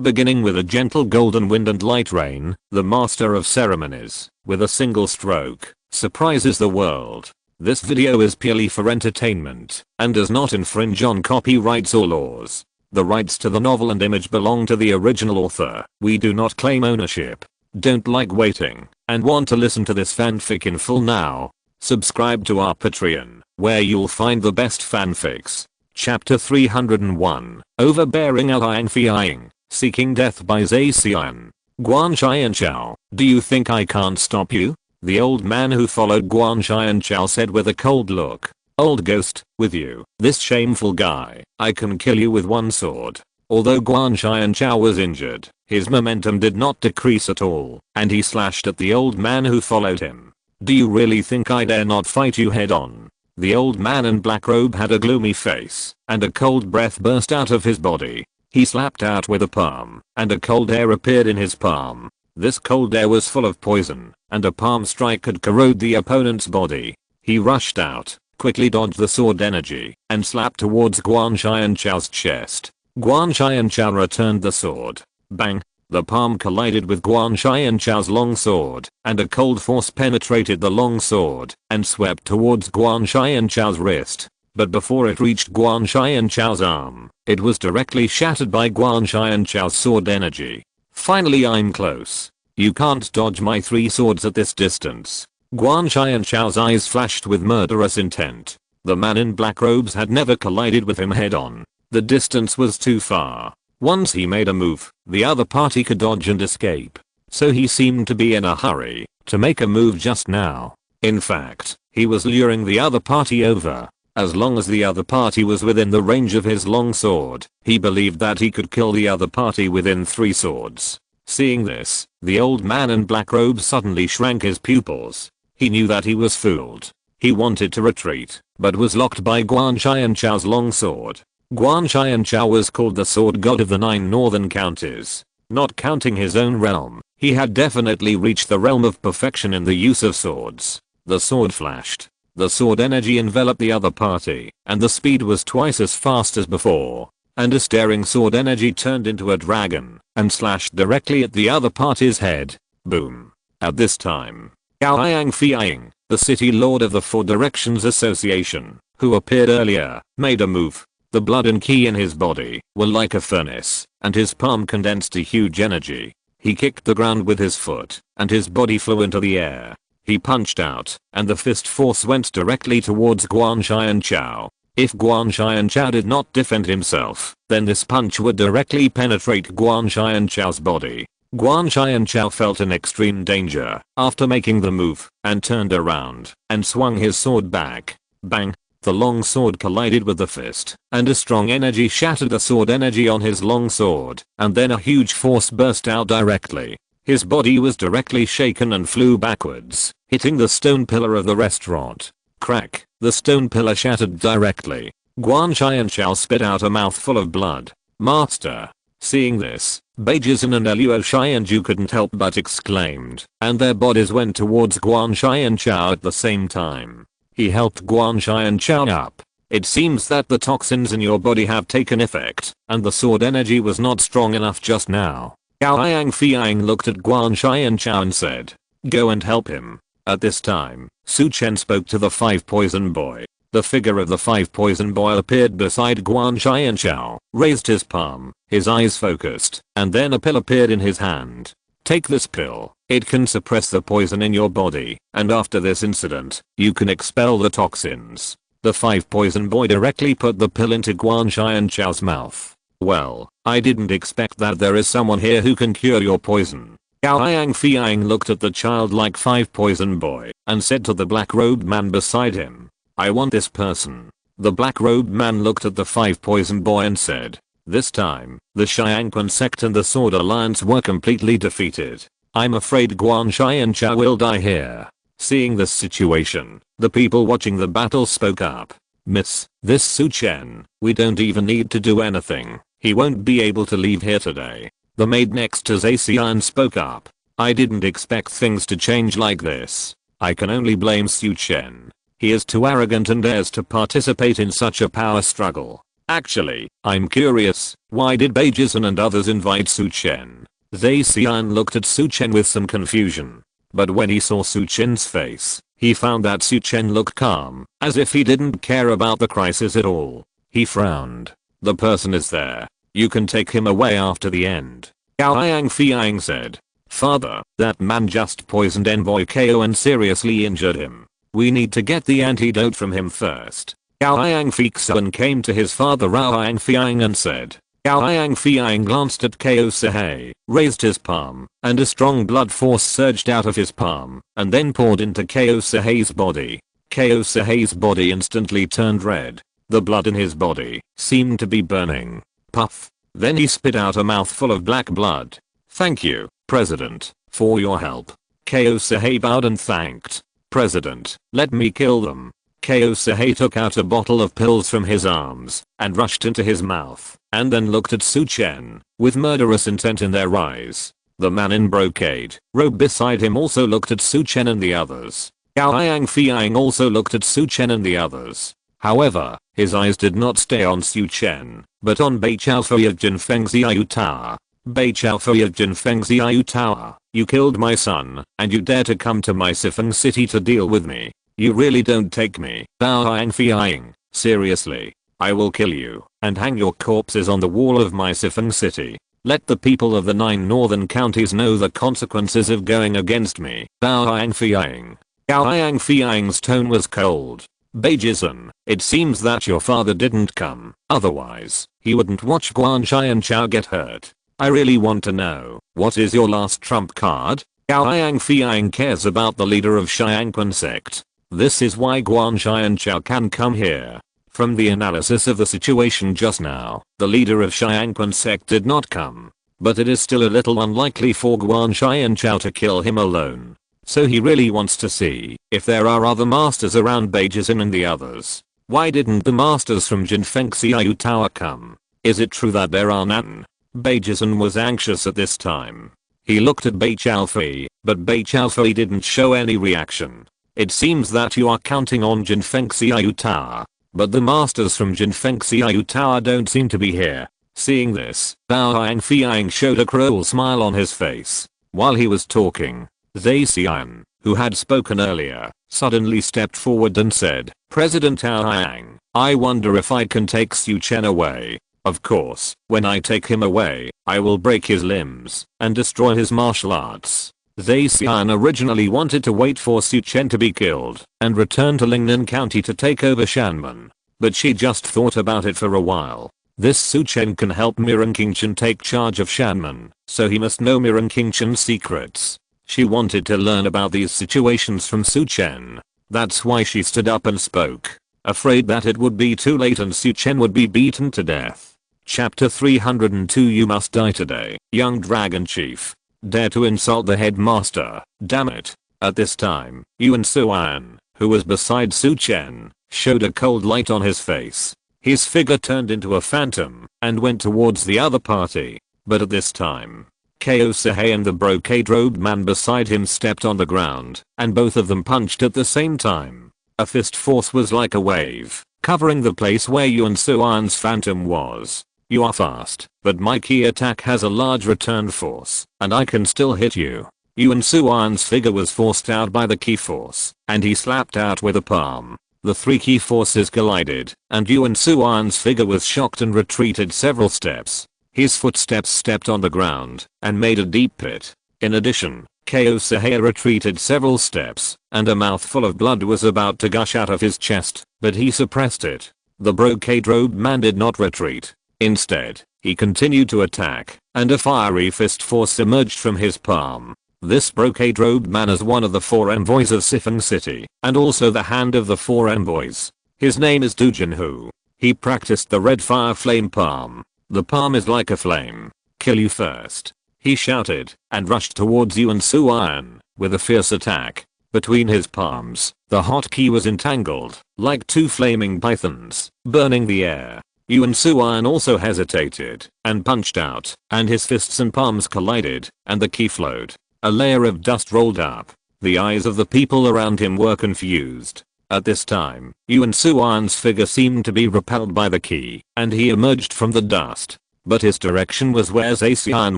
Beginning with a gentle golden wind and light rain, the master of ceremonies, with a single stroke, surprises the world. This video is purely for entertainment, and does not infringe on copyrights or laws. The rights to the novel and image belong to the original author. We do not claim ownership. Don't like waiting, and want to listen to this fanfic in full now? Subscribe to our Patreon, where you'll find the best fanfics. Chapter 301, Overbearing Allying Fiang, Seeking Death by Zacian. Guanxi and Chao, do you think I can't stop you? The old man who followed Guanxi and Chao said with a cold look. Old ghost, with you, this shameful guy, I can kill you with one sword. Although Guanxi and Chao was injured, his momentum did not decrease at all, and he slashed at the old man who followed him. Do you really think I dare not fight you head on? The old man in black robe had a gloomy face, and a cold breath burst out of his body. He slapped out with a palm, and a cold air appeared in his palm. This cold air was full of poison, and a palm strike could corrode the opponent's body. He rushed out, quickly dodged the sword energy, and slapped towards Guanxi and Chao's chest. Guanxi and Chao returned the sword. Bang! The palm collided with Guanxi and Chao's long sword, and a cold force penetrated the long sword, and swept towards Guanxi and Chao's wrist. But before it reached Guanxi and Chao's arm, it was directly shattered by Guanxi and Chao's sword energy. Finally, I'm close. You can't dodge my three swords at this distance. Guanxi and Chao's eyes flashed with murderous intent. The man in black robes had never collided with him head on. The distance was too far. Once he made a move, the other party could dodge and escape. So he seemed to be in a hurry to make a move just now. In fact, he was luring the other party over. As long as the other party was within the range of his long sword, he believed that he could kill the other party within 3 swords. Seeing this, the old man in black robes suddenly shrank his pupils. He knew that he was fooled. He wanted to retreat, but was locked by Guanxi and Chao's long sword. Guanxi and Chao was called the sword god of the 9 northern counties. Not counting his own realm, he had definitely reached the realm of perfection in the use of swords. The sword flashed. The sword energy enveloped the other party, and the speed was twice as fast as before. And a staring sword energy turned into a dragon, and slashed directly at the other party's head. Boom. At this time, Allying Fiang, the city lord of the 4 Directions Association, who appeared earlier, made a move. The blood and ki in his body were like a furnace, and his palm condensed a huge energy. He kicked the ground with his foot, and his body flew into the air. He punched out, and the fist force went directly towards Guanxi and Chao. If Guanxi and Chao did not defend himself, then this punch would directly penetrate Guanxi and Chao's body. Guanxi and Chao felt in extreme danger after making the move, and turned around, and swung his sword back. Bang! The long sword collided with the fist, and a strong energy shattered the sword energy on his long sword, and then a huge force burst out directly. His body was directly shaken and flew backwards, hitting the stone pillar of the restaurant. Crack! The stone pillar shattered directly. Guanxi and Chao spit out a mouthful of blood. Master! Seeing this, Beijizan and Luo Shianju couldn't help but exclaimed, and their bodies went towards Guanxi and Chao at the same time. He helped Guanxi and Chao up. It seems that the toxins in your body have taken effect, and the sword energy was not strong enough just now. Allying Fiang looked at Guanxi and Chao and said, go and help him. At this time, Chen spoke to the 5 poison boy. The figure of the 5 poison boy appeared beside Guanxi and Chao, raised his palm, his eyes focused, and then a pill appeared in his hand. Take this pill. It can suppress the poison in your body, and after this incident, you can expel the toxins. The 5 poison boy directly put the pill into Guanxi and Chao's mouth. Well, I didn't expect that there is someone here who can cure your poison. Allying Fiang looked at the childlike 5 poison boy, and said to the black-robed man beside him, I want this person. The black-robed man looked at the 5 poison boy and said, this time, the Xiangquan sect and the Sword Alliance were completely defeated. I'm afraid Guanxi and Chao will die here. Seeing this situation, the people watching the battle spoke up. Miss, this Chen, we don't even need to do anything. He won't be able to leave here today. The maid next to Zacian spoke up. I didn't expect things to change like this. I can only blame Chen. He is too arrogant and dares to participate in such a power struggle. Actually, I'm curious, why did Beijing and others invite Su Chen? Xian looked at Su Chen with some confusion. But when he saw Su Chen's face, he found that Su Chen looked calm, as if he didn't care about the crisis at all. He frowned. The person is there. You can take him away after the end. Gao Fiang said. Father, that man just poisoned Envoy KO and seriously injured him. We need to get the antidote from him first. Gao Fixuan came to his father Rao Fiang and said. Gao Fiang glanced at Ko Sehei, raised his palm, and a strong blood force surged out of his palm, and then poured into Ko Sehei's body. Ko Sehei's body instantly turned red. The blood in his body seemed to be burning. Puff. Then he spit out a mouthful of black blood. Thank you, President, for your help. Ko Sehei bowed and thanked. President, let me kill them. Ko Sehei took out a bottle of pills from his arms and rushed into his mouth, and then looked at Su Chen with murderous intent in their eyes. The man in brocade robe beside him also looked at Su Chen and the others. Gao Fiang also looked at Su Chen and the others. However, his eyes did not stay on Su Chen, but on Bei Chaofei of Jinfeng Xiaoyu Tower. Bei Chaofei of Jinfeng Xiaoyu Tower, you killed my son, and you dare to come to my Sifeng city to deal with me. You really don't take me. Bao Fiang, seriously. I will kill you and hang your corpses on the wall of my Sifeng city. Let the people of the 9 northern counties know the consequences of going against me. Bao Fiang. Gao Fiang's tone was cold. Beijing, it seems that your father didn't come, otherwise, he wouldn't watch Guan Xianchao get hurt. I really want to know, what is your last trump card? Gao Fiang cares about the leader of Xiangquan sect. This is why Guan Xianchao can come here. From the analysis of the situation just now, the leader of Xiangquan sect did not come. But it is still a little unlikely for Guan Xianchao to kill him alone. So he really wants to see if there are other masters around Beijing and the others. Why didn't the masters from Jinfeng Xiaoyu Tower come? Is it true that there are none? Beijing was anxious at this time. He looked at Bei Chaofei, but Bei Chaofei didn't show any reaction. It seems that you are counting on Jinfeng Xiaoyu Tower. But the masters from Jinfeng Xiaoyu Tower don't seem to be here. Seeing this, Bao Fiang showed a cruel smile on his face. While he was talking, Xian, who had spoken earlier, suddenly stepped forward and said, President Yang, I wonder if I can take Su Chen away. Of course, when I take him away, I will break his limbs and destroy his martial arts. Xian originally wanted to wait for Su Chen to be killed and return to Lingnan County to take over Shanmen. But she just thought about it for a while. This Su Chen can help Mirren Chen take charge of Shanmen, so he must know Mirren Chen's secrets. She wanted to learn about these situations from Su Chen. That's why she stood up and spoke, afraid that it would be too late and Su Chen would be beaten to death. Chapter 302 You must die today, young dragon chief. Dare to insult the headmaster, damn it. At this time, Yuan Suan, who was beside Su Chen, showed a cold light on his face. His figure turned into a phantom and went towards the other party. But at this time, Ko Sehei and the brocade-robed man beside him stepped on the ground, and both of them punched at the same time. A fist force was like a wave, covering the place where Yuan Suan's phantom was. You are fast, but my key attack has a large return force, and I can still hit you. Yuan Suan's figure was forced out by the key force, and he slapped out with a palm. The 3 key forces collided, and Yuan Suan's figure was shocked and retreated several steps. His footsteps stepped on the ground and made a deep pit. In addition, Ko Sehei retreated several steps, and a mouthful of blood was about to gush out of his chest, but he suppressed it. The brocade-robed man did not retreat. Instead, he continued to attack, and a fiery fist force emerged from his palm. This brocade-robed man is one of the 4 envoys of Sifeng City, and also the hand of the 4 envoys. His name is Du Jinhu. He practiced the red fire flame palm. The palm is like a flame. Kill you first. He shouted, and rushed towards Yuan Suan, with a fierce attack. Between his palms, the hotkey was entangled, like 2 flaming pythons, burning the air. Yuan Suan also hesitated, and punched out, and his fists and palms collided, and the key flowed. A layer of dust rolled up. The eyes of the people around him were confused. At this time, Yuan Suan's figure seemed to be repelled by the key, and he emerged from the dust. But his direction was where Zacian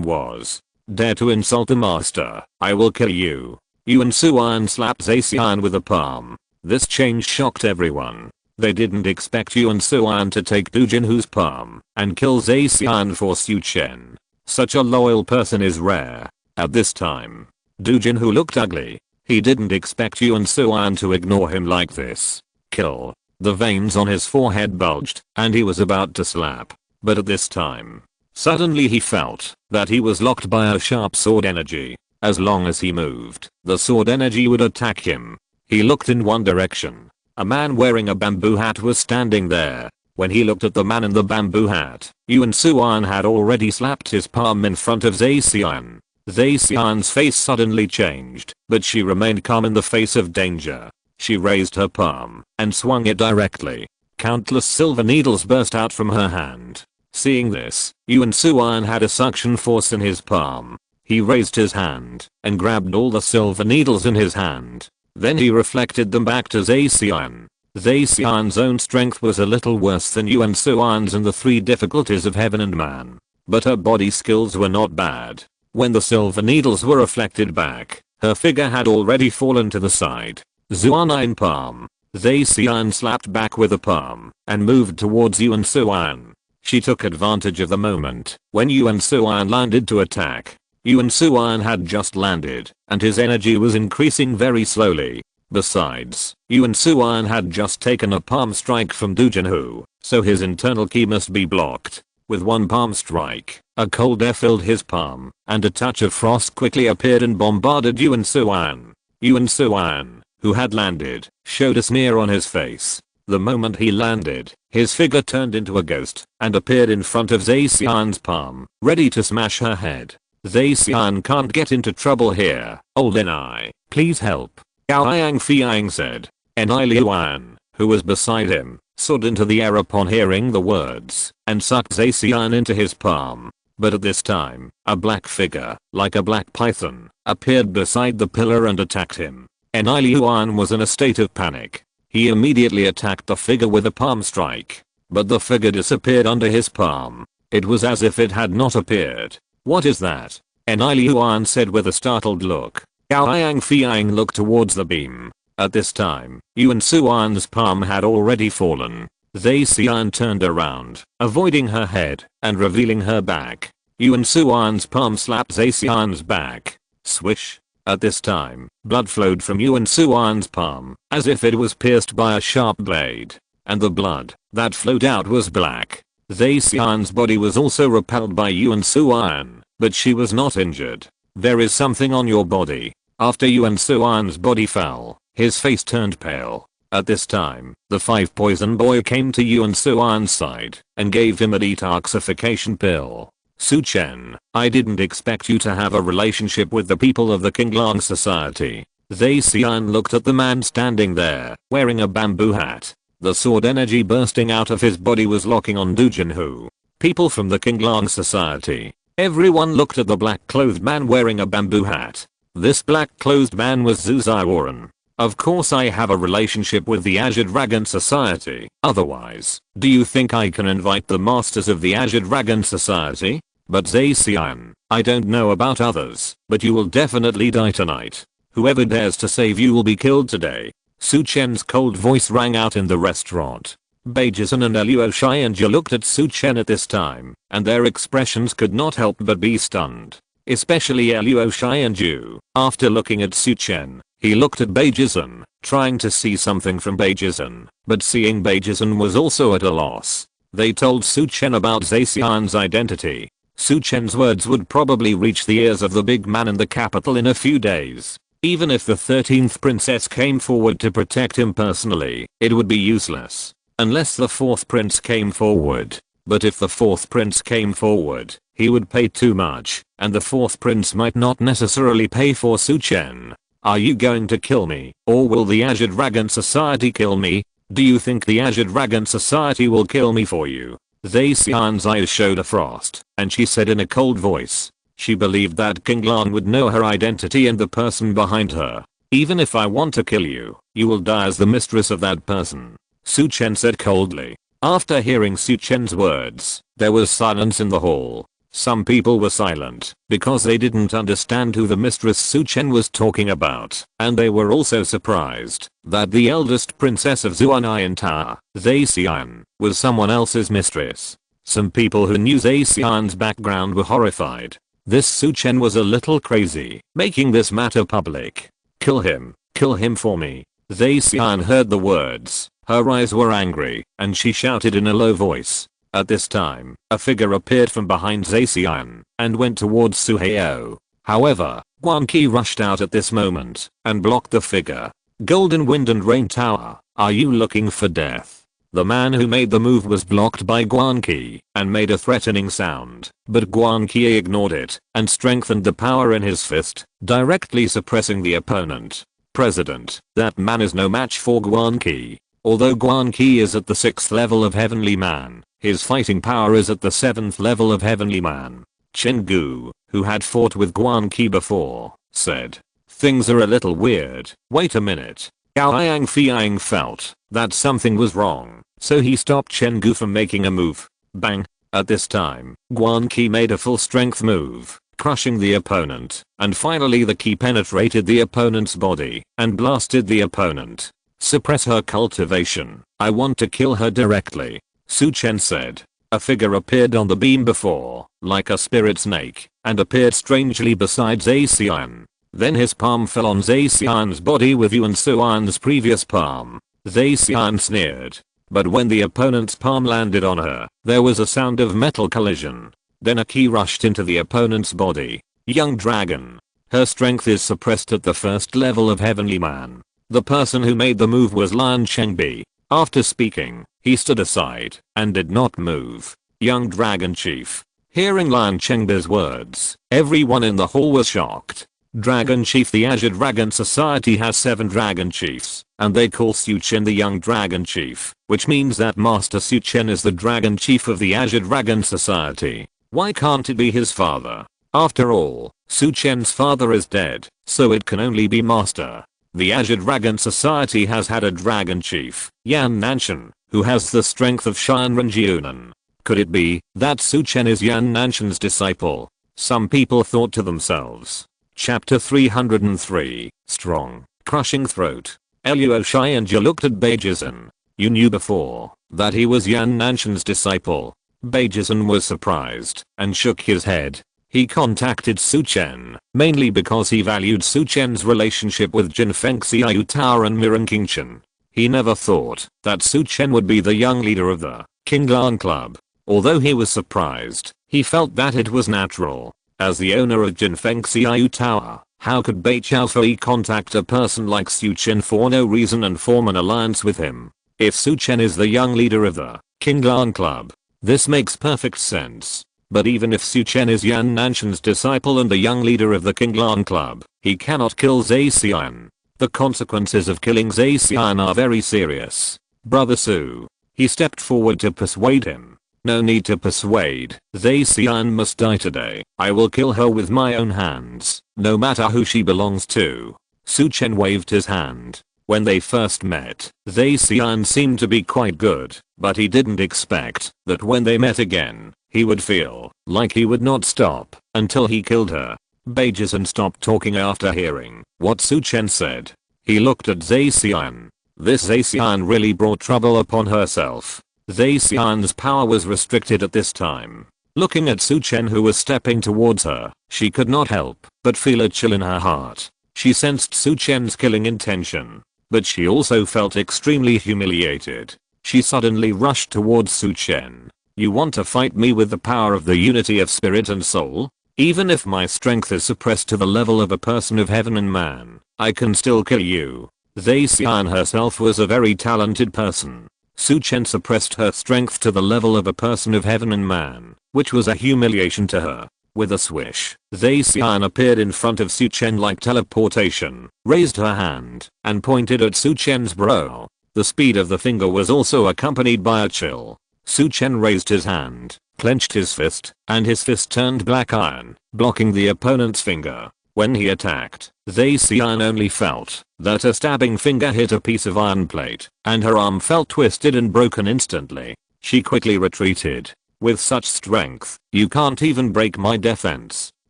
was. Dare to insult the master, I will kill you. Yuan Suan slapped Zacian with a palm. This change shocked everyone. They didn't expect Yuan Suan to take Du Jinhu's palm and kill Zacian for Su Chen. Such a loyal person is rare. At this time, Du Jinhu looked ugly. He didn't expect Yuan Suan to ignore him like this. Kill. The veins on his forehead bulged, and he was about to slap. But at this time, suddenly he felt that he was locked by a sharp sword energy. As long as he moved, the sword energy would attack him. He looked in one direction. A man wearing a bamboo hat was standing there. When he looked at the man in the bamboo hat, Yuan Suan had already slapped his palm in front of Zacian. Zacian's face suddenly changed, but she remained calm in the face of danger. She raised her palm and swung it directly. Countless silver needles burst out from her hand. Seeing this, Yuan Suan had a suction force in his palm. He raised his hand and grabbed all the silver needles in his hand. Then he reflected them back to Zacian. Zacian's own strength was a little worse than Yuan Suan's in the 3 difficulties of heaven and man. But her body skills were not bad. When the silver needles were reflected back, her figure had already fallen to the side. Zuan palm. Zacian slapped back with a palm and moved towards Yuan Suan. She took advantage of the moment when Yuan Suan landed to attack. Yuan Suan had just landed, and his energy was increasing very slowly. Besides, Yuan Suan had just taken a palm strike from Du Jinhu, so his internal ki must be blocked. With one palm strike, a cold air filled his palm, and a touch of frost quickly appeared and bombarded Yuan Suan. Yuan Suan, who had landed, showed a sneer on his face. The moment he landed, his figure turned into a ghost and appeared in front of Zacian's palm, ready to smash her head. Zacian can't get into trouble here. Old Enai, please help. Gao Yang Fiang said. Enai Liuan, who was beside him, soared into the air upon hearing the words and sucked Zacian into his palm. But at this time, a black figure, like a black python, appeared beside the pillar and attacked him. Enai Liuan was in a state of panic. He immediately attacked the figure with a palm strike. But the figure disappeared under his palm. It was as if it had not appeared. What is that? Enai Liuan said with a startled look. Gao Yang Fiang looked towards the beam. At this time, Yuan Suan's palm had already fallen. Zacian turned around, avoiding her head and revealing her back. Yuan Suan's palm slapped Zacian's back. Swish. At this time, blood flowed from Yuan Suan's palm, as if it was pierced by a sharp blade. And the blood that flowed out was black. Zacian's body was also repelled by Yuan Suan, but she was not injured. There is something on your body. After Yuan Suan's body fell, his face turned pale. At this time, the 5 poison boy came to Yuan Suan's side and gave him a detoxification pill. Su Chen, I didn't expect you to have a relationship with the people of the Qinglong society. Zacian looked at the man standing there, wearing a bamboo hat. The sword energy bursting out of his body was locking on Du Jinhu. People from the Qinglong society. Everyone looked at the black-clothed man wearing a bamboo hat. This black-clothed man was Zhu Ziwaran. Of course I have a relationship with the Azure Dragon Society. Otherwise, do you think I can invite the masters of the Azure Dragon Society? But Zacian, I don't know about others, but you will definitely die tonight. Whoever dares to save you will be killed today. Su Chen's cold voice rang out in the restaurant. Beijizhen and Luo Xianjia looked at Su Chen at this time, and their expressions could not help but be stunned. Especially Luo Xianjia. After looking at Su Chen, he looked at Beijizhen, trying to see something from Beijizhen, but seeing Beijizhen was also at a loss. They told Su Chen about Zacian's identity. Su Chen's words would probably reach the ears of the big man in the capital in a few days. Even if the 13th princess came forward to protect him personally, it would be useless. Unless the 4th prince came forward. But if the 4th prince came forward, he would pay too much, and the 4th prince might not necessarily pay for Su Chen. Are you going to kill me, or will the Azure Dragon Society kill me? Do you think the Azure Dragon Society will kill me for you? Zacian's eyes showed a frost, and she said in a cold voice. She believed that Qinglong would know her identity and the person behind her. Even if I want to kill you, you will die as the mistress of that person, Su Chen said coldly. After hearing Su Chen's words, there was silence in the hall. Some people were silent because they didn't understand who the mistress Su Chen was talking about, and they were also surprised that the eldest princess of Zuanyan Tower, Zaixian, was someone else's mistress. Some people who knew Zaixian's background were horrified. This Su Chen was a little crazy, making this matter public. Kill him for me. Zaixian heard the words. Her eyes were angry, and she shouted in a low voice. At this time, a figure appeared from behind Zaixian and went towards Su Hao. However, Guan Qi rushed out at this moment and blocked the figure. Golden Wind and Rain Tower, are you looking for death? The man who made the move was blocked by Guan Qi and made a threatening sound, but Guan Qi ignored it and strengthened the power in his fist, directly suppressing the opponent. President, that man is no match for Guan Qi. Although Guan Qi is at the 6th level of Heavenly Man, his fighting power is at the 7th level of Heavenly Man. Chen Gu, who had fought with Guan Qi before, said, things are a little weird. Wait a minute. Gao Fiang felt that something was wrong, so he stopped Chen Gu from making a move. Bang. At this time, Guan Qi made a full strength move, crushing the opponent, and finally the key penetrated the opponent's body and blasted the opponent. Suppress her cultivation. I want to kill her directly, Su Chen said. A figure appeared on the beam before, like a spirit snake, and appeared strangely beside Zaixian. Then his palm fell on Zaixian's body with Yuan Suan's previous palm. Zaixian sneered. But when the opponent's palm landed on her, there was a sound of metal collision. Then a key rushed into the opponent's body. Young dragon. Her strength is suppressed at the 1st level of Heavenly Man. The person who made the move was Lan Chengbi. After speaking, he stood aside and did not move. Young Dragon Chief. Hearing Lan Chengbi's words, everyone in the hall was shocked. Dragon Chief. The Azure Dragon Society has 7 Dragon Chiefs, and they call Su Chen the Young Dragon Chief, which means that Master Su Chen is the Dragon Chief of the Azure Dragon Society. Why can't it be his father? After all, Su Chen's father is dead, so it can only be Master. The Azure Dragon Society has had a Dragon Chief, Yan Nanshan, who has the strength of Shanren Jiunan. Could it be that Su Chen is Yan Nanshan's disciple? Some people thought to themselves. Chapter 303, Strong, Crushing Throat. Luo Xianja looked at Beijizhen. You knew before that he was Yan Nanshan's disciple. Beijizhen was surprised and shook his head. He contacted Su Chen, mainly because he valued Su Chen's relationship with Jinfeng Xiao Tower and Mirren King Chen. He never thought that Su Chen would be the young leader of the Qinglan Club. Although he was surprised, he felt that it was natural. As the owner of Jinfeng Xiao Tower, how could Bai Chaofei contact a person like Su Chen for no reason and form an alliance with him? If Su Chen is the young leader of the Qinglan Club, this makes perfect sense. But even if Su Chen is Yan Nanshan's disciple and the young leader of the Qinglan Club, he cannot kill Zaixian. The consequences of killing Zaixian are very serious. Brother Su. He stepped forward to persuade him. No need to persuade. Zaixian must die today. I will kill her with my own hands, no matter who she belongs to. Su Chen waved his hand. When they first met, Zaixian seemed to be quite good, but he didn't expect that when they met again, he would feel like he would not stop until he killed her. Beijizhen stopped talking after hearing what Su Chen said. He looked at Zaixian. This Zaixian really brought trouble upon herself. Zaixian's power was restricted at this time. Looking at Su Chen who was stepping towards her, she could not help but feel a chill in her heart. She sensed Su Chen's killing intention, but she also felt extremely humiliated. She suddenly rushed towards Su Chen. You want to fight me with the power of the unity of spirit and soul? Even if my strength is suppressed to the level of a person of heaven and man, I can still kill you. Zaixian herself was a very talented person. Su Chen suppressed her strength to the level of a person of heaven and man, which was a humiliation to her. With a swish, Zaixian appeared in front of Su Chen like teleportation, raised her hand, and pointed at Su Chen's brow. The speed of the finger was also accompanied by a chill. Su Chen raised his hand, clenched his fist, and his fist turned black iron, blocking the opponent's finger. When he attacked, Xian only felt that a stabbing finger hit a piece of iron plate, and her arm felt twisted and broken instantly. She quickly retreated. With such strength, you can't even break my defense.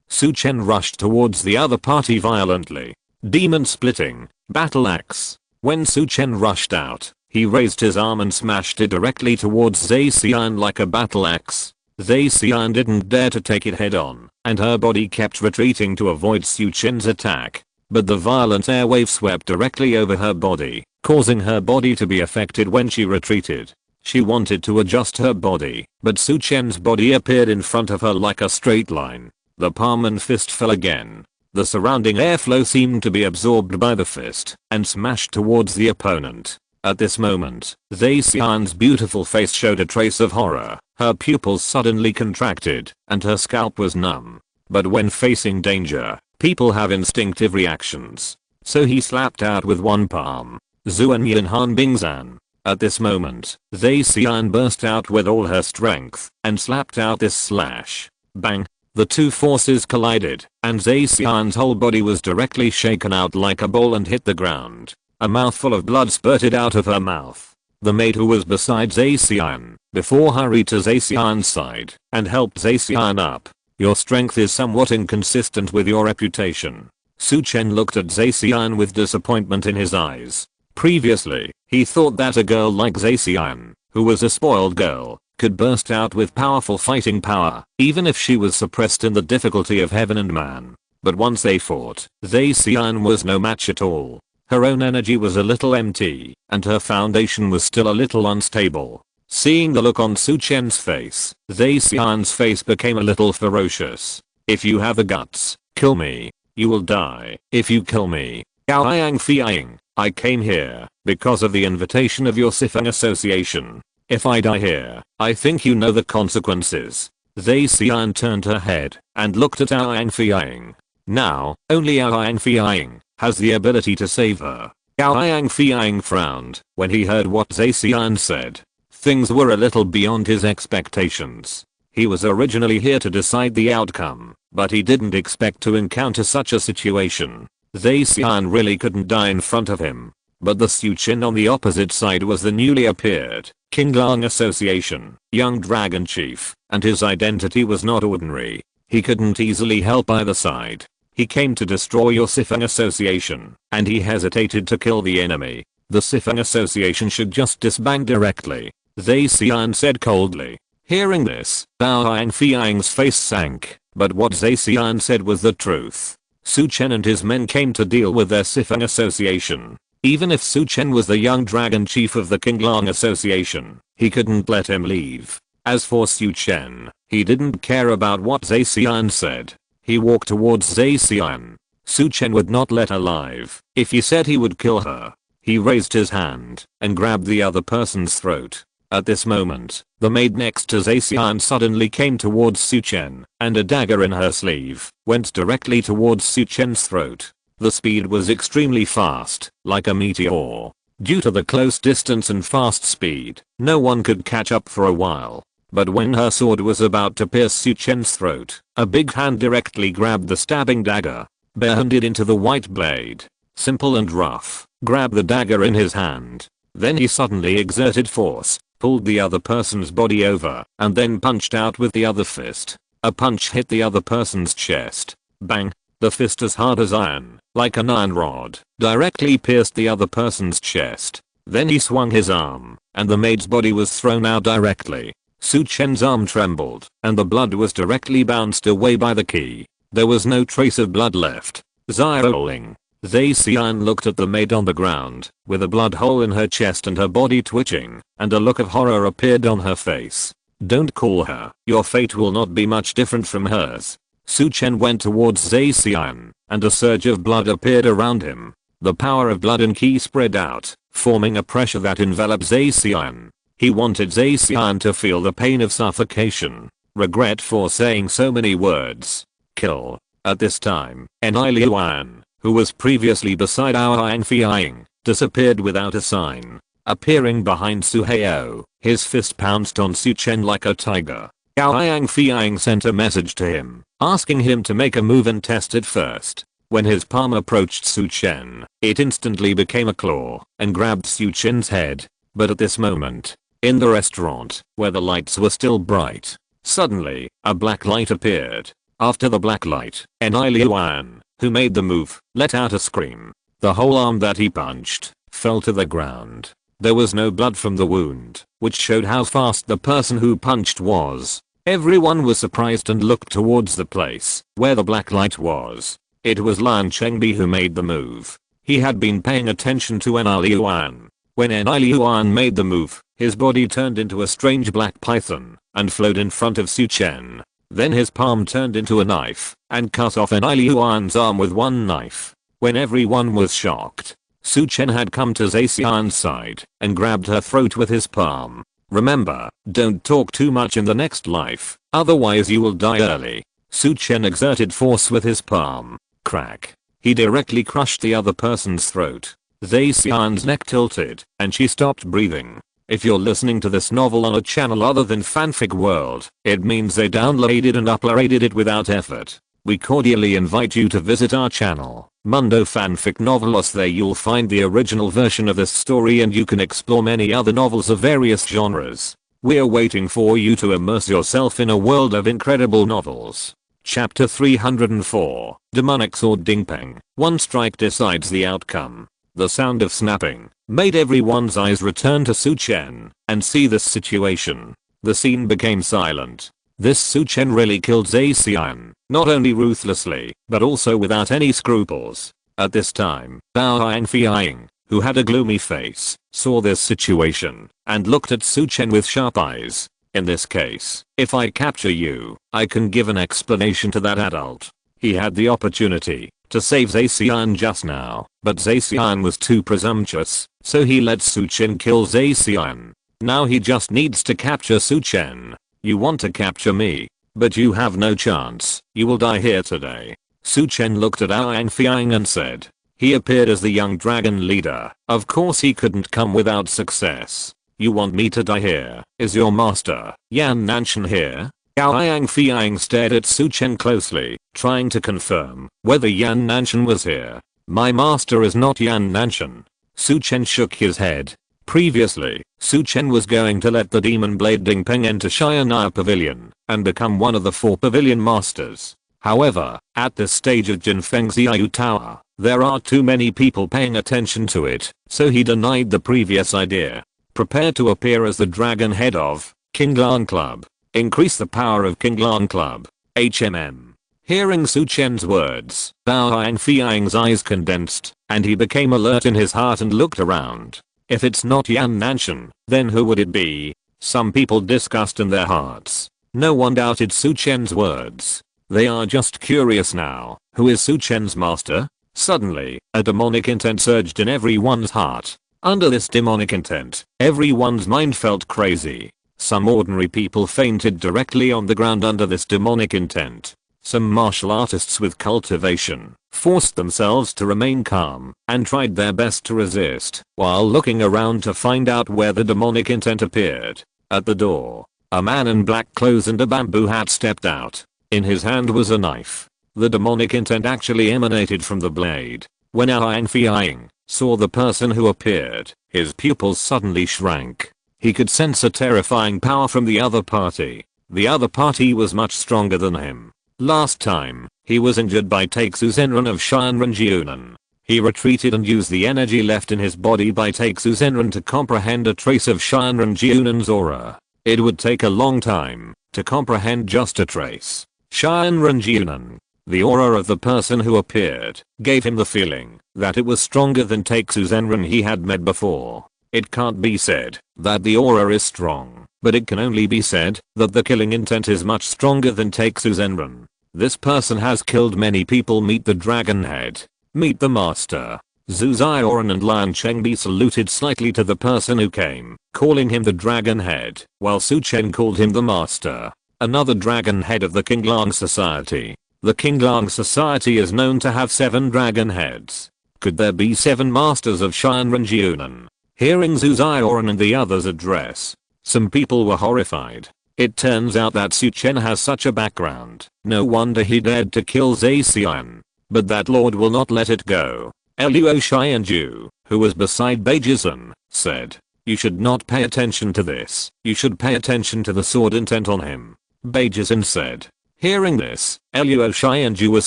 Su Chen rushed towards the other party violently. Demon splitting, battle axe. When Su Chen rushed out, he raised his arm and smashed it directly towards Xian like a battle axe. Xian didn't dare to take it head on, and her body kept retreating to avoid Su Chen's attack. But the violent airwave swept directly over her body, causing her body to be affected when she retreated. She wanted to adjust her body, but Su Chen's body appeared in front of her like a straight line. The palm and fist fell again. The surrounding airflow seemed to be absorbed by the fist and smashed towards the opponent. At this moment, Xian's beautiful face showed a trace of horror. Her pupils suddenly contracted, and her scalp was numb. But when facing danger, people have instinctive reactions. So he slapped out with one palm. Zuan Yin Han Bingzan. At this moment, Xian burst out with all her strength and slapped out this slash. Bang! The two forces collided, and Xian's whole body was directly shaken out like a ball and hit the ground. A mouthful of blood spurted out of her mouth. The maid who was beside Xian before hurried to Xian's side and helped Xian up. Your strength is somewhat inconsistent with your reputation. Su Chen looked at Xian with disappointment in his eyes. Previously, he thought that a girl like Xian, who was a spoiled girl, could burst out with powerful fighting power, even if she was suppressed in the difficulty of heaven and man. But once they fought, Xian was no match at all. Her own energy was a little empty, and her foundation was still a little unstable. Seeing the look on Su Chen's face, Xian's face became a little ferocious. If you have the guts, kill me. You will die if you kill me. Gaoyang Fiang, I came here because of the invitation of your Sifeng Association. If I die here, I think you know the consequences. Xian turned her head and looked at Gaoyang Fiang. Now, only Gaoyang Fiang has the ability to save her. Gaoyang Fiang frowned when he heard what Xian said. Things were a little beyond his expectations. He was originally here to decide the outcome, but he didn't expect to encounter such a situation. Xian really couldn't die in front of him. But the Su Chen on the opposite side was the newly appeared Qinglang Association, young dragon chief, and his identity was not ordinary. He couldn't easily help either side. He came to destroy your Sifeng Association, and he hesitated to kill the enemy. The Sifeng Association should just disband directly. Xian said coldly. Hearing this, Gaoyang Fiang's face sank, but what Xian said was the truth. Su Chen and his men came to deal with their Sifeng Association. Even if Su Chen was the young dragon chief of the Qinglang Association, he couldn't let him leave. As for Su Chen, he didn't care about what Xian said. He walked towards Xian. Su Chen would not let her live if he said he would kill her. He raised his hand and grabbed the other person's throat. At this moment, the maid next to Xian suddenly came towards Su Chen, and a dagger in her sleeve went directly towards Su Chen's throat. The speed was extremely fast, like a meteor. Due to the close distance and fast speed, no one could catch up for a while. But when her sword was about to pierce Su Chen's throat, a big hand directly grabbed the stabbing dagger, barehanded into the white blade. Simple and rough, grabbed the dagger in his hand. Then he suddenly exerted force, pulled the other person's body over, and then punched out with the other fist. A punch hit the other person's chest. Bang! The fist as hard as iron, like an iron rod, directly pierced the other person's chest. Then he swung his arm, and the maid's body was thrown out directly. Su Chen's arm trembled, and the blood was directly bounced away by the key. There was no trace of blood left. Zioling. Xian looked at the maid on the ground, with a blood hole in her chest and her body twitching, and a look of horror appeared on her face. Don't call her. Your fate will not be much different from hers. Su Chen went towards Xian, and a surge of blood appeared around him. The power of blood and ki spread out, forming a pressure that enveloped Xian. He wanted Xian to feel the pain of suffocation. Regret for saying so many words. Kill. At this time, Enai Liuan, who was previously beside Gaoyang Fiang, disappeared without a sign. Appearing behind Su Heo, his fist pounced on Su Chen like a tiger. Gaoyang Fiang sent a message to him, asking him to make a move and test it first. When his palm approached Su Chen, it instantly became a claw and grabbed Su Chen's head. But at this moment, in the restaurant, where the lights were still bright, suddenly, a black light appeared. After the black light, Liuan, who made the move, let out a scream. The whole arm that he punched fell to the ground. There was no blood from the wound, which showed how fast the person who punched was. Everyone was surprised and looked towards the place where the black light was. It was Lan Chengbi who made the move. He had been paying attention to Liuan. When Liuan made the move, his body turned into a strange black python and flowed in front of Su Chen. Then his palm turned into a knife and cut off Liuan's arm with one knife. When everyone was shocked, Su Chen had come to Zaixian's side and grabbed her throat with his palm. Remember, don't talk too much in the next life, otherwise you will die early. Su Chen exerted force with his palm. Crack. He directly crushed the other person's throat. Zaixian's neck tilted, and she stopped breathing. If you're listening to this novel on a channel other than Fanfic World, it means they downloaded and uploaded it without effort. We cordially invite you to visit our channel, Mundo Fanfic Novelos. There you'll find the original version of this story and you can explore many other novels of various genres. We're waiting for you to immerse yourself in a world of incredible novels. Chapter 304, Demonic Sword Dingpeng. One strike decides the outcome. The sound of snapping made everyone's eyes return to Su Chen and see this situation. The scene became silent. This Su Chen really killed Zaixian, not only ruthlessly, but also without any scruples. At this time, Bao Fiang, who had a gloomy face, saw this situation and looked at Su Chen with sharp eyes. In this case, if I capture you, I can give an explanation to that adult. He had the opportunity to save Zaixian just now, but Zaixian was too presumptuous, so he let Su Chen kill Zaixian. Now he just needs to capture Su Chen. You want to capture me, but you have no chance. You will die here today. Su Chen looked at Aang Fiang and said. He appeared as the young dragon leader. Of course he couldn't come without success. You want me to die here? Is your master, Yan Nanshan, here? Aang Fiang stared at Su Chen closely, trying to confirm whether Yan Nanshan was here. My master is not Yan Nanshan. Su Chen shook his head. Previously, Su Chen was going to let the demon blade Dingpeng enter Shianaya Pavilion and become one of the 4 pavilion masters. However, at this stage of Jinfeng Xiaoyu Tower, there are too many people paying attention to it, so he denied the previous idea. Prepare to appear as the dragon head of King Lan Club. Increase the power of King Lan Club. HMM. Hearing Su Chen's words, Bao Fiang's eyes condensed, and he became alert in his heart and looked around. If it's not Yan Nanshan, then who would it be? Some people discussed in their hearts. No one doubted Su Chen's words. They are just curious now. Who is Su Chen's master? Suddenly, a demonic intent surged in everyone's heart. Under this demonic intent, everyone's mind felt crazy. Some ordinary people fainted directly on the ground under this demonic intent. Some martial artists with cultivation forced themselves to remain calm and tried their best to resist while looking around to find out where the demonic intent appeared. At the door, a man in black clothes and a bamboo hat stepped out. In his hand was a knife. The demonic intent actually emanated from the blade. When Aang Fiang saw the person who appeared, his pupils suddenly shrank. He could sense a terrifying power from the other party. The other party was much stronger than him. Last time, he was injured by Taixu Zenran of Shanren Jiunan. He retreated and used the energy left in his body by Taixu Zenran to comprehend a trace of Shanren Jiunan's aura. It would take a long time to comprehend just a trace. Shanren Jiunan, the aura of the person who appeared, gave him the feeling that it was stronger than Taixu Zenran he had met before. It can't be said that the aura is strong, but it can only be said that the killing intent is much stronger than Taixu Zenran. This person has killed many people. Meet the dragon head. Meet the master. Zhu Zioran and Lan Chengbi saluted slightly to the person who came, calling him the dragon head, while Su Chen called him the master. Another dragon head of the Qinglang Society. The Qinglang Society is known to have 7 dragon heads. Could there be 7 masters of Shanren Jiunan? Hearing Zhu Zioran and the others address, some people were horrified. It turns out that Su Chen has such a background. No wonder he dared to kill Zaixian. but that lord will not let it go. Luo Xianju, who was beside Beijizhen, said, "You should not pay attention to this, you should pay attention to the sword intent on him." Beijizhen said. Hearing this, Luo Xianju was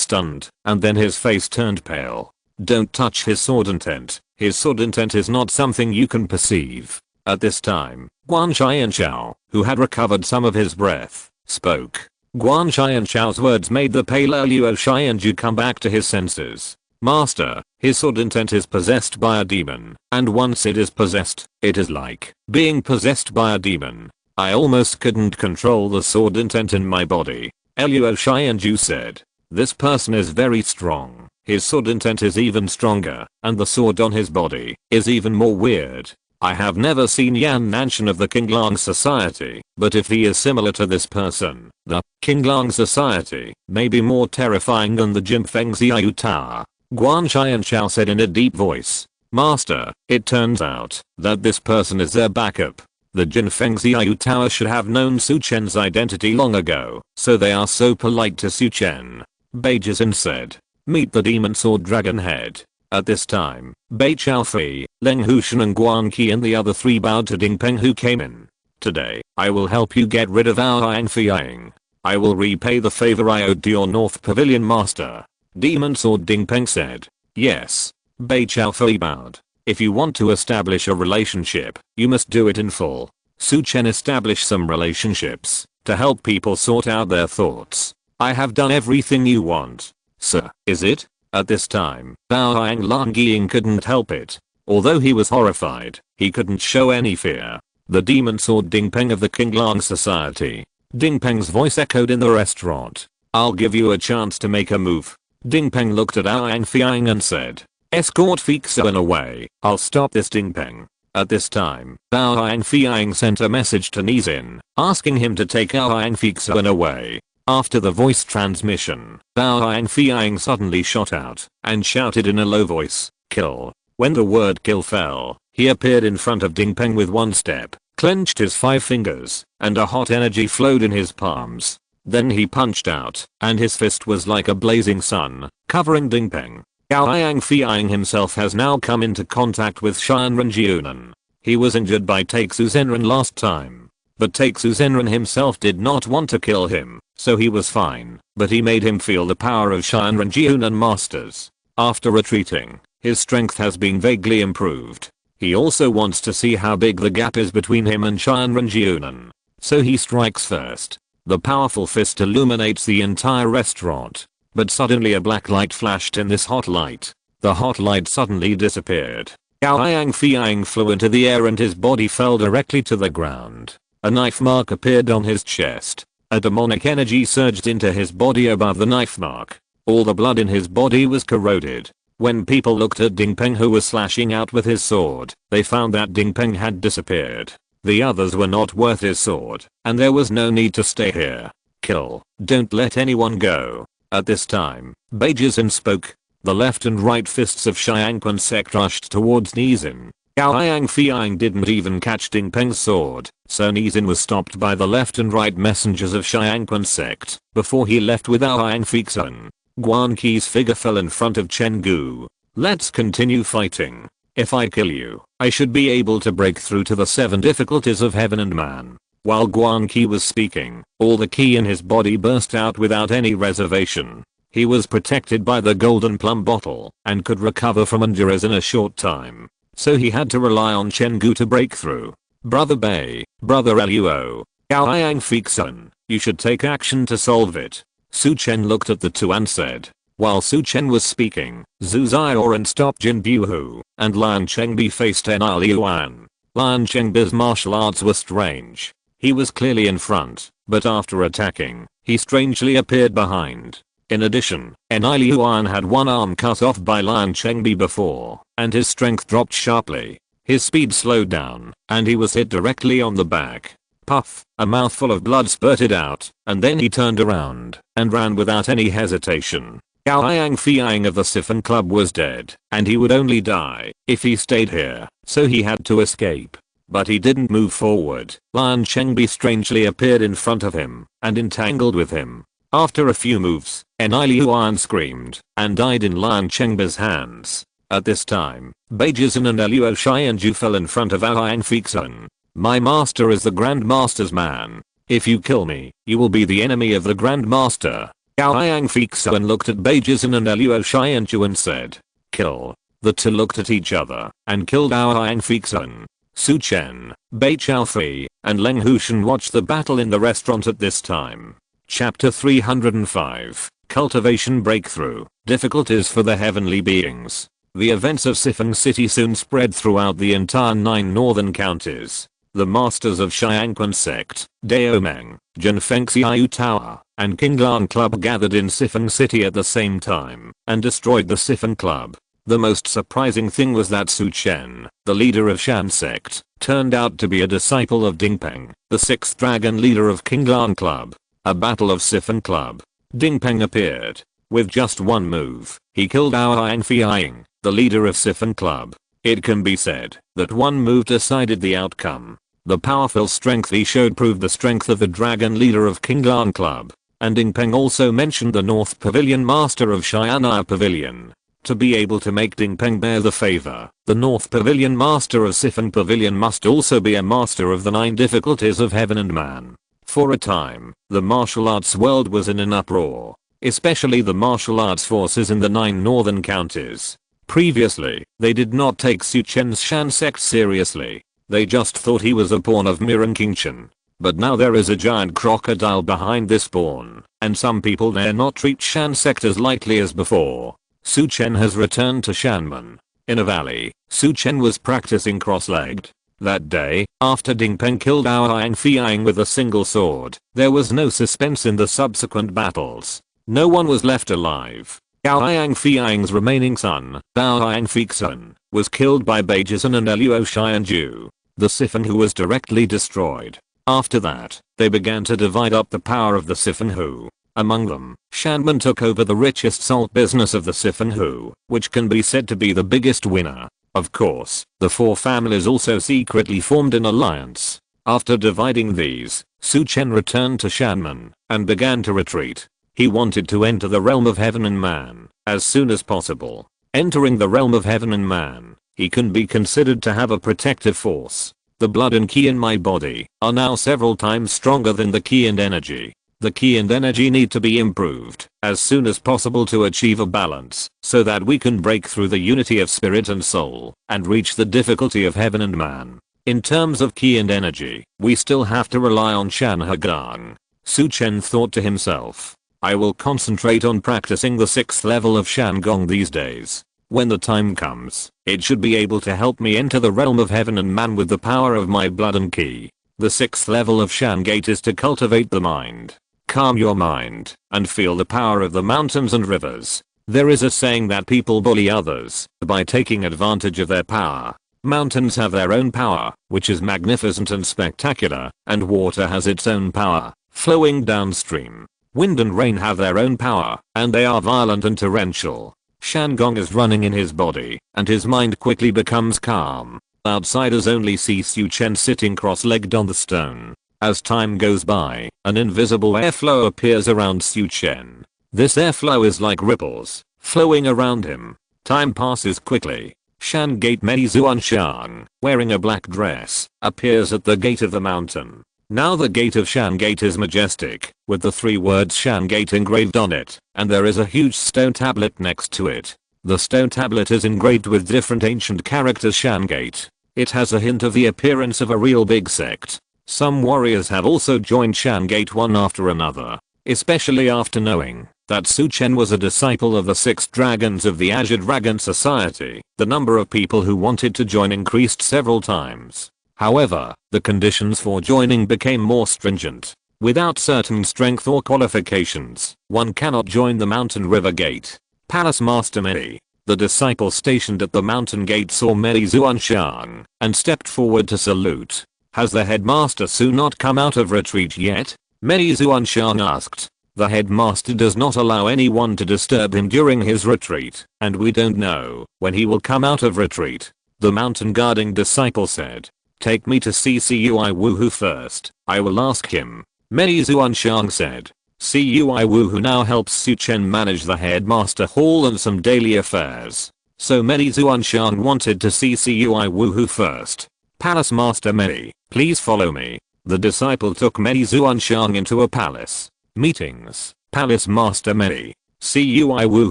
stunned, and then his face turned pale. "Don't touch his sword intent. His sword intent is not something you can perceive." At this time, Guan Xianchao, who had recovered some of his breath, spoke. Guan Xianchao's words made the pale Luo Xianju come back to his senses. "Master, his sword intent is possessed by a demon, and once it is possessed, it is like being possessed by a demon. I almost couldn't control the sword intent in my body." Luo Xianju said. "This person is very strong. His sword intent is even stronger, and the sword on his body is even more weird. I have never seen Yan Nanshan of the Qinglang Society, but if he is similar to this person, the Qinglang Society may be more terrifying than the Jinfeng Xiaoyu Tower." Guan Xianchao said in a deep voice. "Master, it turns out that this person is their backup. The Jinfeng Xiaoyu Tower should have known Su Chen's identity long ago, so they are so polite to Su Chen." Beijizhen said. "Meet the demon sword dragon head." At this time, Bai Chaofi, Leng Hushan and Guan Qi and the other three bowed to Ding Peng, who came in. "Today, I will help you get rid of our Yang Fiang. I will repay the favor I owed to your North Pavilion master." Demon sword Ding Peng said. "Yes." Bai Chaofi bowed. "If you want to establish a relationship, you must do it in full." Su Chen established some relationships to help people sort out their thoughts. "I have done everything you want. Sir, is it?" At this time, Bao Yang Langying couldn't help it. Although he was horrified, he couldn't show any fear. The demon sword Ding Peng of the Qinglang Society. Ding Peng's voice echoed in the restaurant. "I'll give you a chance to make a move." Ding Peng looked at Yang Fiang and said, "Escort Fixuan away, I'll stop this Ding Peng." At this time, Bao Yang Fiang sent a message to Nizin, asking him to take Yang Fixuan away. After the voice transmission, Bao Yang Fiang suddenly shot out and shouted in a low voice, "Kill." When the word kill fell, he appeared in front of Ding Peng with one step, clenched his 5 fingers, and a hot energy flowed in his palms. Then he punched out, and his fist was like a blazing sun, covering Ding Peng. Yang Fiang himself has now come into contact with Shanren Jiunan. He was injured by Taixu Zenren last time, but Taixu Zenren himself did not want to kill him, so he was fine, but he made him feel the power of Shanren Jiunan masters. After retreating, his strength has been vaguely improved. He also wants to see how big the gap is between him and Shanren Jiunan. So he strikes first. The powerful fist illuminates the entire restaurant. But suddenly a black light flashed in this hot light. The hot light suddenly disappeared. Yang Fiang flew into the air and his body fell directly to the ground. A knife mark appeared on his chest. A demonic energy surged into his body above the knife mark. All the blood in his body was corroded. When people looked at Ding Peng, who was slashing out with his sword, they found that Ding Peng had disappeared. The others were not worth his sword, and there was no need to stay here. "Kill. Don't let anyone go." At this time, Beijizhen spoke. The left and right fists of Xiangquan sect rushed towards Nizin. Yang Fiang didn't even catch Ding Peng's sword, so Nizin was stopped by the left and right messengers of Xiangquan sect before he left with Yang Fixuan. Guan Qi's figure fell in front of Chen Gu. "Let's continue fighting. If I kill you, I should be able to break through to the 7 difficulties of heaven and man." While Guan Qi was speaking, all the qi in his body burst out without any reservation. He was protected by the golden plum bottle and could recover from injuries in a short time. So he had to rely on Chen Gu to break through. "Brother Bei, Brother Luo, Yang Fixuan, you should take action to solve it." Su Chen looked at the two and said. While Su Chen was speaking, Zhu Zioran stopped Jin Buhu, and Lan Chengbi faced Enai Liuan. Lan Chengbi's martial arts were strange. He was clearly in front, but after attacking, he strangely appeared behind. In addition, Enai Liuan had one arm cut off by Lan Chengbi before, and his strength dropped sharply. His speed slowed down, and he was hit directly on the back. Puff, a mouthful of blood spurted out, and then he turned around and ran without any hesitation. Yang Fiang of the Siphon Club was dead, and he would only die if he stayed here, so he had to escape. But he didn't move forward. Lan Chengbi strangely appeared in front of him and entangled with him. After a few moves, Enai Liuan screamed and died in Lian Chengba's hands. At this time, Beijizhen and Eluo Xianju fell in front of Aoyang Fixun. My master is the Grand Master's man. If you kill me, you will be the enemy of the Grand Master. Aoyang Fixun looked at Beijizhen and Eluo Xianju and said, kill. The two looked at each other and killed Aoyang Fixun. Su Chen, Bei Chaofei, and Leng Hushan watched the battle in the restaurant at this time. Chapter 305, Cultivation Breakthrough, Difficulties for the Heavenly Beings. The events of Sifeng City soon spread throughout the entire 9 northern counties. The masters of Xiangquan sect, Daomeng, Zhenfengxiu Tower, and Qinglan Club gathered in Sifeng City at the same time and destroyed the Sifeng Club. The most surprising thing was that Su Chen, the leader of Shan sect, turned out to be a disciple of Dingpeng, the 6th dragon leader of Qinglan Club. A battle of Sifeng Club. Dingpeng appeared. With just one move, he killed Aoyang Fiaying, the leader of Sifeng Club. It can be said that one move decided the outcome. The powerful strength he showed proved the strength of the dragon leader of Qinglan Club. And Dingpeng also mentioned the North Pavilion master of Xian'an Pavilion. To be able to make Dingpeng bear the favor, the North Pavilion master of Sifeng Pavilion must also be a master of the 9 difficulties of heaven and man. For a time, the martial arts world was in an uproar, especially the martial arts forces in the 9 northern counties. Previously, they did not take Su Chen's Shan sect seriously. They just thought he was a pawn of Mirren Chen. But now there is a giant crocodile behind this pawn, and some people dare not treat Shan sect as lightly as before. Su Chen has returned to Shanmen. In a valley, Su Chen was practicing cross-legged. That day, after Dingpeng killed Aoyang Fiaying with a single sword, there was no suspense in the subsequent battles. No one was left alive. Aoyang Fiaying's remaining son, Aoyang Fixun, was killed by Beijizhen and Eluo Xianju. The Sifeng Hu was directly destroyed. After that, they began to divide up the power of the Sifeng Hu. Among them, Shanmen took over the richest salt business of the Sifeng Hu, which can be said to be the biggest winner. Of course, the 4 families also secretly formed an alliance. After dividing these, Su Chen returned to Shanmen and began to retreat. He wanted to enter the realm of heaven and man as soon as possible. Entering the realm of heaven and man, he can be considered to have a protective force. The blood and qi in my body are now several times stronger than the qi and energy. The qi and energy need to be improved as soon as possible to achieve a balance so that we can break through the unity of spirit and soul and reach the difficulty of heaven and man. In terms of qi and energy, we still have to rely on Shan Hagang. Su Chen thought to himself, I will concentrate on practicing the 6th level of Shan Gong these days. When the time comes, it should be able to help me enter the realm of heaven and man with the power of my blood and qi. The 6th level of Shan Gate is to cultivate the mind. Calm your mind and feel the power of the mountains and rivers. There is a saying that people bully others by taking advantage of their power. Mountains have their own power, which is magnificent and spectacular, and water has its own power, flowing downstream. Wind and rain have their own power, and they are violent and torrential. Shangong is running in his body, and his mind quickly becomes calm. Outsiders only see Su Chen sitting cross-legged on the stone. As time goes by, an invisible airflow appears around Su Chen. This airflow is like ripples, flowing around him. Time passes quickly. Shan Gate Mei Zuanshan, wearing a black dress, appears at the gate of the mountain. Now the gate of Shan Gate is majestic, with the 3 words Shan Gate engraved on it, and there is a huge stone tablet next to it. The stone tablet is engraved with different ancient characters Shan Gate. It has a hint of the appearance of a real big sect. Some warriors have also joined Shan Gate one after another, especially after knowing that Su Chen was a disciple of the 6 dragons of the Azure Dragon Society. The number of people who wanted to join increased several times. However, the conditions for joining became more stringent. Without certain strength or qualifications, one cannot join the Mountain River Gate. Palace Master Mei, the disciple stationed at the mountain gate, saw Mei Zuanshan and stepped forward to salute. Has the headmaster Su not come out of retreat yet? Mei Zuanshan asked. The headmaster does not allow anyone to disturb him during his retreat, and we don't know when he will come out of retreat. The mountain guarding disciple said. Take me to CCUI Woohoo first, I will ask him. Mei Zuanshan said. Cui Wu, who now helps Su Chen manage the headmaster hall and some daily affairs. So many Zuanshang wanted to see Cui Wu Hu first. Palace Master Mei, please follow me. The disciple took many Zuanshang into a palace. Meetings. Palace Master Mei. Cui Wu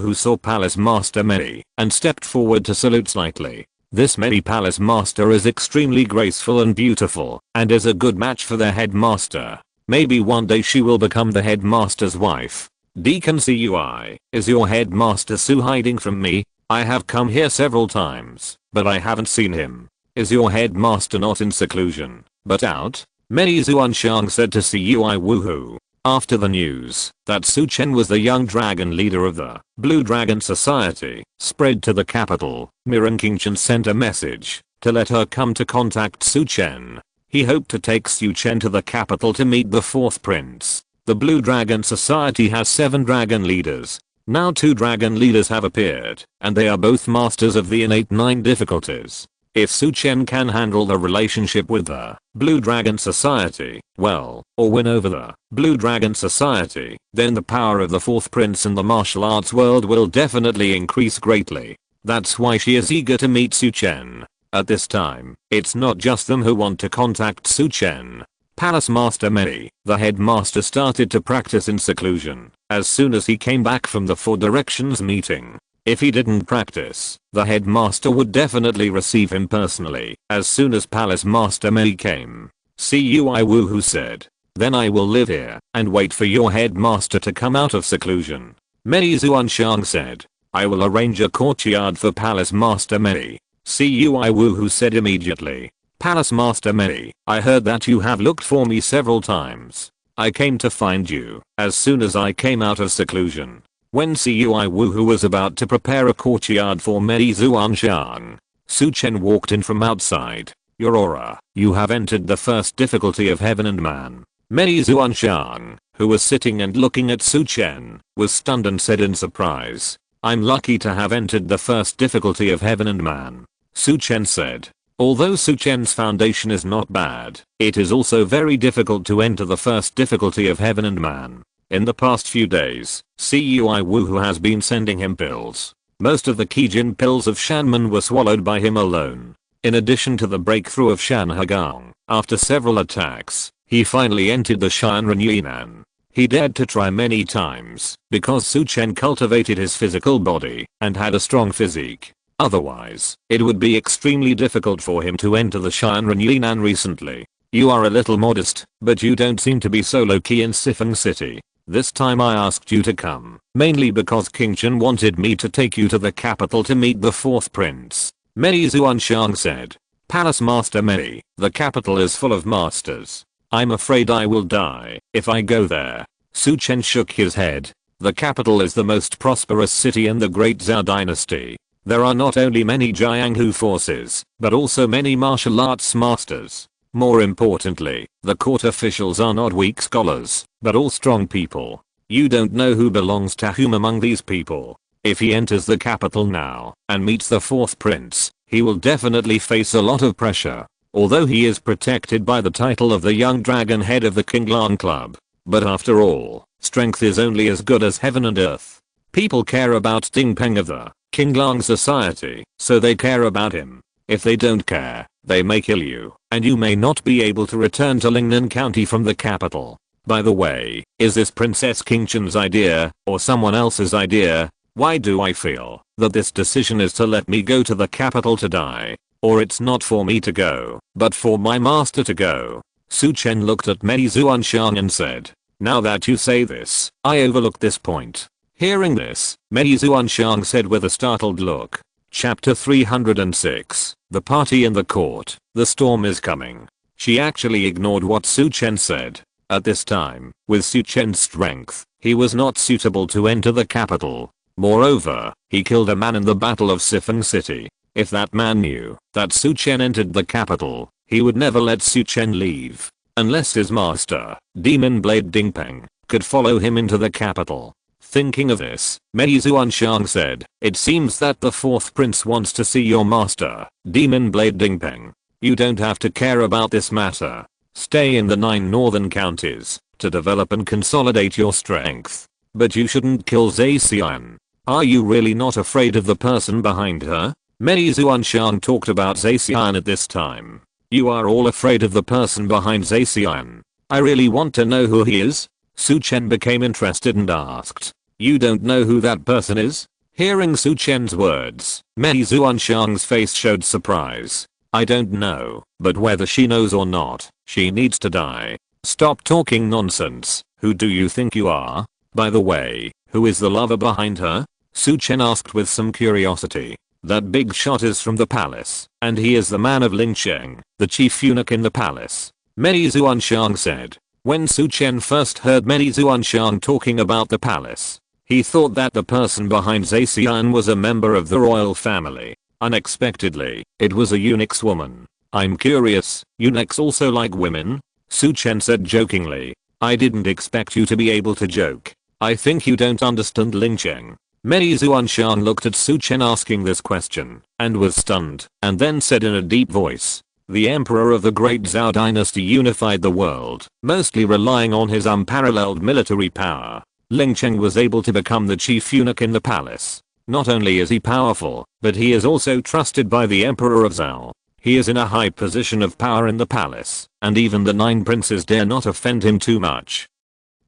Hu saw Palace Master Mei and stepped forward to salute slightly. This Mei Palace Master is extremely graceful and beautiful and is a good match for their headmaster. Maybe one day she will become the headmaster's wife. Deacon Cui, is your headmaster Su hiding from me? I have come here several times, but I haven't seen him. Is your headmaster not in seclusion, but out? Many Zuanshang said to Cui Wu Hu. After the news that Su Chen was the young dragon leader of the Blue Dragon Society spread to the capital, Mirren King Chen sent a message to let her come to contact Su Chen. He hoped to take Su Chen to the capital to meet the fourth prince. The Blue Dragon Society has 7 dragon leaders. Now 2 dragon leaders have appeared, and they are both masters of the innate 9 difficulties. If Su Chen can handle the relationship with the Blue Dragon Society, well, or win over the Blue Dragon Society, then the power of the fourth prince in the martial arts world will definitely increase greatly. That's why she is eager to meet Su Chen. At this time, it's not just them who want to contact Su Chen. Palace Master Mei, the headmaster, started to practice in seclusion as soon as he came back from the 4 directions meeting. If he didn't practice, the headmaster would definitely receive him personally as soon as Palace Master Mei came. Cui Wu Hu said, then I will live here and wait for your headmaster to come out of seclusion. Mei Zuanshang said, I will arrange a courtyard for Palace Master Mei. Cui Wu Hu said immediately, Palace Master Mei, I heard that you have looked for me several times. I came to find you as soon as I came out of seclusion. When Cui Wu Hu was about to prepare a courtyard for Mei Zuanshang, Su Chen walked in from outside. Your aura, you have entered the first difficulty of heaven and man. Mei Zuanshang, who was sitting and looking at Su Chen, was stunned and said in surprise, I'm lucky to have entered the first difficulty of heaven and man. Su Chen said, although Su Chen's foundation is not bad, it is also very difficult to enter the first difficulty of heaven and man. In the past few days, Cui Wu Hu has been sending him pills. Most of the Kijin pills of Shanman were swallowed by him alone. In addition to the breakthrough of Shan Hagang, after several attacks, he finally entered the Shanren Yinan. He dared to try many times because Su Chen cultivated his physical body and had a strong physique. Otherwise, it would be extremely difficult for him to enter the Shanren Yinan recently. You are a little modest, but you don't seem to be so low-key in Sifeng City. This time I asked you to come, mainly because King Chen wanted me to take you to the capital to meet the fourth prince. Mei Zuanshang said. Palace Master Mei, the capital is full of masters. I'm afraid I will die if I go there. Su Chen shook his head. The capital is the most prosperous city in the Great Zhao dynasty. There are not only many Jianghu forces, but also many martial arts masters. More importantly, the court officials are not weak scholars, but all strong people. You don't know who belongs to whom among these people. If he enters the capital now and meets the fourth prince, he will definitely face a lot of pressure. Although he is protected by the title of the young dragon head of the Qinglan Club. But after all, strength is only as good as heaven and earth. People care about Ding Peng of the Qinglan Society, so they care about him. If they don't care, they may kill you, and you may not be able to return to Lingnan County from the capital. By the way, is this Princess King Chen's idea, or someone else's idea? Why do I feel that this decision is to let me go to the capital to die? Or it's not for me to go, but for my master to go. Su Chen looked at Mei Zuanshang and said, now that you say this, I overlooked this point. Hearing this, Mei Zuanshang said with a startled look. Chapter 306, The Party in the Court, the storm is coming. She actually ignored what Su Chen said. At this time, with Su Chen's strength, he was not suitable to enter the capital. Moreover, he killed a man in the Battle of Sifeng City. If that man knew that Su Chen entered the capital, he would never let Su Chen leave. Unless his master, Demon Blade Dingpeng, could follow him into the capital. Thinking of this, Mei Zuanshang said, it seems that the fourth prince wants to see your master, Demon Blade Dingpeng. You don't have to care about this matter. Stay in the 9 northern counties to develop and consolidate your strength. But you shouldn't kill Zacian. Are you really not afraid of the person behind her? Many Zuanshan talked about Zacian at this time. You are all afraid of the person behind Zacian. I really want to know who he is. Su Chen became interested and asked. You don't know who that person is? Hearing Su Chen's words, Mei Zuanshang's face showed surprise. I don't know, but whether she knows or not, she needs to die. Stop talking nonsense. Who do you think you are? By the way, who is the lover behind her? Su Chen asked with some curiosity. That big shot is from the palace, and he is the man of Ling Cheng, the chief eunuch in the palace. Mei Zuanshang said. When Su Chen first heard Mei Zuanshang talking about the palace, he thought that the person behind Zacian was a member of the royal family. Unexpectedly, it was a eunuch's woman. I'm curious, eunuchs also like women? Su Chen said jokingly. I didn't expect you to be able to joke. I think you don't understand Ling Cheng. Mei Zuanshan looked at Su Chen asking this question, and was stunned, and then said in a deep voice. The emperor of the great Zhao dynasty unified the world, mostly relying on his unparalleled military power. Ling Cheng was able to become the chief eunuch in the palace. Not only is he powerful, but he is also trusted by the emperor of Zhao. He is in a high position of power in the palace, and even the 9 princes dare not offend him too much.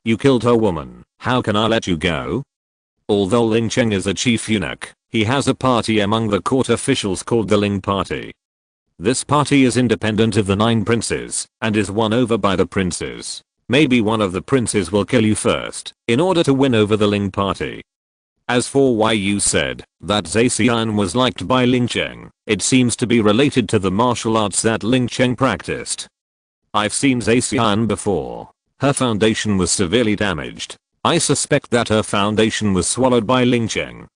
You killed her woman, how can I let you go? Although Ling Cheng is a chief eunuch, he has a party among the court officials called the Ling Party. This party is independent of the 9 princes, and is won over by the princes. Maybe one of the princes will kill you first, in order to win over the Ling Party. As for why you said that Zacian was liked by Ling Cheng, it seems to be related to the martial arts that Ling Cheng practiced. I've seen Zacian before. Her foundation was severely damaged. I suspect that her foundation was swallowed by Ling Cheng.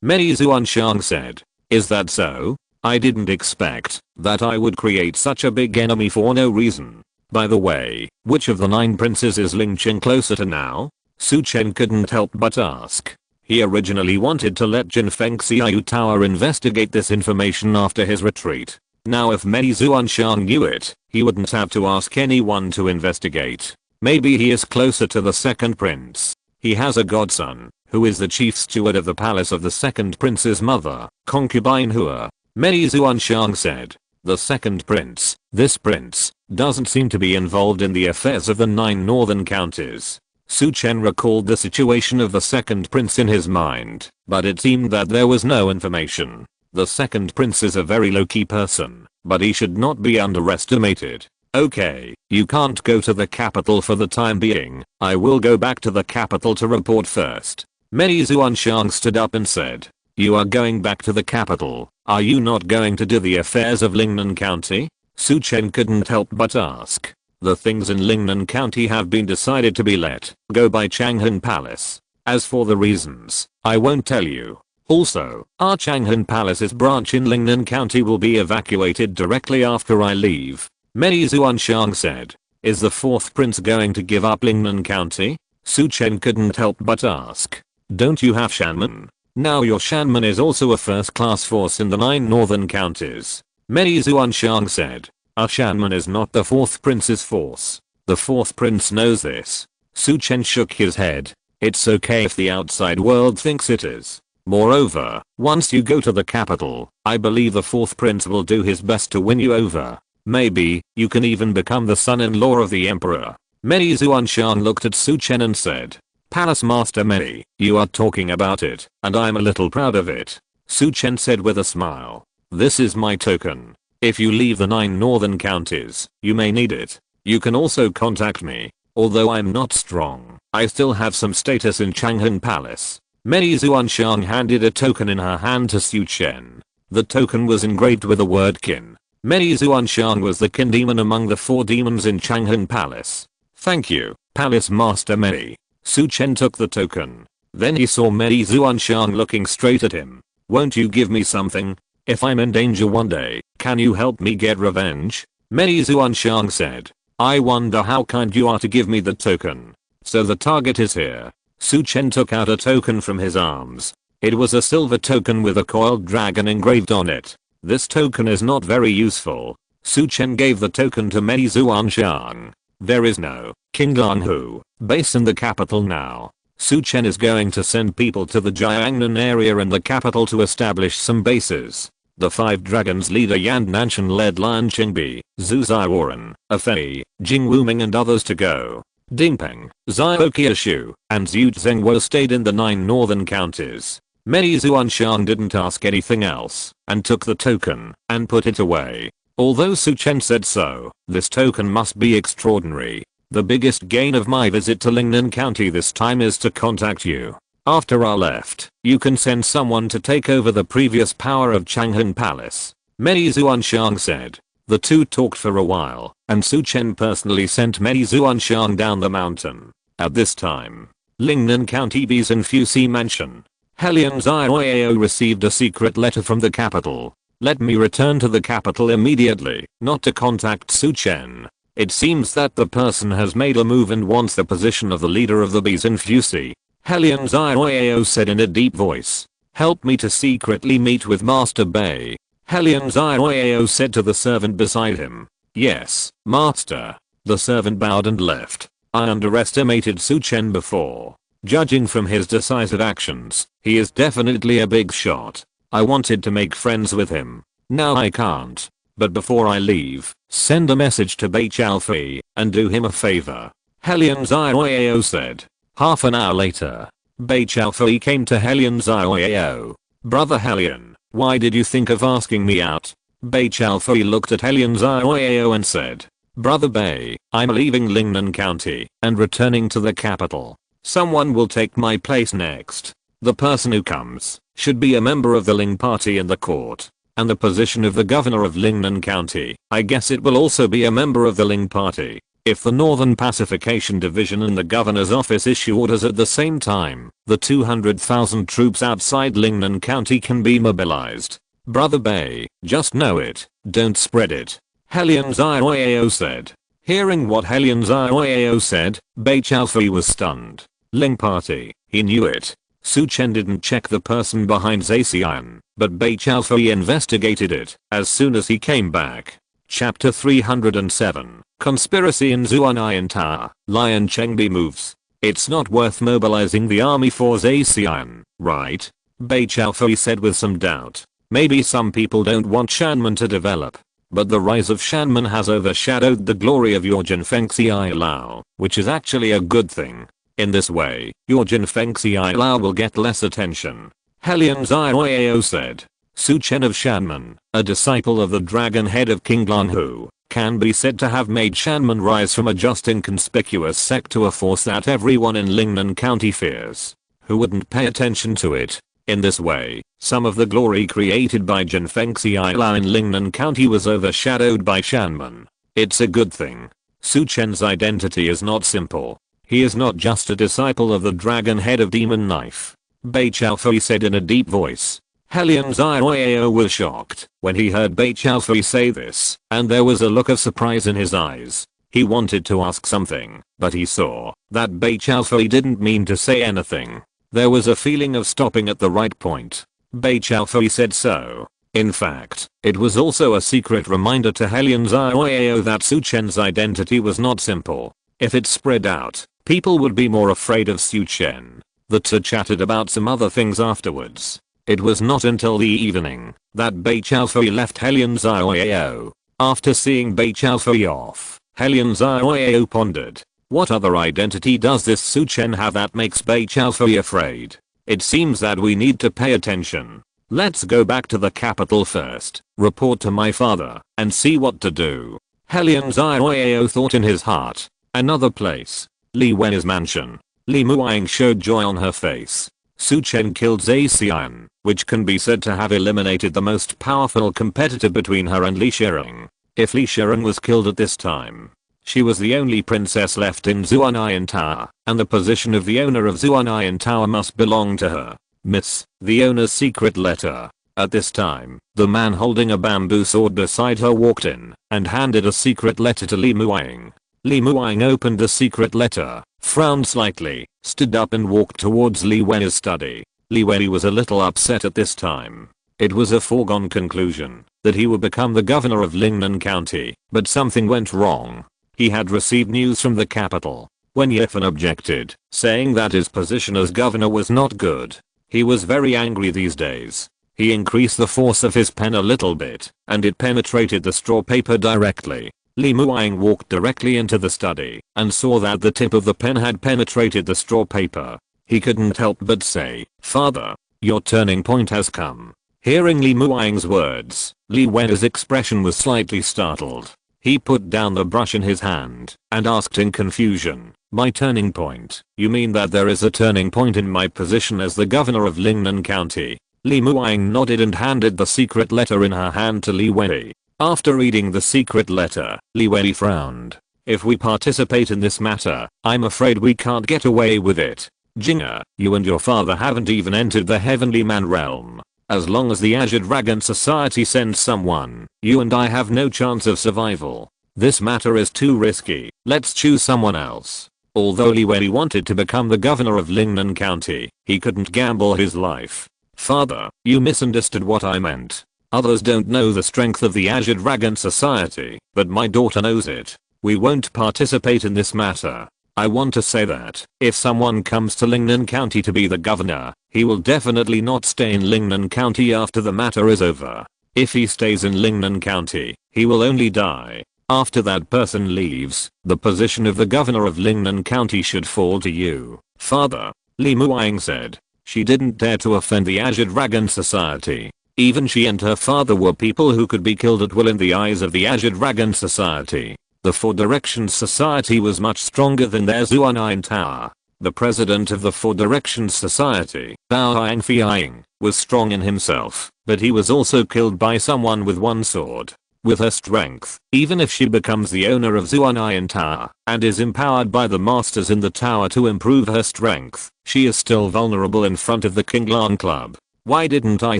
Mei Zuanshan said. Is that so? I didn't expect that I would create such a big enemy for no reason. By the way, which of the 9 princes is Ling Cheng closer to now? Su Chen couldn't help but ask. He originally wanted to let Jin Feng Xiao Tower investigate this information after his retreat. Now if Mei Zuanshan knew it, he wouldn't have to ask anyone to investigate. Maybe he is closer to the 2nd prince. He has a godson, who is the chief steward of the palace of the 2nd prince's mother, concubine Hua. Mei Zuanshan said. The 2nd prince, this prince, doesn't seem to be involved in the affairs of the 9 northern counties. Su Chen recalled the situation of the 2nd prince in his mind, but it seemed that there was no information. The 2nd prince is a very low-key person, but he should not be underestimated. Okay, you can't go to the capital for the time being. I will go back to the capital to report first. Mei Zuanshan stood up and said. You are going back to the capital. Are you not going to do the affairs of Lingnan County? Su Chen couldn't help but ask. The things in Lingnan County have been decided to be let go by Changhan Palace. As for the reasons, I won't tell you. Also, our Changhan Palace's branch in Lingnan County will be evacuated directly after I leave. Mei Zuanshan said. Is the 4th prince going to give up Lingnan County? Su Chen couldn't help but ask. Don't you have Shanman? Now your Shanman is also a first-class force in the 9 northern counties. Mei Zuanshan said. Our Shanman is not the 4th prince's force. The 4th prince knows this. Su Chen shook his head. It's okay if the outside world thinks it is. Moreover, once you go to the capital, I believe the 4th prince will do his best to win you over. Maybe, you can even become the son-in-law of the emperor. Mei Zuanshan looked at Su Chen and said. Palace Master Mei, you are talking about it, and I'm a little proud of it. Su Chen said with a smile. This is my token. If you leave the 9 northern counties, you may need it. You can also contact me. Although I'm not strong, I still have some status in Changhan Palace. Mei Zuanshan handed a token in her hand to Su Chen. The token was engraved with the word Qin. Mei Zuanshan was the Qin demon among the 4 demons in Changhan Palace. Thank you, Palace Master Mei. Su Chen took the token. Then he saw Mei Zuanshan looking straight at him. Won't you give me something? If I'm in danger one day, can you help me get revenge? Mei Zuanshan said. I wonder how kind you are to give me the token. So the target is here. Su Chen took out a token from his arms. It was a silver token with a coiled dragon engraved on it. This token is not very useful. Su Chen gave the token to Mei Zuanshan. There is no King Langhu base in the capital now. Su Chen is going to send people to the Jiangnan area in the capital to establish some bases. The Five Dragons leader Yan Nanshan led Lian Qingbi, Zhu Zaiwaran, Afei, Jing Wuming and others to go. Dingpeng, Zhao Qiushu, and Zhu Zhengwo stayed in the 9 northern counties. Mei Zuanshan didn't ask anything else, and took the token, and put it away. Although Su Chen said so, this token must be extraordinary. The biggest gain of my visit to Lingnan County this time is to contact you. After I left, you can send someone to take over the previous power of Changhan Palace. Mei Zuanshan said. The two talked for a while, and Su Chen personally sent Mei Zuanshan down the mountain. At this time, Lingnan County Bizen Fusi Mansion. Helian Zioyao received a secret letter from the capital. Let me return to the capital immediately, not to contact Su Chen. It seems that the person has made a move and wants the position of the leader of the Bizen Fusi. Helian Zioyao said in a deep voice. Help me to secretly meet with Master Bei. Helian Zioyao said to the servant beside him. Yes, Master. The servant bowed and left. I underestimated Su Chen before. Judging from his decisive actions, he is definitely a big shot. I wanted to make friends with him. Now I can't. But before I leave, send a message to Bei Chaofei and do him a favor. Helian Zioyao said. Half an hour later, Bei Chaofei came to Helian Zioyao. Brother Helian, why did you think of asking me out? Bei Chaofei looked at Helian Zioyao and said. Brother Bei, I'm leaving Lingnan County and returning to the capital. Someone will take my place next. The person who comes should be a member of the Ling party in the court. And the position of the governor of Lingnan County, I guess it will also be a member of the Ling party. If the Northern Pacification Division and the governor's office issue orders at the same time, the 200,000 troops outside Lingnan County can be mobilized. Brother Bei, just know it, don't spread it. Helian Zioyao said. Hearing what Helian Zioyao said, Bei Chaofei was stunned. Ling party, he knew it. Su Chen didn't check the person behind Zacian, but Bei Chaofei investigated it as soon as he came back. Chapter 307, Conspiracy in Zuanayan Tower, Lian Qingbi moves. It's not worth mobilizing the army for Zacian, right? Bei Chaofei said with some doubt. Maybe some people don't want Shanman to develop. But the rise of Shanman has overshadowed the glory of your Jinfengxi Lao, which is actually a good thing. In this way, your Jinfengxi Lao will get less attention. Helian Zioyao said. Su Chen of Shanman, a disciple of the dragon head of King Langhu, can be said to have made Shanman rise from a just inconspicuous sect to a force that everyone in Lingnan County fears. Who wouldn't pay attention to it? In this way, some of the glory created by Jinfengxi Lao in Lingnan County was overshadowed by Shanman. It's a good thing. Su Chen's identity is not simple. He is not just a disciple of the dragon head of Demon Knife. Bei Chaofei said in a deep voice. Helian Zioyao was shocked when he heard Bei Chaofei say this, and there was a look of surprise in his eyes. He wanted to ask something, but he saw that Bei Chaofei didn't mean to say anything. There was a feeling of stopping at the right point. Bei Chaofei said so. In fact, it was also a secret reminder to Helian Zioyao that Su Chen's identity was not simple. If it spread out, people would be more afraid of Su Chen. The two chatted about some other things afterwards. It was not until the evening that Bei Chaofei left Helian Zioyao. After seeing Bei Chaofei off, Helian Zioyao pondered. What other identity does this Su Chen have that makes Bei Chaofei afraid? It seems that we need to pay attention. Let's go back to the capital first, report to my father, and see what to do. Helian Zioyao thought in his heart. Another place. Li Wen's mansion. Li Muang showed joy on her face. Su Chen killed Zacian, which can be said to have eliminated the most powerful competitor between her and Li Shireng. If Li Shireng was killed at this time, she was the only princess left in Zuanayan Tower, and the position of the owner of Zuanayan Tower must belong to her. Miss, the owner's secret letter. At this time, the man holding a bamboo sword beside her walked in and handed a secret letter to Li Muang. Li Muang opened the secret letter, frowned slightly, stood up and walked towards Li Wen's study. Li Wen was a little upset at this time. It was a foregone conclusion that he would become the governor of Lingnan County, but something went wrong. He had received news from the capital. When Yifan objected, saying that his position as governor was not good. He was very angry these days. He increased the force of his pen a little bit, and it penetrated the straw paper directly. Li Muang walked directly into the study and saw that the tip of the pen had penetrated the straw paper. He couldn't help but say, "Father, your turning point has come." Hearing Li Muang's words, Li Wen's expression was slightly startled. He put down the brush in his hand and asked in confusion, "My turning point? You mean that there is a turning point in my position as the governor of Lingnan County?" Li Muang nodded and handed the secret letter in her hand to Li Wei. After reading the secret letter, Li Wei frowned. "If we participate in this matter, I'm afraid we can't get away with it. Jinga, you and your father haven't even entered the Heavenly Man realm. As long as the Azure Dragon Society sends someone, you and I have no chance of survival. This matter is too risky, let's choose someone else." Although Li Wei wanted to become the governor of Lingnan County, he couldn't gamble his life. "Father, you misunderstood what I meant. Others don't know the strength of the Azure Dragon Society, but my daughter knows it. We won't participate in this matter. I want to say that, if someone comes to Lingnan County to be the governor, he will definitely not stay in Lingnan County after the matter is over. If he stays in Lingnan County, he will only die. After that person leaves, the position of the governor of Lingnan County should fall to you, father," Li Muang said. She didn't dare to offend the Azure Dragon Society. Even she and her father were people who could be killed at will in the eyes of the Azure Dragon Society. The Four Directions Society was much stronger than their Zuanine Tower. The president of the Four Directions Society, Bao Yang Fiang, was strong in himself, but he was also killed by someone with one sword. With her strength, even if she becomes the owner of Zuanine Tower and is empowered by the masters in the tower to improve her strength, she is still vulnerable in front of the Qinglan Club. Why didn't I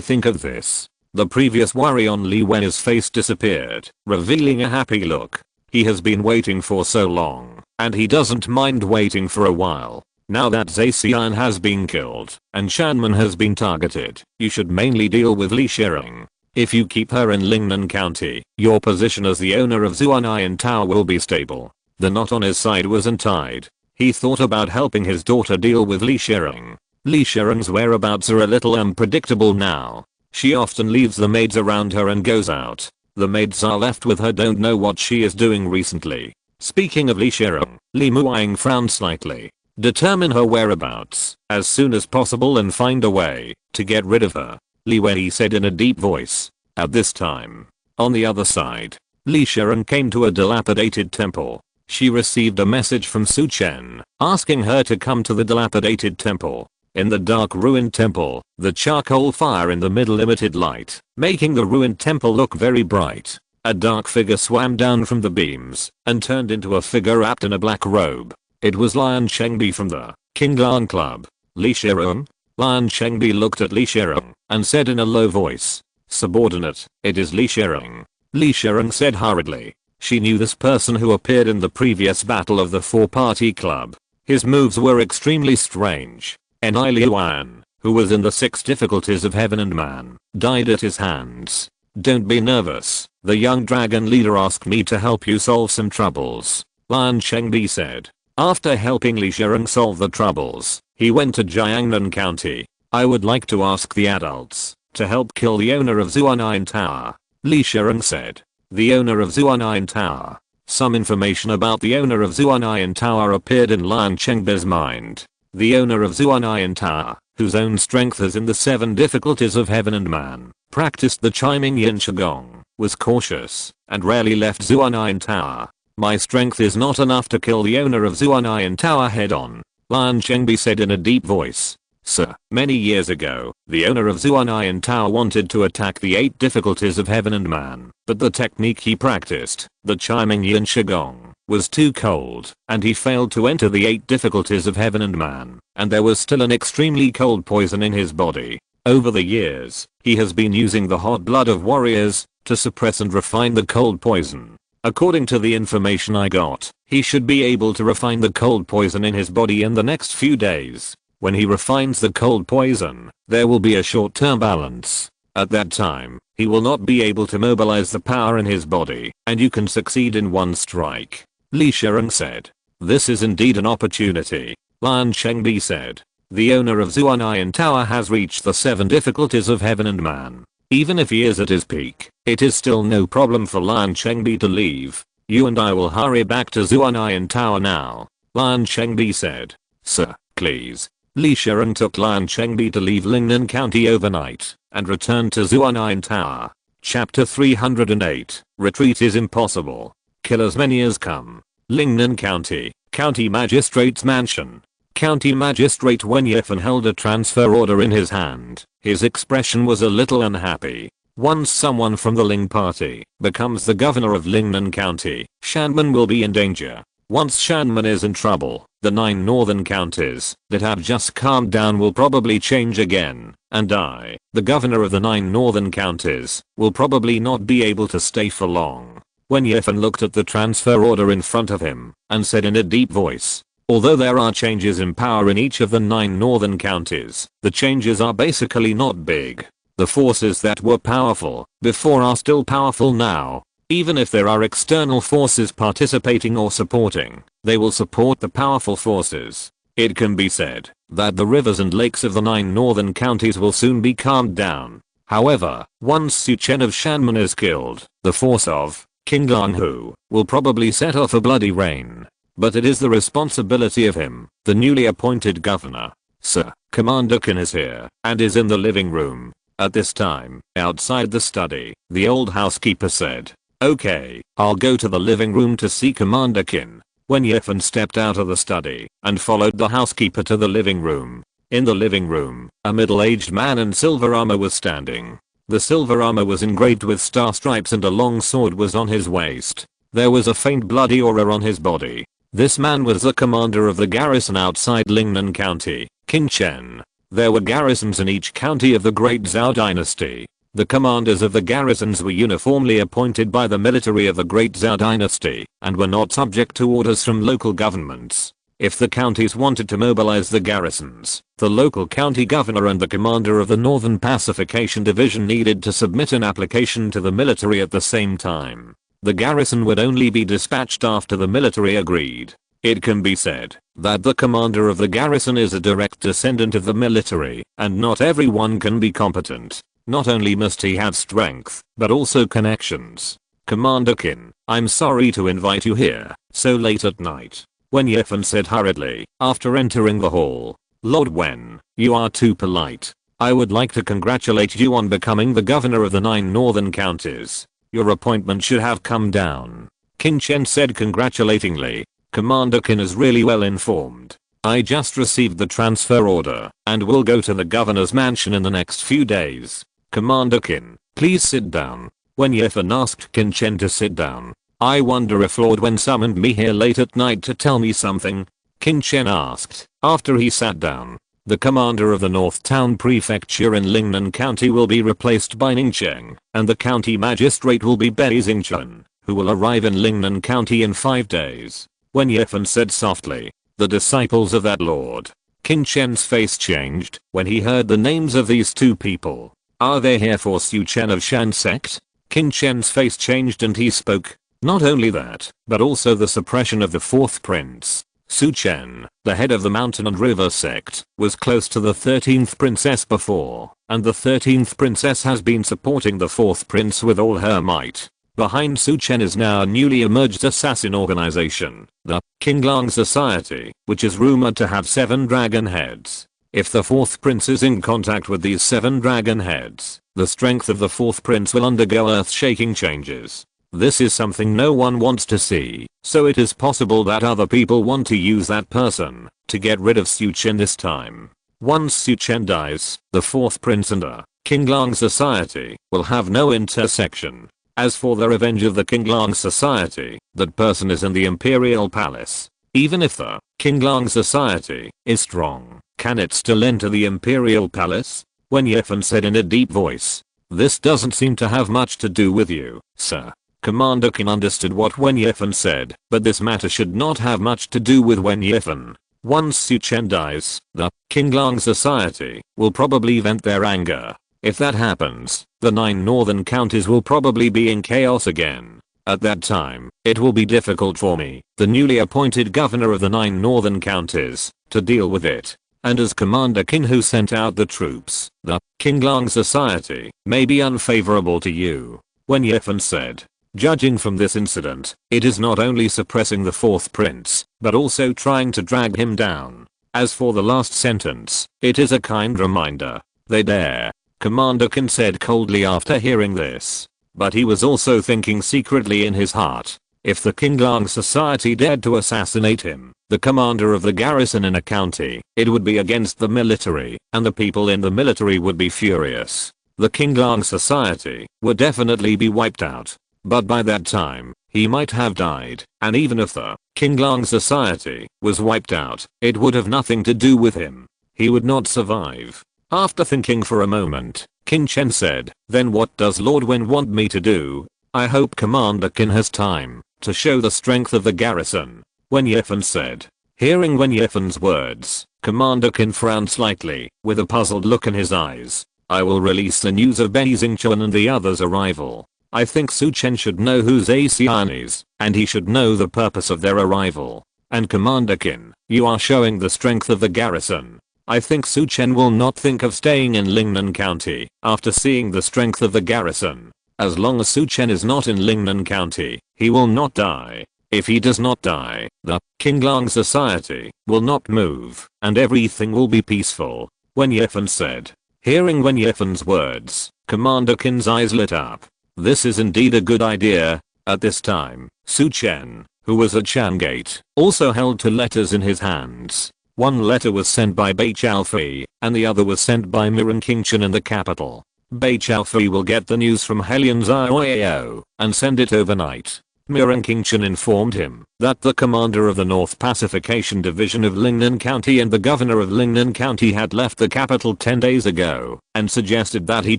think of this? The previous worry on Li Wen's face disappeared, revealing a happy look. He has been waiting for so long, and he doesn't mind waiting for a while. Now that Zaixian has been killed, and Shanman has been targeted, you should mainly deal with Li Shering. If you keep her in Lingnan County, your position as the owner of Zuanine Tower will be stable. The knot on his side was untied. He thought about helping his daughter deal with Li Shering. Li Shering's whereabouts are a little unpredictable now. She often leaves the maids around her and goes out. The maids are left with her don't know what she is doing recently. Speaking of Li Shering, Li Muang frowned slightly. Determine her whereabouts as soon as possible and find a way to get rid of her, Li Wei said in a deep voice. At this time, on the other side, Li Shering came to a dilapidated temple. She received a message from Su Chen asking her to come to the dilapidated temple. In the dark ruined temple, the charcoal fire in the middle emitted light, making the ruined temple look very bright. A dark figure swam down from the beams and turned into a figure wrapped in a black robe. It was Lian Chengbi from the Qinglan Club. Li Shering? Lian Chengbi looked at Li Shering and said in a low voice, "Subordinate, it is Li Shering." Li Shering said hurriedly. She knew this person who appeared in the previous battle of the four-party club. His moves were extremely strange. Enai Liuan, who was in the 6 difficulties of heaven and man, died at his hands. "Don't be nervous. The young dragon leader asked me to help you solve some troubles," Lian Chengbi said. After helping Li Shering solve the troubles, he went to Jiangnan County. "I would like to ask the adults to help kill the owner of Zuanine Tower," Li Shering said. The owner of Zuanine Tower. Some information about the owner of Zuanine Tower appeared in Lian Chengbi's mind. The owner of Zuanine Tower, whose own strength is in the 7 difficulties of heaven and man, practiced the chiming yin qigong, was cautious, and rarely left Zuanine Tower. "My strength is not enough to kill the owner of Zuanine Tower head on," Lian Chengbi said in a deep voice. "Sir, many years ago, the owner of Zuanine Tower wanted to attack the 8 difficulties of heaven and man, but the technique he practiced, the chiming yin qigong, was too cold, and he failed to enter the 8 difficulties of heaven and man, and there was still an extremely cold poison in his body. Over the years, he has been using the hot blood of warriors to suppress and refine the cold poison. According to the information I got, he should be able to refine the cold poison in his body in the next few days. When he refines the cold poison, there will be a short-term balance. At that time, he will not be able to mobilize the power in his body, and you can succeed in one strike. Li Shireng said. This is indeed an opportunity. Lan Chengbi said. The owner of Zuanayan Tower has reached the 7 difficulties of heaven and man. Even if he is at his peak, it is still no problem for Lan Chengbi to leave. You and I will hurry back to Zuanayan Tower now. Lan Chengbi said. Sir, please. Li Shireng took Lan Chengbi to leave Lingnan County overnight and returned to Zuanayan Tower. Chapter 308. Retreat is impossible. Kill as many as come. Lingnan County, County Magistrate's Mansion. County Magistrate Wen Yifan held a transfer order in his hand. His expression was a little unhappy. Once someone from the Ling party becomes the governor of Lingnan County, Shanman will be in danger. Once Shanman is in trouble, the 9 northern counties that have just calmed down will probably change again, and I, the governor of the 9 northern counties, will probably not be able to stay for long. Wen Yifan looked at the transfer order in front of him and said in a deep voice, although there are changes in power in each of the 9 northern counties, the changes are basically not big. The forces that were powerful before are still powerful now. Even if there are external forces participating or supporting, they will support the powerful forces. It can be said that the rivers and lakes of the 9 northern counties will soon be calmed down. However, once Su Chen of Shanman is killed, the force of King Lang Hu will probably set off a bloody rain. But it is the responsibility of him, the newly appointed governor. Sir, Commander Qin is here and is in the living room. At this time, outside the study, the old housekeeper said. Okay, I'll go to the living room to see Commander Qin. Wen Yifan stepped out of the study and followed the housekeeper to the living room. In the living room, a middle-aged man in silver armor was standing. The silver armor was engraved with star stripes and a long sword was on his waist. There was a faint bloody aura on his body. This man was the commander of the garrison outside Lingnan County, King Chen. There were garrisons in each county of the Great Zhao Dynasty. The commanders of the garrisons were uniformly appointed by the military of the Great Zhao Dynasty and were not subject to orders from local governments. If the counties wanted to mobilize the garrisons, the local county governor and the commander of the Northern Pacification Division needed to submit an application to the military at the same time. The garrison would only be dispatched after the military agreed. It can be said that the commander of the garrison is a direct descendant of the military, and not everyone can be competent. Not only must he have strength, but also connections. Commander Qin, I'm sorry to invite you here so late at night. Wen Yifan said hurriedly after entering the hall. Lord Wen, you are too polite. I would like to congratulate you on becoming the governor of the 9 northern counties. Your appointment should have come down. King Chen said congratulatingly. Commander Qin is really well informed. I just received the transfer order and will go to the governor's mansion in the next few days. Commander Qin, please sit down. Wen Yifan asked King Chen to sit down. I wonder if Lord Wen summoned me here late at night to tell me something? King Chen asked after he sat down. The commander of the North Town Prefecture in Lingnan County will be replaced by Ning Cheng, and the county magistrate will be Bei Xingchen, who will arrive in Lingnan County in 5 days. Wen Yifan said softly, the disciples of that lord. King Chen's face changed when he heard the names of these 2 people. Are they here for Su Chen of Shan sect? King Chen's face changed and he spoke. Not only that, but also the suppression of the 4th prince. Su Chen, the head of the mountain and river sect, was close to the 13th princess before, and the 13th princess has been supporting the 4th prince with all her might. Behind Su Chen is now a newly emerged assassin organization, the King Lang Society, which is rumored to have 7 dragon heads. If the 4th prince is in contact with these 7 dragon heads, the strength of the 4th prince will undergo earth-shaking changes. This is something no one wants to see, so it is possible that other people want to use that person to get rid of Su Chen this time. Once Su Chen dies, the 4th prince and the King Lang Society will have no intersection. As for the revenge of the King Lang Society, that person is in the Imperial Palace. Even if the King Lang Society is strong, can it still enter the Imperial Palace? Wen Yifan said in a deep voice. This doesn't seem to have much to do with you, sir. Commander Qin understood what Wen Yifan said, but this matter should not have much to do with Wen Yifan. Once Su Chen dies, the King Lang Society will probably vent their anger. If that happens, the 9 northern counties will probably be in chaos again. At that time, it will be difficult for me, the newly appointed governor of the 9 northern counties, to deal with it. And as Commander King who sent out the troops, the Qinglang society may be unfavorable to you. Wen Yifan said. Judging from this incident, it is not only suppressing the 4th prince, but also trying to drag him down. As for the last sentence, it is a kind reminder. They dare. Commander Kin said coldly after hearing this. But he was also thinking secretly in his heart. If the Qinglang society dared to assassinate him, the commander of the garrison in a county, it would be against the military, and the people in the military would be furious. The Qinglang society would definitely be wiped out. But by that time, he might have died, and even if the Qinglang society was wiped out, it would have nothing to do with him. He would not survive. After thinking for a moment, King Chen said, then what does Lord Wen want me to do? I hope Commander Kin has time to show the strength of the garrison. Wen Yifan said. Hearing Wen Yifan's words, Commander Kin frowned slightly, with a puzzled look in his eyes. I will release the news of Bei Xingchuan and the others' arrival. I think Su Chen should know who's SYNOPSIS, and he should know the purpose of their arrival. And Commander Kin, you are showing the strength of the garrison. I think Su Chen will not think of staying in Lingnan County after seeing the strength of the garrison. As long as Su Chen is not in Lingnan County, he will not die. If he does not die, the Qinglang society will not move, and everything will be peaceful. Wen Yifan said. Hearing Wen Yifan's words, Commander Kin's eyes lit up. This is indeed a good idea. At this time, Su Chen, who was at Shan Gate, also held 2 letters in his hands. One letter was sent by Bei Chaofei, and the other was sent by Miran Qingchen in the capital. Bei Chaofei will get the news from Helian Zioyao and send it overnight. Miran Qingchen informed him that the commander of the North Pacification Division of Lingnan County and the governor of Lingnan County had left the capital 10 days ago, and suggested that he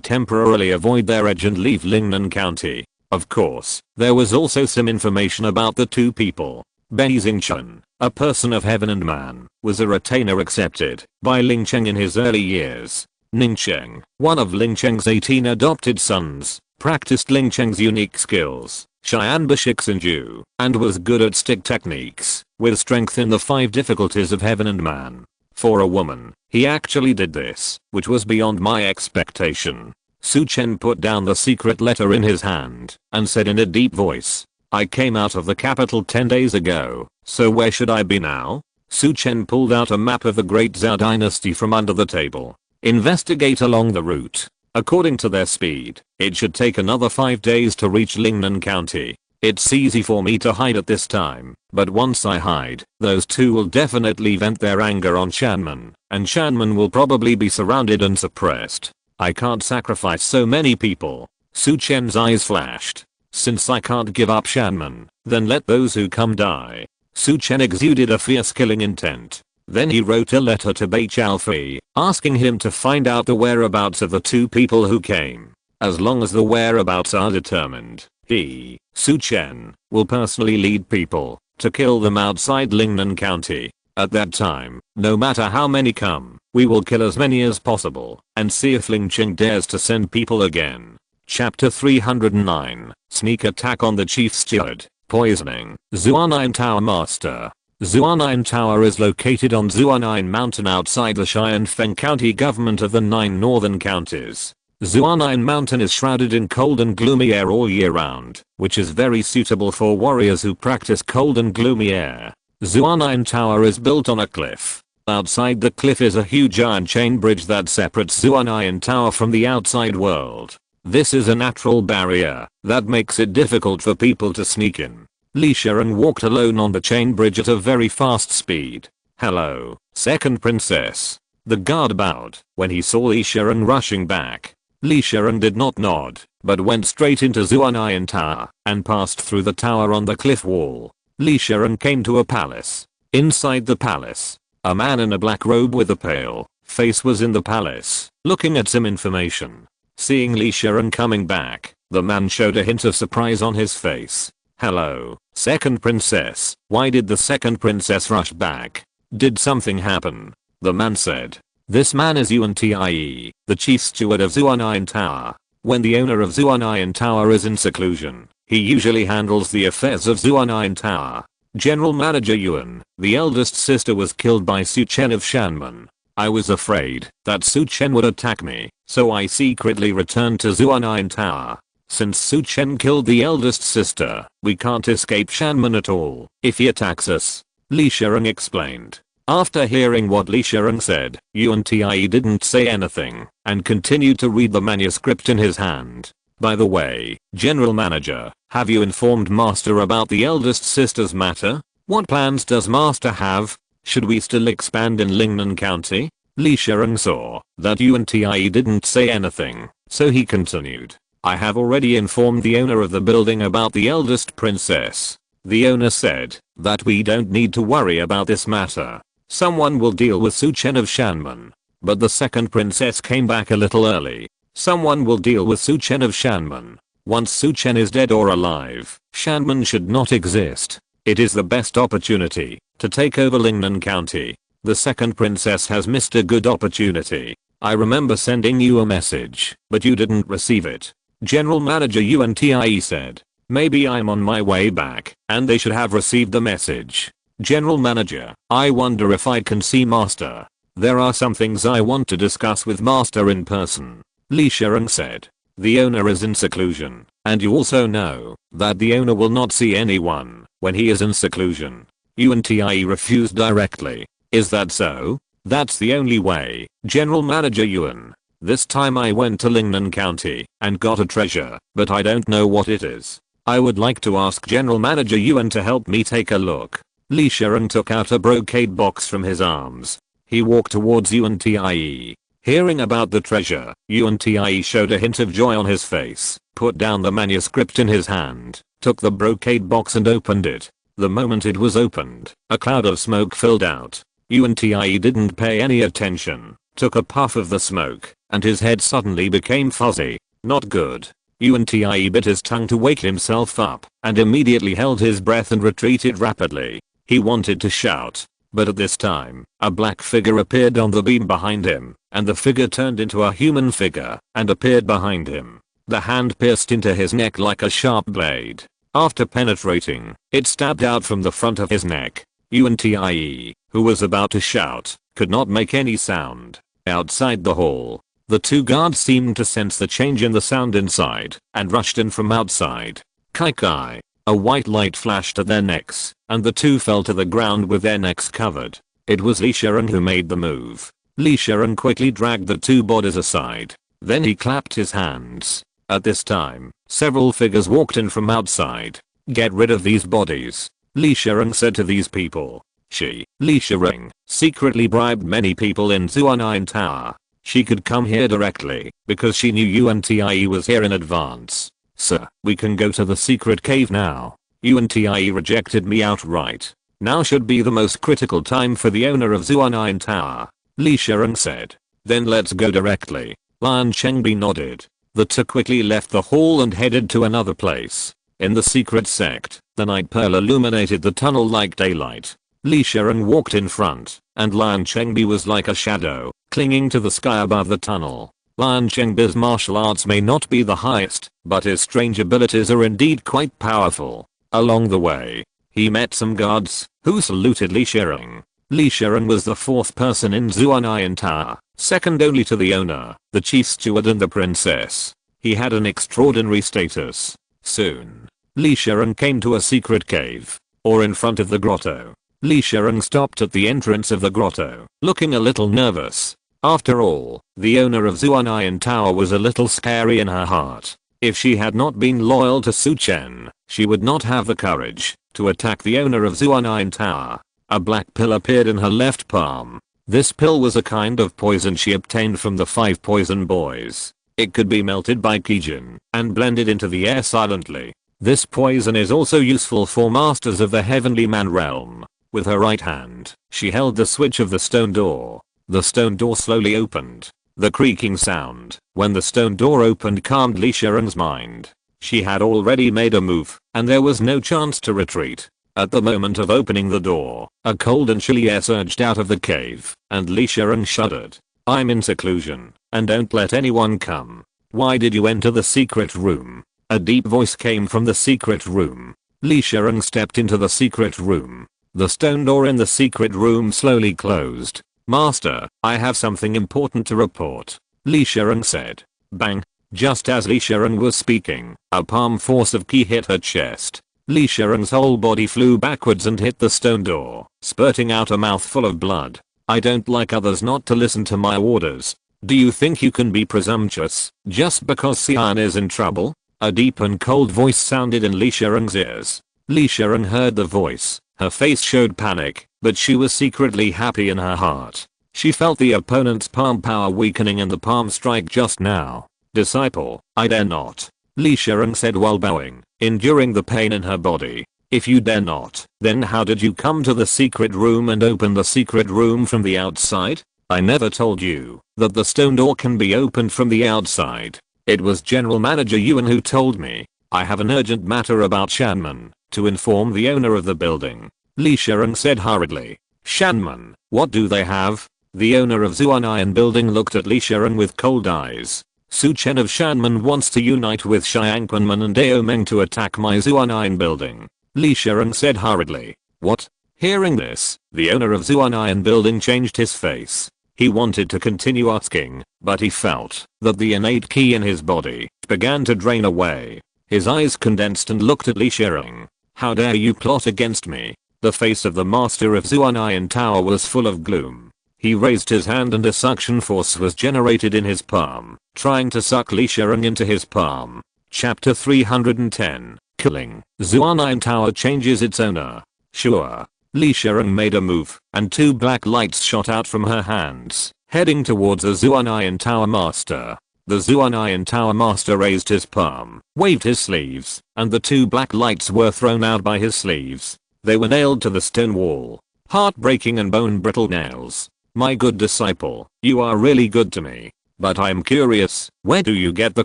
temporarily avoid their edge and leave Lingnan County. Of course, there was also some information about the 2 people. Bei Xingchuan, a person of heaven and man, was a retainer accepted by Ling Cheng in his early years. Ning Cheng, one of Ling Cheng's 18 adopted sons, practiced Ling Cheng's unique skills, Xian Bashixinju, and was good at stick techniques, with strength in the 5 difficulties of heaven and man. For a woman, he actually did this, which was beyond my expectation. Su Chen put down the secret letter in his hand, and said in a deep voice, I came out of the capital 10 days ago, so where should I be now? Su Chen pulled out a map of the Great Zhao dynasty from under the table. Investigate along the route. According to their speed, it should take another 5 days to reach Lingnan County. It's easy for me to hide at this time, but once I hide, those 2 will definitely vent their anger on Shanman, and Shanman will probably be surrounded and suppressed. I can't sacrifice so many people. Su Chen's eyes flashed. Since I can't give up Shanman, then let those who come die. Su Chen exuded a fierce killing intent. Then he wrote a letter to Bei Chaofei, asking him to find out the whereabouts of the 2 people who came. As long as the whereabouts are determined, he, Su Chen, will personally lead people to kill them outside Lingnan County. At that time, no matter how many come, we will kill as many as possible and see if Ling Cheng dares to send people again. Chapter 309, Sneak Attack on the Chief Steward, Poisoning, Zuanine Tower Master. Zuanine Tower is located on Zuanine Mountain outside the Xianfeng County government of the 9 northern counties. Zuanine Mountain is shrouded in cold and gloomy air all year round, which is very suitable for warriors who practice cold and gloomy air. Zuanine Tower is built on a cliff. Outside the cliff is a huge iron chain bridge that separates Zuanine Tower from the outside world. This is a natural barrier that makes it difficult for people to sneak in. Li Sharon walked alone on the chain bridge at a very fast speed. Hello, second princess. The guard bowed when he saw Li Sharon rushing back. Li Sharon did not nod, but went straight into Zuanine Tower and passed through the tower on the cliff wall. Li Sharon came to a palace. Inside the palace, a man in a black robe with a pale face was in the palace, looking at some information. Seeing Li Sharon coming back, the man showed a hint of surprise on his face. Hello, second princess. Why did the second princess rush back? Did something happen? The man said. This man is Untie, the chief steward of Zuanayan Tower. When the owner of Zuanayan Tower is in seclusion, he usually handles the affairs of Zuanayan Tower. General Manager Yuan, the eldest sister, was killed by Su Chen of Shanmen. I was afraid that Su Chen would attack me, so I secretly returned to Zuanayan Tower. Since Su Chen killed the eldest sister, we can't escape Shanmen at all if he attacks us, Li Shireng explained. After hearing what Li Shireng said, Yuan Tie didn't say anything and continued to read the manuscript in his hand. By the way, General Manager, have you informed Master about the eldest sister's matter? What plans does Master have? Should we still expand in Lingnan County? Li Shireng saw that Yuan Tie didn't say anything, so he continued. I have already informed the owner of the building about the eldest princess. The owner said that we don't need to worry about this matter. Someone will deal with Su Chen of Shanmen. But the second princess came back a little early. Someone will deal with Su Chen of Shanmen. Once Su Chen is dead or alive, Shanmen should not exist. It is the best opportunity to take over Lingnan County. The second princess has missed a good opportunity. I remember sending you a message, but you didn't receive it. General Manager Yuan Tie said. Maybe I'm on my way back, and they should have received the message. General Manager, I wonder if I can see Master. There are some things I want to discuss with Master in person, Li Shireng said. The owner is in seclusion, and you also know that the owner will not see anyone when he is in seclusion. Yuan Tie refused directly. Is that so? That's the only way, General Manager Yuan. This time I went to Lingnan County and got a treasure, but I don't know what it is. I would like to ask General Manager Yuan to help me take a look. Li Shireng took out a brocade box from his arms. He walked towards Yuan Tie. Hearing about the treasure, Yuan Tie showed a hint of joy on his face, put down the manuscript in his hand, took the brocade box and opened it. The moment it was opened, a cloud of smoke filled out. Yuan Tie didn't pay any attention, took a puff of the smoke, and his head suddenly became fuzzy. Not good. Yuan Tie bit his tongue to wake himself up, and immediately held his breath and retreated rapidly. He wanted to shout, but at this time, a black figure appeared on the beam behind him, and the figure turned into a human figure and appeared behind him. The hand pierced into his neck like a sharp blade. After penetrating, it stabbed out from the front of his neck. Yuan Tie, who was about to shout, could not make any sound. Outside the hall, the two guards seemed to sense the change in the sound inside and rushed in from outside. Kai Kai. A white light flashed at their necks, and the two fell to the ground with their necks covered. It was Li Shireng who made the move. Li Shireng quickly dragged the two bodies aside. Then he clapped his hands. At this time, several figures walked in from outside. Get rid of these bodies, Li Shireng said to these people. Li Shireng, secretly bribed many people in Zuanayan Tower. She could come here directly, because she knew Yuan Tie was here in advance. Sir, we can go to the secret cave now. Yuan Tie rejected me outright. Now should be the most critical time for the owner of Zuanayan Tower, Li Shireng said. Then let's go directly. Lian Chengbi nodded. The two quickly left the hall and headed to another place. In the secret sect, the night pearl illuminated the tunnel like daylight. Li Shireng walked in front, and Lian Chengbi was like a shadow, clinging to the sky above the tunnel. Lian Chengbi's martial arts may not be the highest, but his strange abilities are indeed quite powerful. Along the way, he met some guards, who saluted Li Shireng. Li Shireng was the fourth person in Zuanayan Tower, second only to the owner, the chief steward and the princess. He had an extraordinary status. Soon, Li Shireng came to a secret cave, or in front of the grotto. Li Shireng stopped at the entrance of the grotto, looking a little nervous. After all, the owner of Zuanayan Tower was a little scary in her heart. If she had not been loyal to Su Chen, she would not have the courage to attack the owner of Zuanayan Tower. A black pill appeared in her left palm. This pill was a kind of poison she obtained from the 5 poison boys. It could be melted by Kijin and blended into the air silently. This poison is also useful for masters of the heavenly man realm. With her right hand, she held the switch of the stone door. The stone door slowly opened. The creaking sound when the stone door opened calmed Li Shireng's mind. She had already made a move, and there was no chance to retreat. At the moment of opening the door, a cold and chilly air surged out of the cave, and Li Shireng shuddered. I'm in seclusion, and don't let anyone come. Why did you enter the secret room? A deep voice came from the secret room. Li Sherong stepped into the secret room. The stone door in the secret room slowly closed. Master, I have something important to report, Li Sherong said. Bang. Just as Li Sherong was speaking, a palm force of ki hit her chest. Li Sherong's whole body flew backwards and hit the stone door, spurting out a mouthful of blood. I don't like others not to listen to my orders. Do you think you can be presumptuous just because Xian is in trouble? A deep and cold voice sounded in Li Sherong's ears. Li Sherong heard the voice. Her face showed panic, but she was secretly happy in her heart. She felt the opponent's palm power weakening in the palm strike just now. Disciple, I dare not, Li Sherong said while bowing, enduring the pain in her body. If you dare not, then how did you come to the secret room and open the secret room from the outside? I never told you that the stone door can be opened from the outside. It was General Manager Yuan who told me. I have an urgent matter about Shanman to inform the owner of the building, Li Sherong said hurriedly. Shanman, what do they have? The owner of Zuanian building looked at Li Sherong with cold eyes. Su Chen of Shanman wants to unite with Xiangquanman and Dao Meng to attack my Zuanian building, Li Sherong said hurriedly. What? Hearing this, the owner of Zuanian building changed his face. He wanted to continue asking, but he felt that the innate ki in his body began to drain away. His eyes condensed and looked at Li Sherong. How dare you plot against me? The face of the master of Zuanian Tower was full of gloom. He raised his hand and a suction force was generated in his palm, trying to suck Li Sherong into his palm. Chapter 310. Killing. Zuanian Tower changes its owner. Sure. Li Sherong made a move, and two black lights shot out from her hands, heading towards the Zuanian Tower Master. The Zuanian Tower Master raised his palm, waved his sleeves, and the two black lights were thrown out by his sleeves. They were nailed to the stone wall. Heartbreaking and bone-brittle nails. My good disciple, you are really good to me. But I'm curious, where do you get the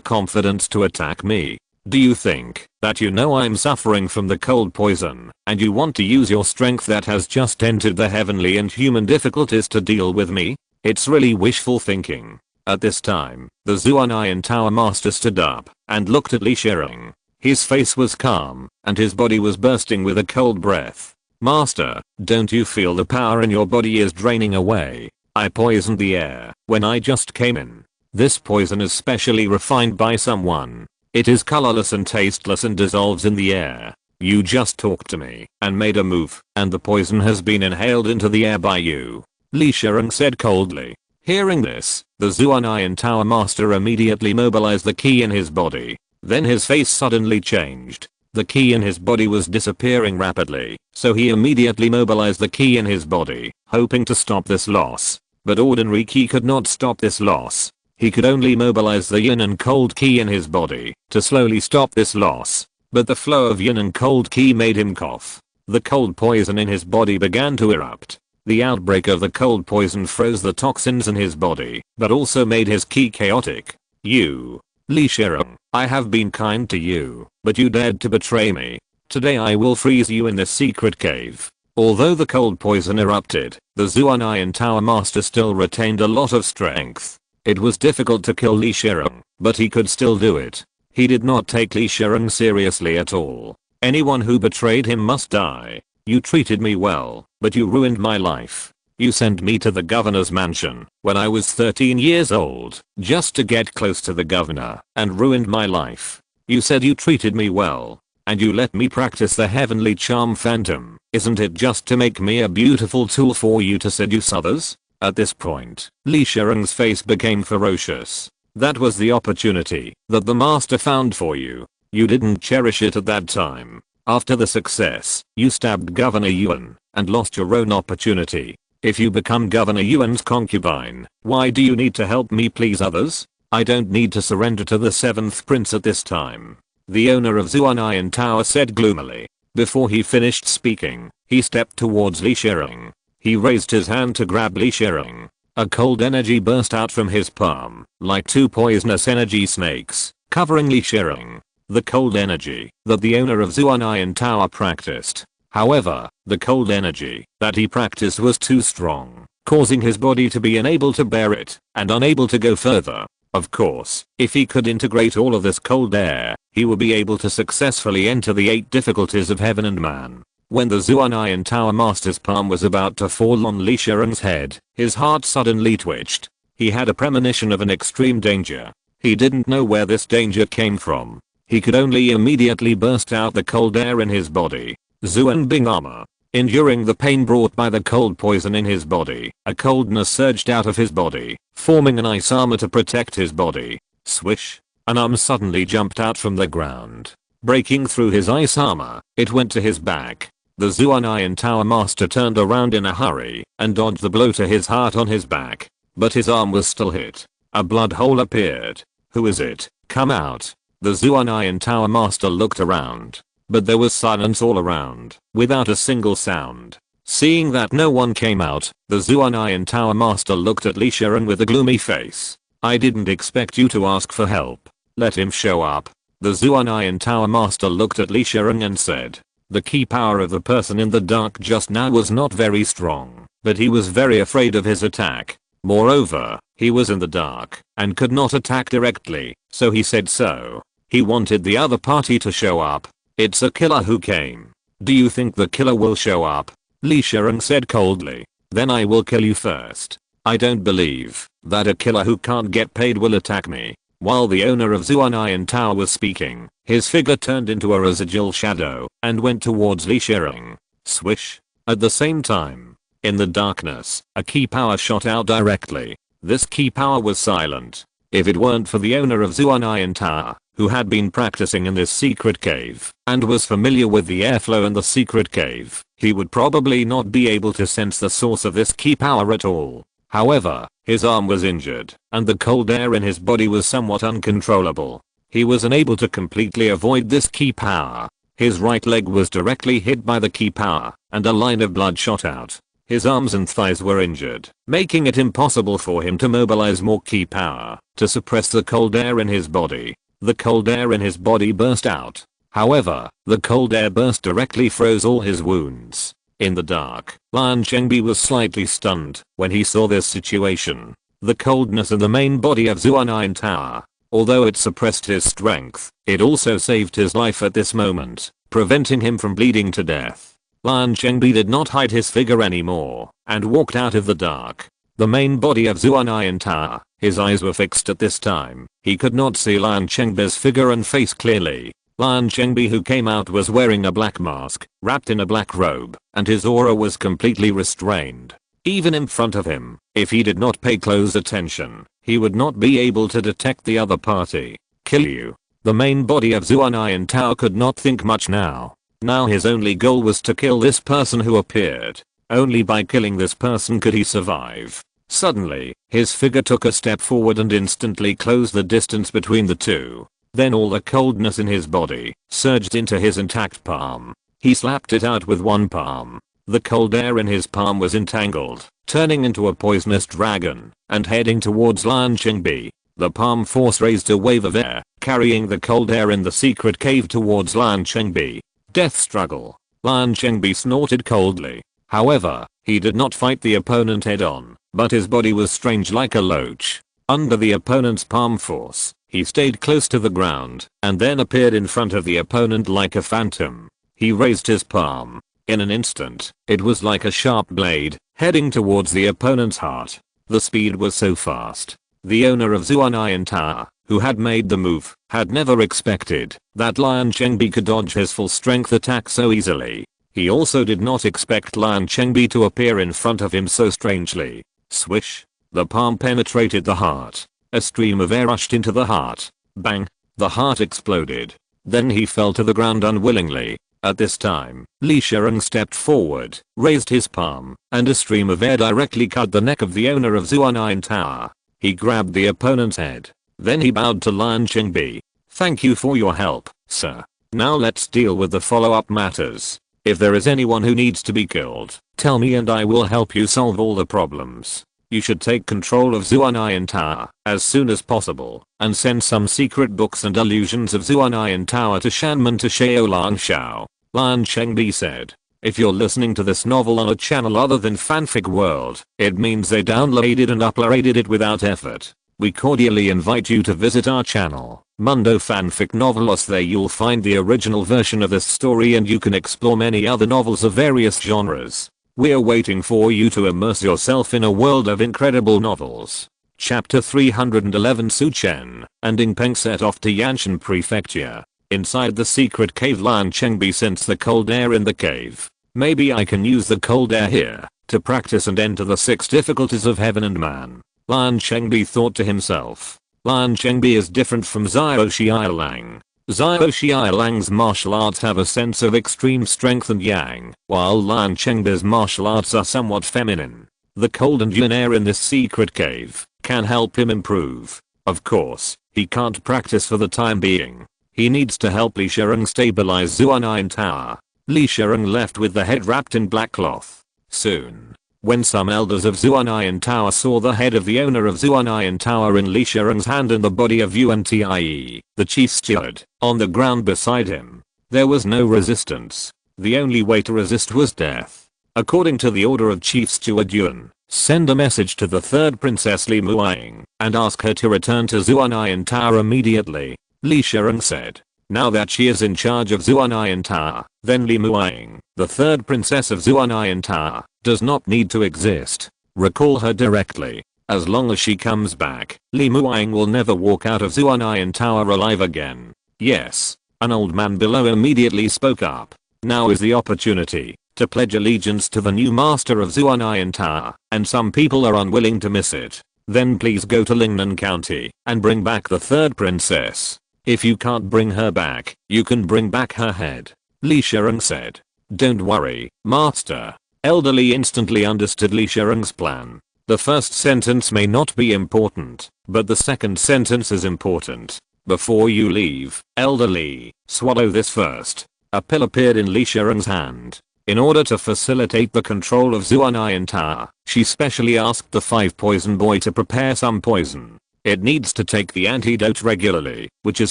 confidence to attack me? Do you think that you know I'm suffering from the cold poison, and you want to use your strength that has just entered the heavenly and human difficulties to deal with me? It's really wishful thinking. At this time, the Zuanian Tower Master stood up and looked at Li Sherong. His face was calm, and his body was bursting with a cold breath. Master, don't you feel the power in your body is draining away? I poisoned the air when I just came in. This poison is specially refined by someone. It is colorless and tasteless and dissolves in the air. You just talked to me and made a move, and the poison has been inhaled into the air by you, Li Sherong said coldly. Hearing this, the Zuanian Tower Master immediately mobilized the ki in his body. Then his face suddenly changed. The ki in his body was disappearing rapidly, so he immediately mobilized the ki in his body, hoping to stop this loss. But ordinary ki could not stop this loss. He could only mobilize the yin and cold ki in his body to slowly stop this loss. But the flow of yin and cold ki made him cough. The cold poison in his body began to erupt. The outbreak of the cold poison froze the toxins in his body, but also made his ki chaotic. You, Li Sherong, I have been kind to you, but you dared to betray me. Today I will freeze you in this secret cave. Although the cold poison erupted, the Zuanian Tower Master still retained a lot of strength. It was difficult to kill Li Sherong, but he could still do it. He did not take Li Sherong seriously at all. Anyone who betrayed him must die. You treated me well, but you ruined my life. You sent me to the governor's mansion when I was 13 years old, just to get close to the governor, and ruined my life. You said you treated me well, and you let me practice the heavenly charm phantom. Isn't it just to make me a beautiful tool for you to seduce others? At this point, Li Sherong's face became ferocious. That was the opportunity that the master found for you. You didn't cherish it at that time. After the success, you stabbed Governor Yuan and lost your own opportunity. If you become Governor Yuan's concubine, why do you need to help me please others? I don't need to surrender to the 7th prince at this time, the owner of Zuanian Tower said gloomily. Before he finished speaking, he stepped towards Li Sherong. He raised his hand to grab Li Sherong. A cold energy burst out from his palm, like two poisonous energy snakes, covering Li Sherong. The cold energy that the owner of Zuanian Tower practiced. However, the cold energy that he practiced was too strong, causing his body to be unable to bear it and unable to go further. Of course, if he could integrate all of this cold air, he would be able to successfully enter the 8 difficulties of heaven and man. When the Zuanayan Tower Master's palm was about to fall on Li Shereng's head, his heart suddenly twitched. He had a premonition of an extreme danger. He didn't know where this danger came from. He could only immediately burst out the cold air in his body. Zuan Bing armor. Enduring the pain brought by the cold poison in his body, a coldness surged out of his body, forming an ice armor to protect his body. Swish. An arm suddenly jumped out from the ground. Breaking through his ice armor, it went to his back. The Zuanayan Tower Master turned around in a hurry and dodged the blow to his heart on his back. But his arm was still hit. A blood hole appeared. Who is it? Come out. The Zuanayan Tower Master looked around. But there was silence all around, without a single sound. Seeing that no one came out, the Zuanayan Tower Master looked at Li Shereng with a gloomy face. I didn't expect you to ask for help. Let him show up. The Zuanayan Tower Master looked at Li Shereng and said. The key power of the person in the dark just now was not very strong, but he was very afraid of his attack. Moreover, he was in the dark and could not attack directly, so he said so. He wanted the other party to show up. It's a killer who came. Do you think the killer will show up? Li Shereng said coldly. Then I will kill you first. I don't believe that a killer who can't get paid will attack me. While the owner of Zuanayan Tower was speaking, his figure turned into a residual shadow and went towards Li Shereng. Swish. At the same time, in the darkness, a key power shot out directly. This key power was silent. If it weren't for the owner of Zuanayan Tower, who had been practicing in this secret cave and was familiar with the airflow in the secret cave, he would probably not be able to sense the source of this key power at all. However, his arm was injured, and the cold air in his body was somewhat uncontrollable. He was unable to completely avoid this key power. His right leg was directly hit by the key power, and a line of blood shot out. His arms and thighs were injured, making it impossible for him to mobilize more key power to suppress the cold air in his body. The cold air in his body burst out. However, the cold air burst directly froze all his wounds. In the dark, Lan Chengbi was slightly stunned when he saw this situation. The coldness in the main body of Zuanayan Tower, although it suppressed his strength, it also saved his life at this moment, preventing him from bleeding to death. Lan Chengbi did not hide his figure anymore and walked out of the dark. The main body of Zuanayan Tower, his eyes were fixed at this time. He could not see Lan Chengbi's figure and face clearly. Lan Chengbi who came out was wearing a black mask, wrapped in a black robe, and his aura was completely restrained. Even in front of him, if he did not pay close attention, he would not be able to detect the other party. Kill you. The main body of Zuanayan Tower could not think much now. Now his only goal was to kill this person who appeared. Only by killing this person could he survive. Suddenly, his figure took a step forward and instantly closed the distance between the two. Then all the coldness in his body surged into his intact palm. He slapped it out with one palm. The cold air in his palm was entangled, turning into a poisonous dragon and heading towards Lan Chengbi. The palm force raised a wave of air, carrying the cold air in the secret cave towards Lan Chengbi. Death struggle. Lan Chengbi snorted coldly. However, he did not fight the opponent head on, but his body was strange like a loach. Under the opponent's palm force, he stayed close to the ground and then appeared in front of the opponent like a phantom. He raised his palm. In an instant, it was like a sharp blade, heading towards the opponent's heart. The speed was so fast. The owner of Zuanayan Tower, who had made the move, had never expected that Lan Chengbi could dodge his full strength attack so easily. He also did not expect Lan Chengbi to appear in front of him so strangely. Swish. The palm penetrated the heart. A stream of air rushed into the heart. Bang. The heart exploded. Then he fell to the ground unwillingly. At this time, Li Shereng stepped forward, raised his palm, and a stream of air directly cut the neck of the owner of Zuanayan Tower. He grabbed the opponent's head. Then he bowed to Lan Chengbi. Thank you for your help, sir. Now let's deal with the follow-up matters. If there is anyone who needs to be killed, tell me and I will help you solve all the problems. You should take control of Zuanayan Tower as soon as possible and send some secret books and illusions of Zuanayan Tower to Shanman to Xiaolang Shao. Lan Chengbi said. If you're listening to this novel on a channel other than Fanfic World, it means they downloaded and uploaded it without effort. We cordially invite you to visit our channel, Mundo Fanfic Novelos. There you'll find the original version of this story and you can explore many other novels of various genres. We're waiting for you to immerse yourself in a world of incredible novels. Chapter 311. Su Chen and Ing Peng set off to Yanshan Prefecture. Inside the secret cave, Lan Chengbi sensed the cold air in the cave. Maybe I can use the cold air here to practice and enter the 6 difficulties of heaven and man. Lan Chengbi thought to himself. Lan Chengbi is different from Xiao Xiaolang. Xiao Xiaolang's martial arts have a sense of extreme strength and yang, while Lan Chengbi's martial arts are somewhat feminine. The cold and yin air in this secret cave can help him improve. Of course, he can't practice for the time being. He needs to help Li Shereng stabilize Zuan'an Tower. Li Shereng left with the head wrapped in black cloth. Soon, when some elders of Zuan'an Tower saw the head of the owner of Zuan'an Tower in Li Shereng's hand and the body of Untie, the chief steward, on the ground beside him, there was no resistance. The only way to resist was death. According to the order of Chief Steward Yuan, send a message to the third princess Li Muaying and ask her to return to Zuan'an Tower immediately. Li Shereng said. Now that she is in charge of Zuan'an Tower, then Li Muaying, the third princess of Zuan'an Tower, does not need to exist. Recall her directly. As long as she comes back, Li Muaying will never walk out of Zuan'an Tower alive again. Yes. An old man below immediately spoke up. Now is the opportunity to pledge allegiance to the new master of Zuan'an Tower, and some people are unwilling to miss it. Then please go to Lingnan County and bring back the third princess. If you can't bring her back, you can bring back her head. Li Shereng said. Don't worry, master. Elder Li instantly understood Li Shereng's plan. The first sentence may not be important, but the second sentence is important. Before you leave, Elder Li, swallow this first. A pill appeared in Li Shereng's hand. In order to facilitate the control of Zuan'an Tower, she specially asked the 5 poison boy to prepare some poison. It needs to take the antidote regularly, which is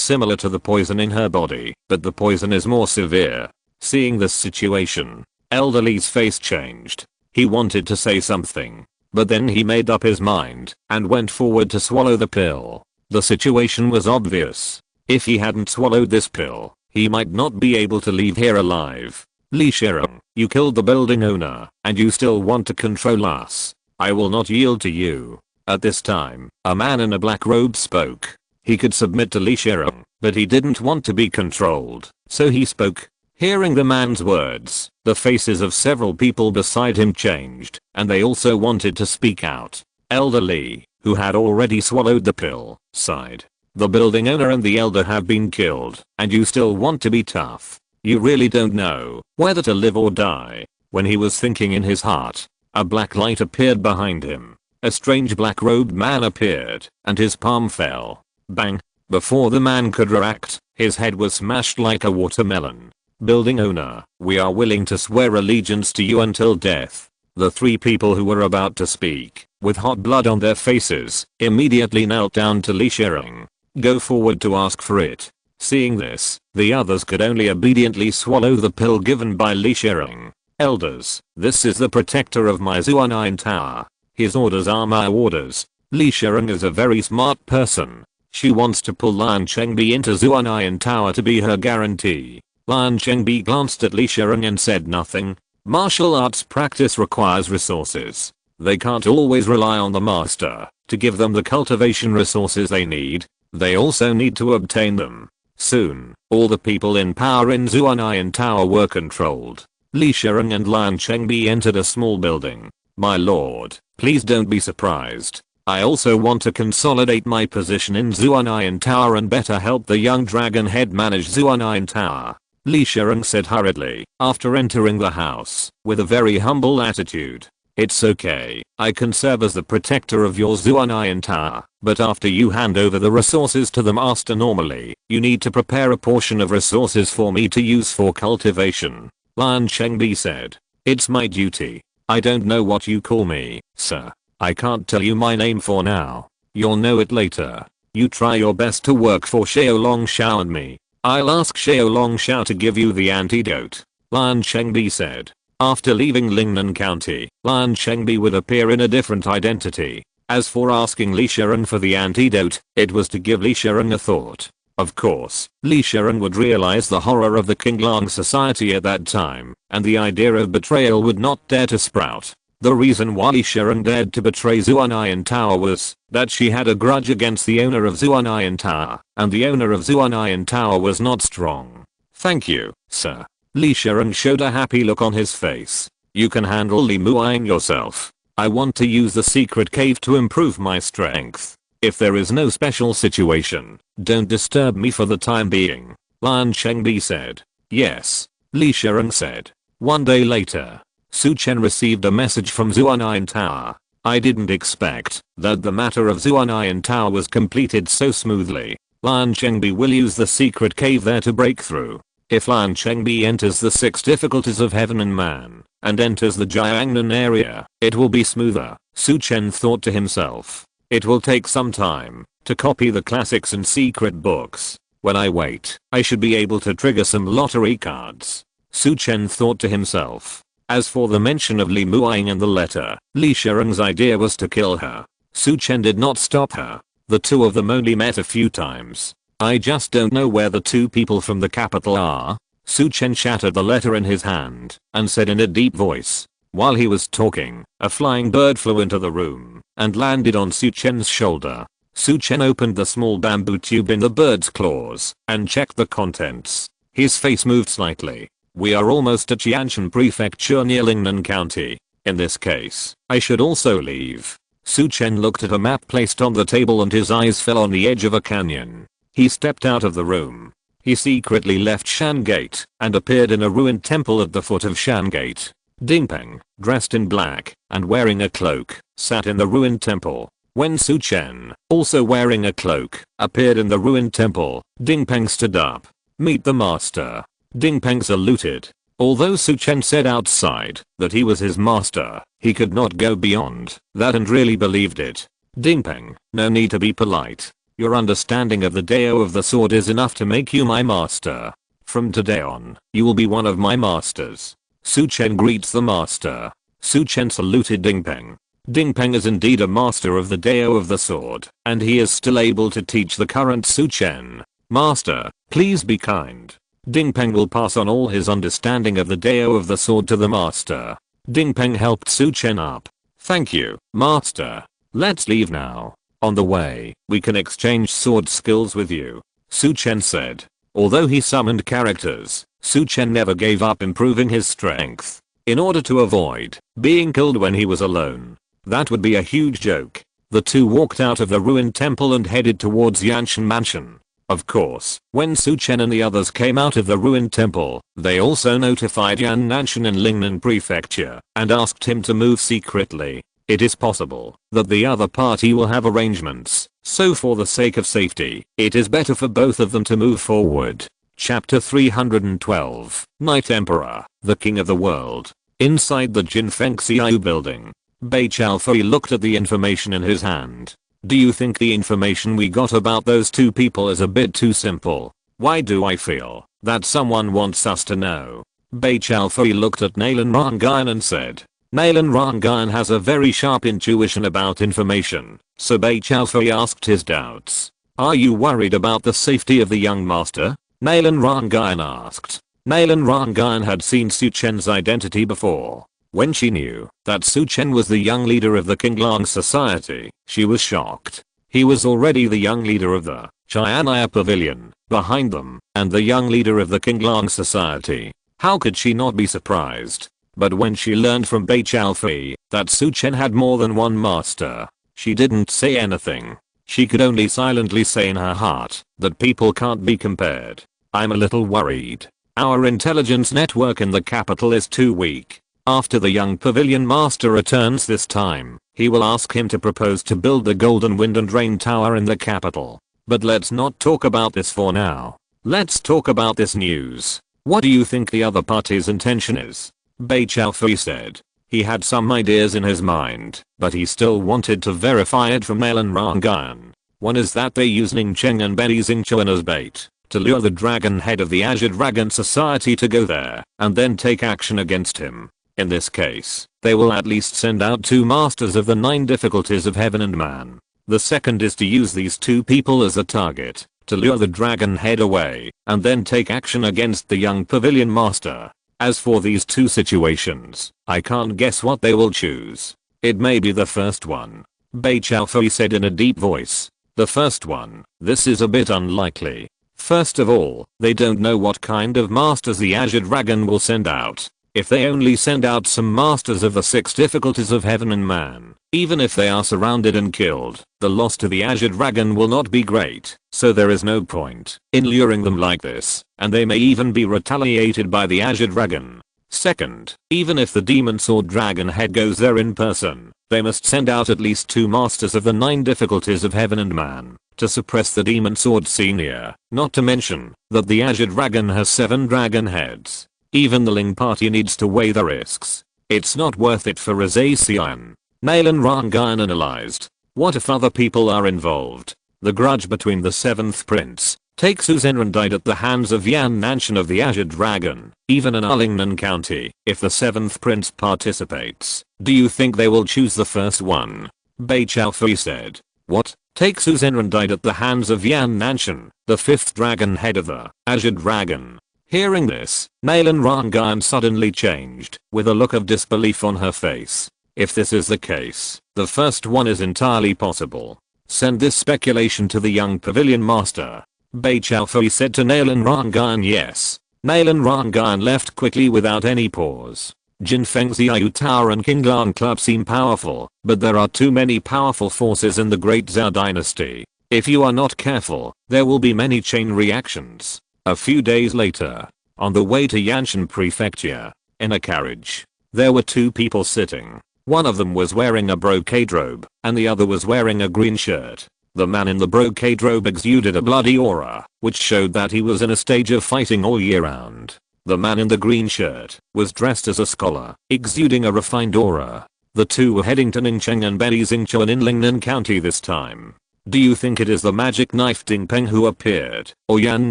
similar to the poison in her body, but the poison is more severe. Seeing this situation, Elder Li's face changed. He wanted to say something, but then he made up his mind and went forward to swallow the pill. The situation was obvious. If he hadn't swallowed this pill, he might not be able to leave here alive. Li Shereng, you killed the building owner, and you still want to control us. I will not yield to you. At this time, a man in a black robe spoke. He could submit to Li Shereng, but he didn't want to be controlled, so he spoke. Hearing the man's words, the faces of several people beside him changed, and they also wanted to speak out. Elder Li, who had already swallowed the pill, sighed. The building owner and the elder have been killed, and you still want to be tough. You really don't know whether to live or die. When he was thinking in his heart, a black light appeared behind him. A strange black-robed man appeared, and his palm fell. Bang! Before the man could react, his head was smashed like a watermelon. Building owner, we are willing to swear allegiance to you until death. The 3 people who were about to speak, with hot blood on their faces, immediately knelt down to Li Shereng. Go forward to ask for it. Seeing this, the others could only obediently swallow the pill given by Li Shereng. Elders, this is the protector of my Zuan'an Tower. His orders are my orders. Li Shereng is a very smart person. She wants to pull Lan Chengbi into Zuan'an Tower to be her guarantee. Lan Chengbi glanced at Li Shereng and said nothing. Martial arts practice requires resources. They can't always rely on the master to give them the cultivation resources they need. They also need to obtain them. Soon, all the people in power in Zuan'an Tower were controlled. Li Shereng and Lan Chengbi entered a small building. My lord, please don't be surprised. I also want to consolidate my position in Zuan'an Tower and better help the young dragon head manage Zuan'an Tower. Li Shereng said hurriedly, after entering the house, with a very humble attitude. It's okay, I can serve as the protector of your Zuan'an Tower, but after you hand over the resources to the master normally, you need to prepare a portion of resources for me to use for cultivation. Lan Chengbi said. It's my duty. I don't know what you call me, sir. I can't tell you my name for now. You'll know it later. You try your best to work for Xiaolong Xiao and me. I'll ask Xiaolong Xiao to give you the antidote. Lan Chengbi said. After leaving Lingnan County, Lan Chengbi would appear in a different identity. As for asking Li Shiren for the antidote, it was to give Li Shiren a thought. Of course, Li Shiren would realize the horror of the Qinglang society at that time, and the idea of betrayal would not dare to sprout. The reason why Li Shiren dared to betray Zuanayan Tower was that she had a grudge against the owner of Zuanayan Tower, and the owner of Zuanayan Tower was not strong. Thank you, sir. Li Shiren showed a happy look on his face. You can handle Li Muang yourself. I want to use the secret cave to improve my strength. If there is no special situation, don't disturb me for the time being. Lan Chengbi said. Yes. Li Shiren said. One day later, Su Chen received a message from Zuanayan Tower. I didn't expect that the matter of Zuanayan Tower was completed so smoothly. Lan Chengbi will use the secret cave there to break through. If Lan Chengbi enters the 6 difficulties of heaven and man, and enters the Jiangnan area, it will be smoother. Su Chen thought to himself. It will take some time to copy the classics and secret books. When I wait, I should be able to trigger some lottery cards. Su Chen thought to himself. As for the mention of Li Muang and the letter, Li Shiren's idea was to kill her. Su Chen did not stop her. The two of them only met a few times. I just don't know where the two people from the capital are. Su Chen shattered the letter in his hand and said in a deep voice. While he was talking, a flying bird flew into the room and landed on Su Chen's shoulder. Su Chen opened the small bamboo tube in the bird's claws and checked the contents. His face moved slightly. We are almost at Jianshan Prefecture near Lingnan County. In this case, I should also leave. Su Chen looked at a map placed on the table and his eyes fell on the edge of a canyon. He stepped out of the room. He secretly left Shan Gate and appeared in a ruined temple at the foot of Shan Gate. Dingpeng, dressed in black and wearing a cloak, sat in the ruined temple. When Su Chen, also wearing a cloak, appeared in the ruined temple, Dingpeng stood up. Meet the master. Dingpeng saluted. Although Su Chen said outside that he was his master, he could not go beyond that and really believed it. Dingpeng, no need to be polite. Your understanding of the Dao of the sword is enough to make you my master. From today on, you will be one of my masters. Su Chen greets the master. Su Chen saluted Dingpeng. Dingpeng is indeed a master of the Dao of the sword, and he is still able to teach the current Su Chen. Master, please be kind. Dingpeng will pass on all his understanding of the Dao of the sword to the master. Dingpeng helped Su Chen up. Thank you, master. Let's leave now. On the way, we can exchange sword skills with you. Su Chen said. Although he summoned characters, Su Chen never gave up improving his strength. In order to avoid being killed when he was alone. That would be a huge joke. The two walked out of the ruined temple and headed towards Yanshan Mansion. Of course, when Su Chen and the others came out of the ruined temple, they also notified Yan Nanshan in Lingnan Prefecture and asked him to move secretly. It is possible that the other party will have arrangements, so for the sake of safety, it is better for both of them to move forward. Chapter 312, Night Emperor, the King of the World. Inside the Jinfeng Xiao building, Bei Chaofei looked at the information in his hand. Do you think the information we got about those two people is a bit too simple? Why do I feel that someone wants us to know? Bei Chaofei looked at Nalan Rangayan and said. Nalan Rangayan has a very sharp intuition about information, so Bei Chaofei asked his doubts. Are you worried about the safety of the young master? Nalan Rangayan asked. Nalan Rangayan had seen Su Chen's identity before. When she knew that Su Chen was the young leader of the Qinglang society, she was shocked. He was already the young leader of the Chianaya Pavilion, behind them, and the young leader of the Qinglang society. How could she not be surprised? But when she learned from Bei Chaofei that Su Chen had more than one master, she didn't say anything. She could only silently say in her heart that people can't be compared. I'm a little worried. Our intelligence network in the capital is too weak. After the young pavilion master returns this time, he will ask him to propose to build the Golden Wind and Rain Tower in the capital. But let's not talk about this for now. Let's talk about this news. What do you think the other party's intention is? Bei Chaofei said. He had some ideas in his mind, but he still wanted to verify it from Nalan Rangayan. One is that they use Ning Cheng and Betty Xingchuan as bait to lure the dragon head of the Azure Dragon Society to go there and then take action against him. In this case, they will at least send out 2 masters of the 9 difficulties of heaven and man. The second is to use these 2 people as a target, to lure the dragon head away, and then take action against the young pavilion master. As for these 2 situations, I can't guess what they will choose. It may be the first one. Bei Chaofei said in a deep voice. The first one, this is a bit unlikely. First of all, they don't know what kind of masters the Azure Dragon will send out. If they only send out some masters of the 6 difficulties of heaven and man, even if they are surrounded and killed, the loss to the Azure Dragon will not be great, so there is no point in luring them like this, and they may even be retaliated by the Azure Dragon. Second, even if the demon sword dragon head goes there in person, they must send out at least 2 masters of the 9 difficulties of heaven and man to suppress the demon sword senior, not to mention that the Azure Dragon has 7 dragon heads. Even the Ling party needs to weigh the risks. It's not worth it for Xian. Nalan Rangan analyzed. What if other people are involved? The grudge between the 7th prince, Take Suzerain died at the hands of Yan Nanshan of the Azure Dragon, even in Arlington County. If the 7th prince participates, do you think they will choose the first one? Bei Chaofei said. What? Take Suzerain died at the hands of Yan Nanshan, the 5th dragon head of the Azure Dragon. Hearing this, Nalan Rangan suddenly changed, with a look of disbelief on her face. If this is the case, the first one is entirely possible. Send this speculation to the young pavilion master. Bei Chaofei said to Nalan Rangan. Yes. Nalan Rangan left quickly without any pause. Jinfeng Xiao Tower and Qinglan Club seem powerful, but there are too many powerful forces in the Great Zhao dynasty. If you are not careful, there will be many chain reactions. A few days later, on the way to Yanshan Prefecture, in a carriage, there were 2 people sitting. One of them was wearing a brocade robe, and the other was wearing a green shirt. The man in the brocade robe exuded a bloody aura, which showed that he was in a stage of fighting all year round. The man in the green shirt was dressed as a scholar, exuding a refined aura. The 2 were heading to Ningcheng and Beni Xingchuan in Lingnan County this time. Do you think it is the magic knife Ding Peng who appeared, or Yan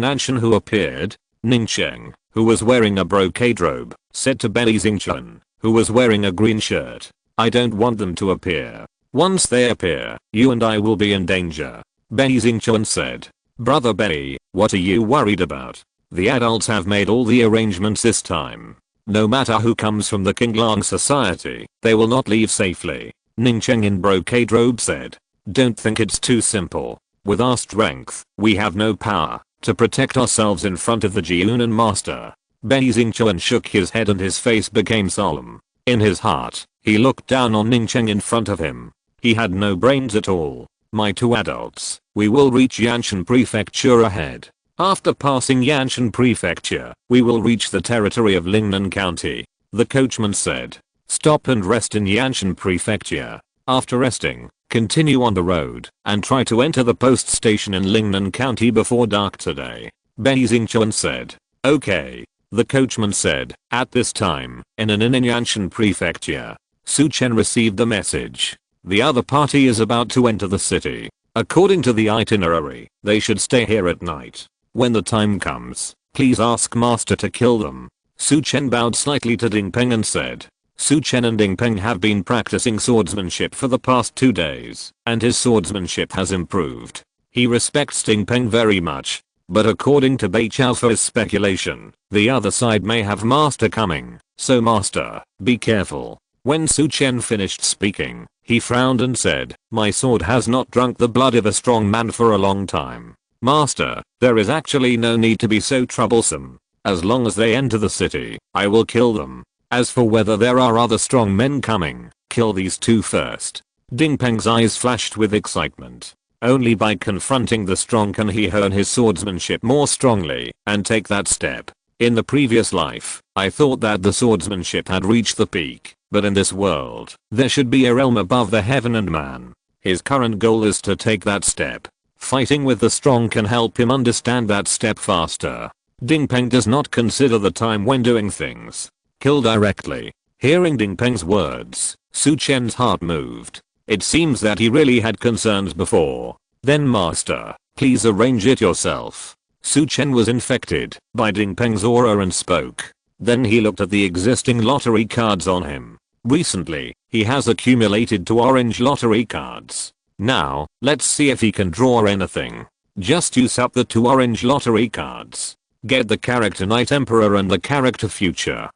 Nanshan who appeared? Ningcheng, who was wearing a brocade robe, said to Beni Xingchuan, who was wearing a green shirt. I don't want them to appear. Once they appear, you and I will be in danger. Beni Xingchuan said. Brother Beni, what are you worried about? The adults have made all the arrangements this time. No matter who comes from the Qinglang society, they will not leave safely. Ningcheng in brocade robe said. Don't think it's too simple. With our strength, we have no power to protect ourselves in front of the Jiunan master. Beni Xingchuan shook his head and his face became solemn. In his heart, he looked down on Ningcheng in front of him. He had no brains at all. My 2 adults, we will reach Yanshan Prefecture ahead. After passing Yanshan Prefecture, we will reach the territory of Lingnan County. The coachman said. Stop and rest in Yanshan Prefecture. After resting, continue on the road and try to enter the post station in Lingnan County before dark today. Beni Xingchuan said. Okay. The coachman said. At this time, in an inn in Yanshan Prefecture, Su Chen received the message. The other party is about to enter the city. According to the itinerary, they should stay here at night. When the time comes, please ask master to kill them. Su Chen bowed slightly to Ding Peng and said. Su Chen and Ding Peng have been practicing swordsmanship for the past 2 days, and his swordsmanship has improved. He respects Ding Peng very much. But according to Bei Chaofei's speculation, the other side may have master coming, so master, be careful. When Su Chen finished speaking, he frowned and said, my sword has not drunk the blood of a strong man for a long time. Master, there is actually no need to be so troublesome. As long as they enter the city, I will kill them. As for whether there are other strong men coming, kill these 2 first. Ding Peng's eyes flashed with excitement. Only by confronting the strong can he hone his swordsmanship more strongly and take that step. In the previous life, I thought that the swordsmanship had reached the peak, but in this world, there should be a realm above the heaven and man. His current goal is to take that step. Fighting with the strong can help him understand that step faster. Ding Peng does not consider the time when doing things. Kill directly. Hearing Ding Peng's words, Su Chen's heart moved. It seems that he really had concerns before. Then master, please arrange it yourself. Su Chen was infected by Ding Peng's aura and spoke. Then he looked at the existing lottery cards on him. Recently, he has accumulated 2 orange lottery cards. Now, let's see if he can draw anything. Just use up the 2 orange lottery cards. Get the character Night Emperor and the character Future.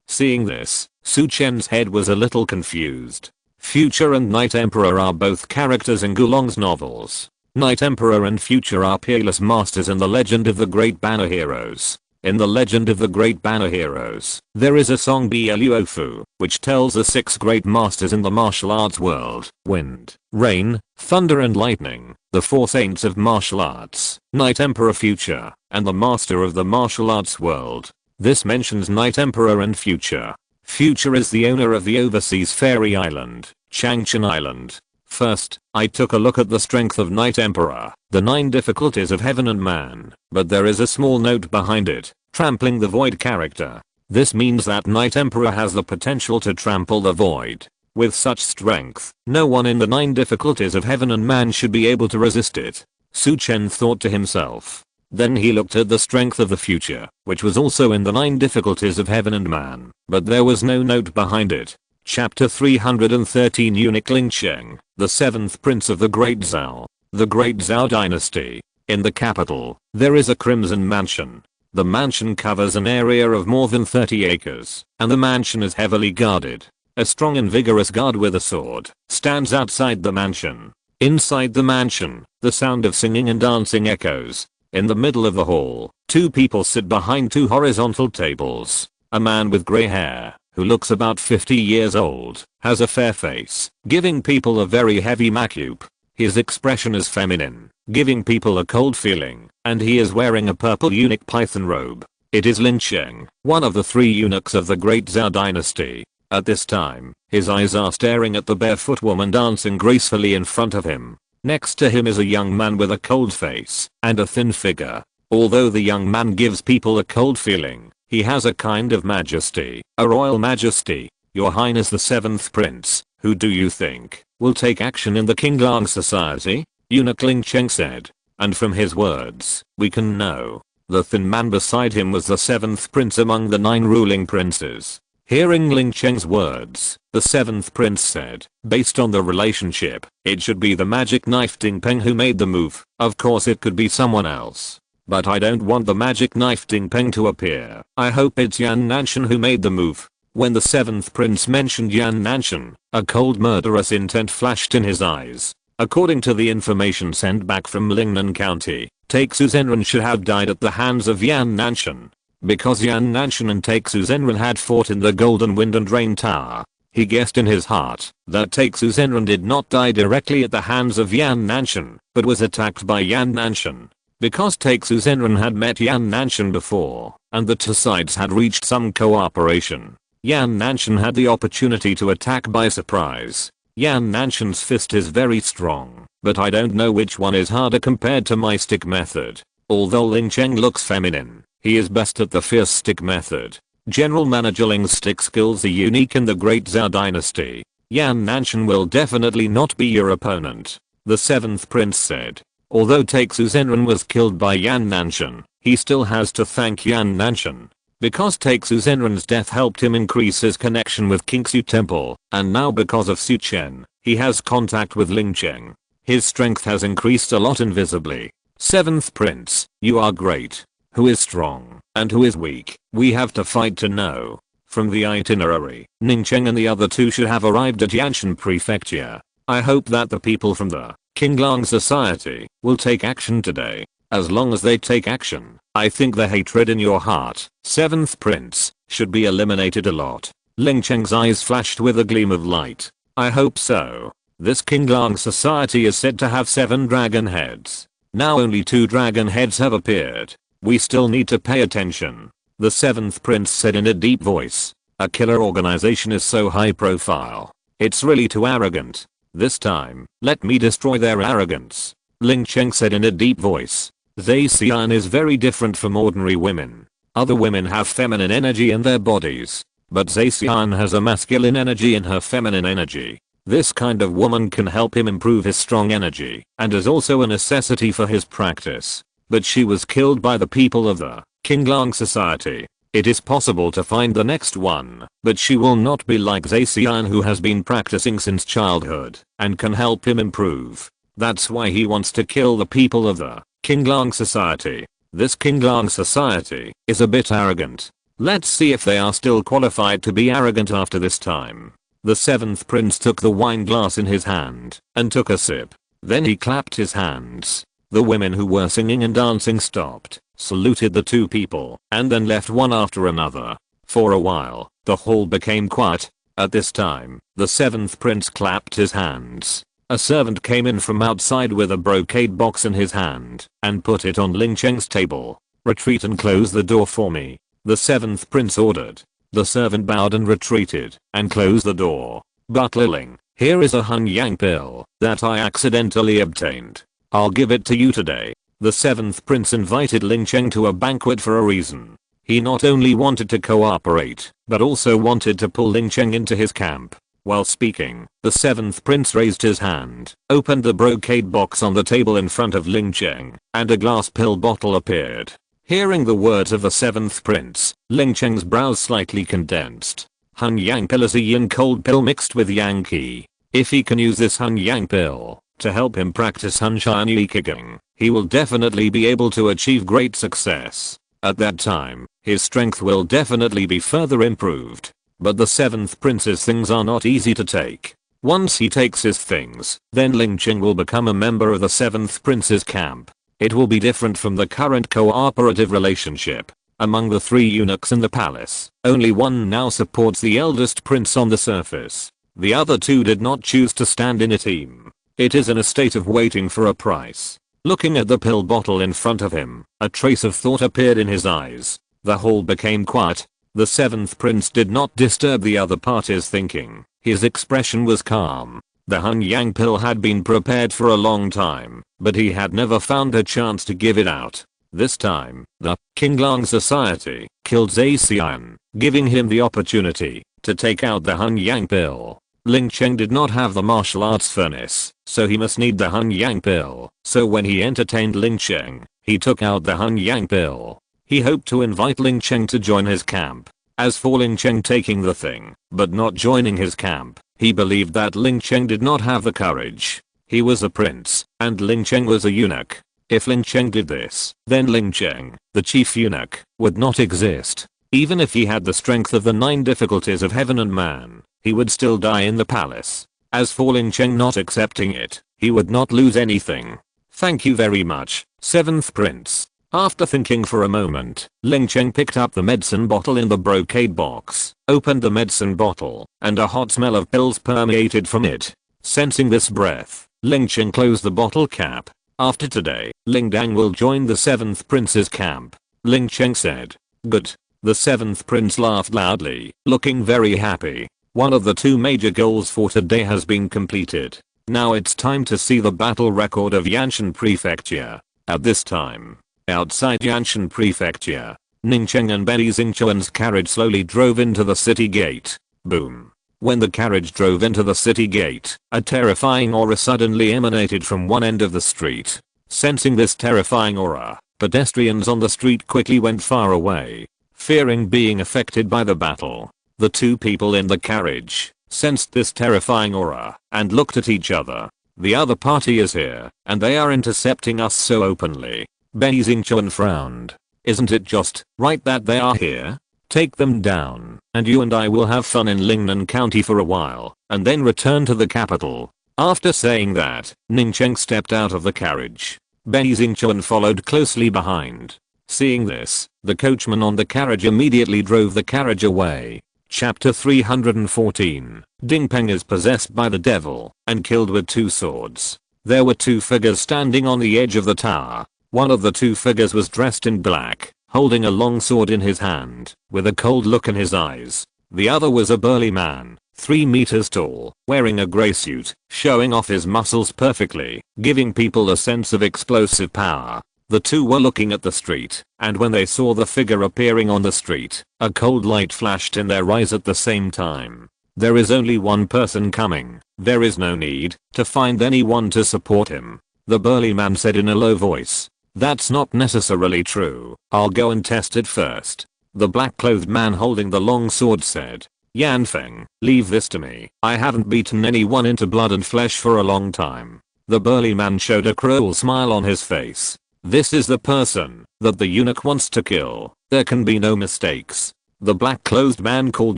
Seeing this, Su Chen's head was a little confused. Future and Night Emperor are both characters in Gulong's novels. Night Emperor and Future are peerless masters in the Legend of the Great Banner Heroes. In the Legend of the Great Banner Heroes, there is a song Bluofu, which tells the 6 great masters in the martial arts world: wind, rain, thunder and lightning, the 4 saints of martial arts, Night Emperor Future, and the master of the martial arts world. This mentions Night Emperor and Future. Future is the owner of the overseas fairy island, Changchun Island. First, I took a look at the strength of Night Emperor, the 9 difficulties of heaven and man, but there is a small note behind it: trampling the void character. This means that Night Emperor has the potential to trample the void. With such strength, no one in the 9 difficulties of heaven and man should be able to resist it. Su Chen thought to himself. Then he looked at the strength of the Future, which was also in the 9 difficulties of heaven and man, but there was no note behind it. Chapter 313 Eunuch Ling Cheng, the 7th Prince of the Great Zhao. The Great Zhao Dynasty. In the capital, there is a crimson mansion. The mansion covers an area of more than 30 acres, and the mansion is heavily guarded. A strong and vigorous guard with a sword stands outside the mansion. Inside the mansion, the sound of singing and dancing echoes. In the middle of the hall, 2 people sit behind 2 horizontal tables. A man with grey hair, who looks about 50 years old, has a fair face, giving people a very heavy makeup. His expression is feminine, giving people a cold feeling, and he is wearing a purple eunuch python robe. It is Ling Cheng, one of the 3 eunuchs of the Great Zhao Dynasty. At this time, his eyes are staring at the barefoot woman dancing gracefully in front of him. Next to him is a young man with a cold face and a thin figure. Although the young man gives people a cold feeling, he has a kind of majesty, a royal majesty. Your Highness the 7th Prince, who do you think will take action in the Qinglang Society? Eunuch Ling Cheng said. And from his words, we can know. The thin man beside him was the 7th Prince among the 9 ruling princes. Hearing Ling Cheng's words, the 7th Prince said, based on the relationship, it should be the magic knife Ding Peng who made the move. Of course it could be someone else. But I don't want the magic knife Ding Peng to appear. I hope it's Yan Nanshan who made the move. When the 7th Prince mentioned Yan Nanshan, a cold murderous intent flashed in his eyes. According to the information sent back from Lingnan County, Taixu Zenren should have died at the hands of Yan Nanshan. Because Yan Nanshan and Taixu Zenren had fought in the Golden Wind and Rain Tower, he guessed in his heart that Taixu Zenren did not die directly at the hands of Yan Nanshan, but was attacked by Yan Nanshan. Because Taixu Zenren had met Yan Nanshan before, and the 2 sides had reached some cooperation, Yan Nanshan had the opportunity to attack by surprise. Yan Nanshan's fist is very strong, but I don't know which one is harder compared to my stick method. Although Ling Cheng looks feminine, he is best at the fierce stick method. General Manager Ling's stick skills are unique in the Great Zhao Dynasty. Yan Nanshan will definitely not be your opponent, the 7th Prince said. Although Taixu Zenren was killed by Yan Nanshan, he still has to thank Yan Nanshan. Because Taixu Zenren's death helped him increase his connection with Qingxu Temple, and now because of Su Chen, he has contact with Ling Cheng. His strength has increased a lot invisibly. 7th Prince, you are great. Who is strong, and who is weak, we have to fight to know. From the itinerary, Ning Cheng and the other 2 should have arrived at Yanshan Prefecture. I hope that the people from the Qinglang Society will take action today. As long as they take action, I think the hatred in your heart, 7th Prince, should be eliminated a lot. Ling Cheng's eyes flashed with a gleam of light. I hope so. This Qinglang Society is said to have 7 dragon heads. Now only 2 dragon heads have appeared. We still need to pay attention, the 7th Prince said in a deep voice. A killer organization is so high profile. It's really too arrogant. This time, let me destroy their arrogance, Ling Cheng said in a deep voice. Zhe Xian is very different from ordinary women. Other women have feminine energy in their bodies, but Zhe Xian has a masculine energy in her feminine energy. This kind of woman can help him improve his strong energy and is also a necessity for his practice. But she was killed by the people of the Qinglang Society. It is possible to find the next one, but she will not be like Zacian, who has been practicing since childhood and can help him improve. That's why he wants to kill the people of the Qinglang Society. This Qinglang Society is a bit arrogant. Let's see if they are still qualified to be arrogant after this time. The 7th prince took the wine glass in his hand and took a sip. Then he clapped his hands. The women who were singing and dancing stopped, saluted the two people, and then left one after another. For a while, the hall became quiet. At this time, the 7th prince clapped his hands. A servant came in from outside with a brocade box in his hand and put it on Ling Cheng's table. "Retreat and close the door for me," the 7th prince ordered. The servant bowed and retreated and closed the door. "Butler Ling, here is a Hun Yang pill that I accidentally obtained. I'll give it to you today." The 7th prince invited Ling Cheng to a banquet for a reason. He not only wanted to cooperate, but also wanted to pull Ling Cheng into his camp. While speaking, the 7th prince raised his hand, opened the brocade box on the table in front of Ling Cheng, and a glass pill bottle appeared. Hearing the words of the 7th prince, Ling Cheng's brows slightly condensed. Hun Yang pill is a yin cold pill mixed with yang qi. If he can use this Hun Yang pill to help him practice Hun Shan Yi kicking, he will definitely be able to achieve great success. At that time, his strength will definitely be further improved. But the 7th prince's things are not easy to take. Once he takes his things, then Ling Cheng will become a member of the 7th prince's camp. It will be different from the current cooperative relationship. Among the 3 eunuchs in the palace, only one now supports the eldest prince on the surface. The other 2 did not choose to stand in a team. It is in a state of waiting for a price. Looking at the pill bottle in front of him, a trace of thought appeared in his eyes. The hall became quiet. The 7th prince did not disturb the other party's thinking. His expression was calm. The Hun Yang pill had been prepared for a long time, but he had never found a chance to give it out. This time, the Qinglang Society killed Zacian, giving him the opportunity to take out the Hun Yang pill. Ling Cheng did not have the martial arts furnace, so he must need the Hun Yang pill. So when he entertained Ling Cheng, he took out the Hun Yang pill. He hoped to invite Ling Cheng to join his camp. As for Ling Cheng taking the thing, but not joining his camp, he believed that Ling Cheng did not have the courage. He was a prince, and Ling Cheng was a eunuch. If Ling Cheng did this, then Ling Cheng, the chief eunuch, would not exist. Even if he had the strength of the 9 difficulties of heaven and man, he would still die in the palace. As for Ling Cheng not accepting it, he would not lose anything. "Thank you very much, 7th prince." After thinking for a moment, Ling Cheng picked up the medicine bottle in the brocade box, opened the medicine bottle, and a hot smell of pills permeated from it. Sensing this breath, Ling Cheng closed the bottle cap. "After today, Ling Dang will join the 7th prince's camp," Ling Cheng said. "Good." The 7th prince laughed loudly, looking very happy. One of the 2 major goals for today has been completed. Now it's time to see the battle record of Yanshan Prefecture. At this time, outside Yanshan Prefecture, Ning Cheng and Benny Xingchuan's carriage slowly drove into the city gate. Boom. When the carriage drove into the city gate, a terrifying aura suddenly emanated from one end of the street. Sensing this terrifying aura, pedestrians on the street quickly went far away, fearing being affected by the battle. The 2 people in the carriage sensed this terrifying aura and looked at each other. "The other party is here, and they are intercepting us so openly." Benny Xingchuan frowned. "Isn't it just right that they are here? Take them down, and you and I will have fun in Lingnan County for a while, and then return to the capital." After saying that, Ning Cheng stepped out of the carriage. Benny Xingchuan followed closely behind. Seeing this, the coachman on the carriage immediately drove the carriage away. Chapter 314. Ding Peng is possessed by the devil and killed with 2 swords. There were 2 figures standing on the edge of the tower. One of the 2 figures was dressed in black, holding a long sword in his hand, with a cold look in his eyes. The other was a burly man, 3 meters tall, wearing a grey suit, showing off his muscles perfectly, giving people a sense of explosive power. The 2 were looking at the street, and when they saw the figure appearing on the street, a cold light flashed in their eyes at the same time. There is only one person coming. There is no need to find anyone to support him, the burly man said in a low voice. "That's not necessarily true. I'll go and test it first." The black-clothed man holding the long sword said, "Yanfeng, leave this to me. I haven't beaten anyone into blood and flesh for a long time." The burly man showed a cruel smile on his face. "This is the person that the eunuch wants to kill. There can be no mistakes." The black-clothed man called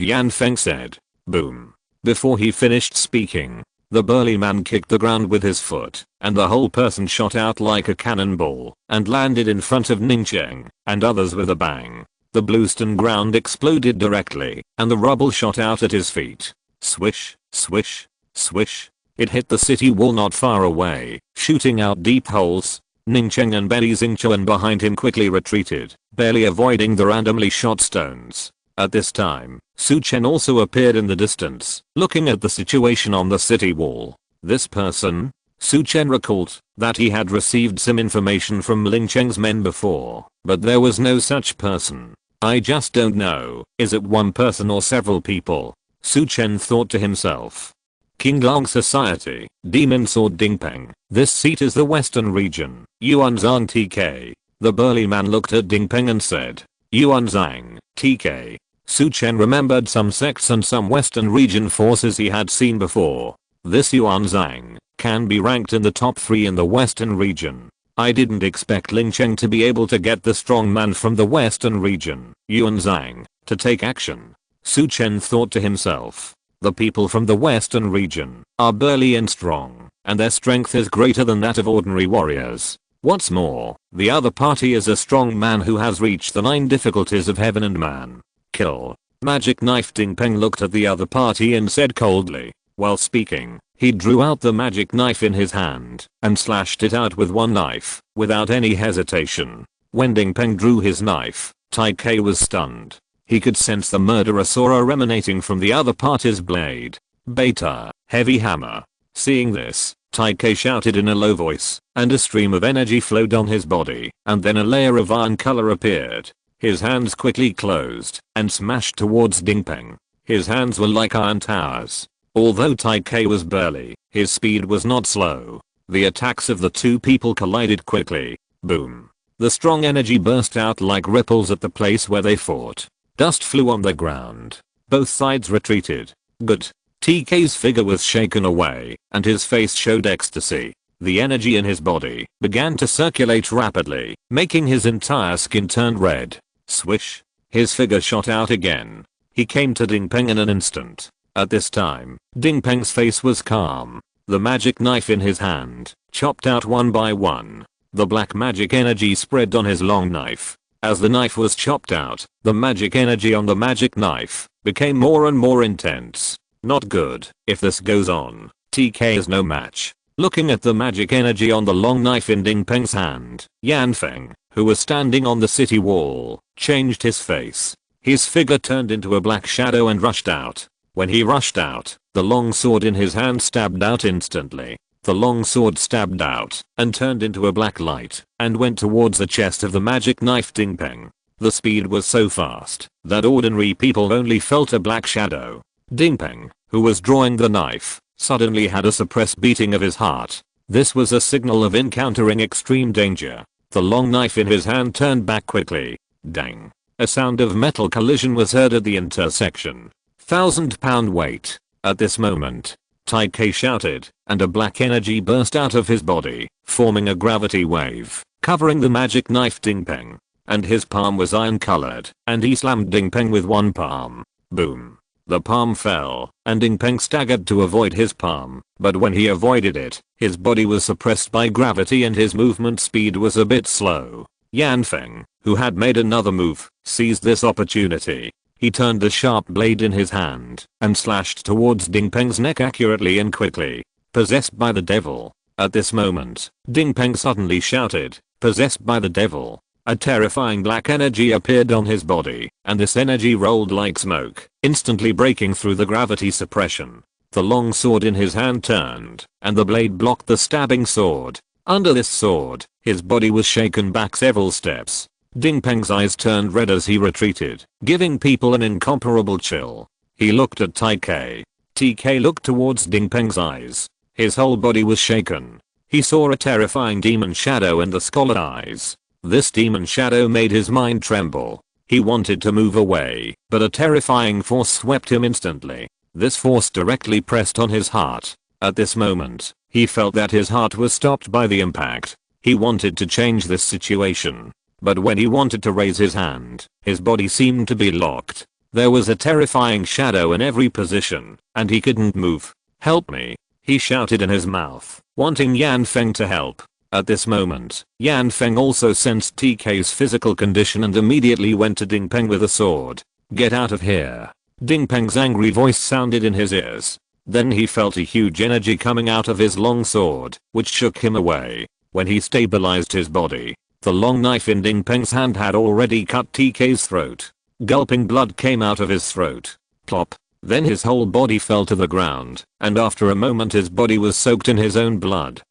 Yanfeng said. Boom. Before he finished speaking, the burly man kicked the ground with his foot, and the whole person shot out like a cannonball and landed in front of Ningcheng and others with a bang. The bluestone ground exploded directly, and the rubble shot out at his feet. Swish, swish, swish. It hit the city wall not far away, shooting out deep holes. Ningcheng and Betty Xingchuan behind him quickly retreated, barely avoiding the randomly shot stones. At this time, Su Chen also appeared in the distance, looking at the situation on the city wall. This person? Su Chen recalled that he had received some information from Ling Cheng's men before, but there was no such person. "I just don't know, is it one person or several people?" Su Chen thought to himself. Qinglong Society, Demon Sword Dingpeng. This seat is the western region, Yuanzhang TK. The burly man looked at Dingpeng and said, "Yuanzhang, TK." Su Chen remembered some sects and some western region forces he had seen before. This Yuanzhang can be ranked in the top 3 in the western region. I didn't expect Ling Cheng to be able to get the strong man from the western region, Yuanzhang, to take action. Su Chen thought to himself. The people from the western region are burly and strong, and their strength is greater than that of ordinary warriors. What's more, the other party is a strong man who has reached the 9 difficulties of heaven and man. Kill. Magic knife. Dingpeng looked at the other party and said coldly. While speaking, he drew out the magic knife in his hand and slashed it out with one knife, without any hesitation. When Dingpeng drew his knife, Tai Kai was stunned. He could sense the murderous aura emanating from the other party's blade. Beta, heavy hammer. Seeing this, Tai Kai shouted in a low voice, and a stream of energy flowed on his body, and then a layer of iron color appeared. His hands quickly closed and smashed towards Dingpeng. His hands were like iron towers. Although Tai Kai was burly, his speed was not slow. The attacks of the two people collided quickly. Boom. The strong energy burst out like ripples at the place where they fought. Dust flew on the ground. Both sides retreated. Good. TK's figure was shaken away, and his face showed ecstasy. The energy in his body began to circulate rapidly, making his entire skin turn red. Swish. His figure shot out again. He came to Dingpeng in an instant. At this time, Dingpeng's face was calm. The magic knife in his hand chopped out one by one. The black magic energy spread on his long knife. As the knife was chopped out, the magic energy on the magic knife became more and more intense. Not good. If this goes on, TK is no match. Looking at the magic energy on the long knife in Dingpeng's hand, Yanfeng, who was standing on the city wall, changed his face. His figure turned into a black shadow and rushed out. When he rushed out, the long sword in his hand stabbed out instantly. The long sword stabbed out and turned into a black light and went towards the chest of the magic knife Dingpeng. The speed was so fast that ordinary people only felt a black shadow. Dingpeng, who was drawing the knife, suddenly had a suppressed beating of his heart. This was a signal of encountering extreme danger. The long knife in his hand turned back quickly. Dang. A sound of metal collision was heard at the intersection. 1,000-pound weight. At this moment, Tai Kai shouted, and a black energy burst out of his body, forming a gravity wave, covering the magic knife Dingpeng. And his palm was iron colored, and he slammed Dingpeng with one palm. Boom. The palm fell, and Dingpeng staggered to avoid his palm, but when he avoided it, his body was suppressed by gravity and his movement speed was a bit slow. Yanfeng, who had made another move, seized this opportunity. He turned the sharp blade in his hand and slashed towards Dingpeng's neck accurately and quickly. Possessed by the devil. At this moment, Dingpeng suddenly shouted, "Possessed by the devil." A terrifying black energy appeared on his body, and this energy rolled like smoke, instantly breaking through the gravity suppression. The long sword in his hand turned, and the blade blocked the stabbing sword. Under this sword, his body was shaken back several steps. Dingpeng's eyes turned red as he retreated, giving people an incomparable chill. He looked at Tai Kai. TK looked towards Dingpeng's eyes. His whole body was shaken. He saw a terrifying demon shadow in the scarlet eyes. This demon shadow made his mind tremble. He wanted to move away, but a terrifying force swept him instantly. This force directly pressed on his heart. At this moment, he felt that his heart was stopped by the impact. He wanted to change this situation. But when he wanted to raise his hand, his body seemed to be locked. There was a terrifying shadow in every position, and he couldn't move. "Help me," he shouted in his mouth, wanting Yan Feng to help. At this moment, Yan Feng also sensed TK's physical condition and immediately went to Ding Peng with a sword. "Get out of here." Ding Peng's angry voice sounded in his ears. Then he felt a huge energy coming out of his long sword, which shook him away. When he stabilized his body, the long knife in Ding Peng's hand had already cut TK's throat. Gulping blood came out of his throat. Plop. Then his whole body fell to the ground, and after a moment his body was soaked in his own blood.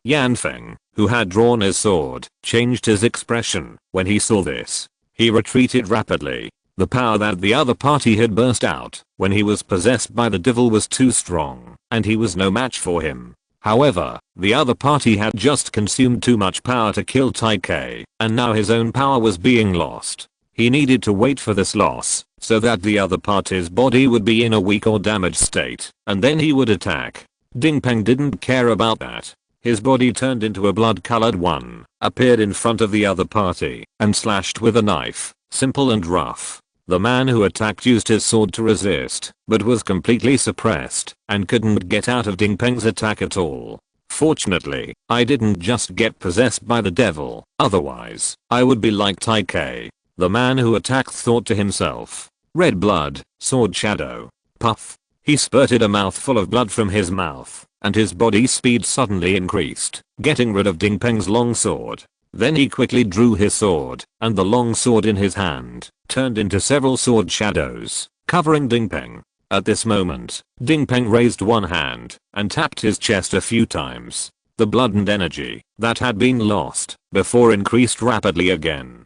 Yan Feng, who had drawn his sword, changed his expression when he saw this. He retreated rapidly. The power that the other party had burst out when he was possessed by the devil was too strong, and he was no match for him. However, the other party had just consumed too much power to kill TK, and now his own power was being lost. He needed to wait for this loss, so that the other party's body would be in a weak or damaged state, and then he would attack. Ding Peng didn't care about that. His body turned into a blood-colored one, appeared in front of the other party, and slashed with a knife, simple and rough. The man who attacked used his sword to resist, but was completely suppressed, and couldn't get out of Ding Peng's attack at all. Fortunately, I didn't just get possessed by the devil, otherwise, I would be like TK. The man who attacked thought to himself. Red blood, sword shadow. Puff. He spurted a mouthful of blood from his mouth, and his body speed suddenly increased, getting rid of Ding Peng's long sword. Then he quickly drew his sword, and the long sword in his hand turned into several sword shadows, covering Ding Peng. At this moment, Ding Peng raised one hand and tapped his chest a few times. The blood and energy that had been lost before increased rapidly again.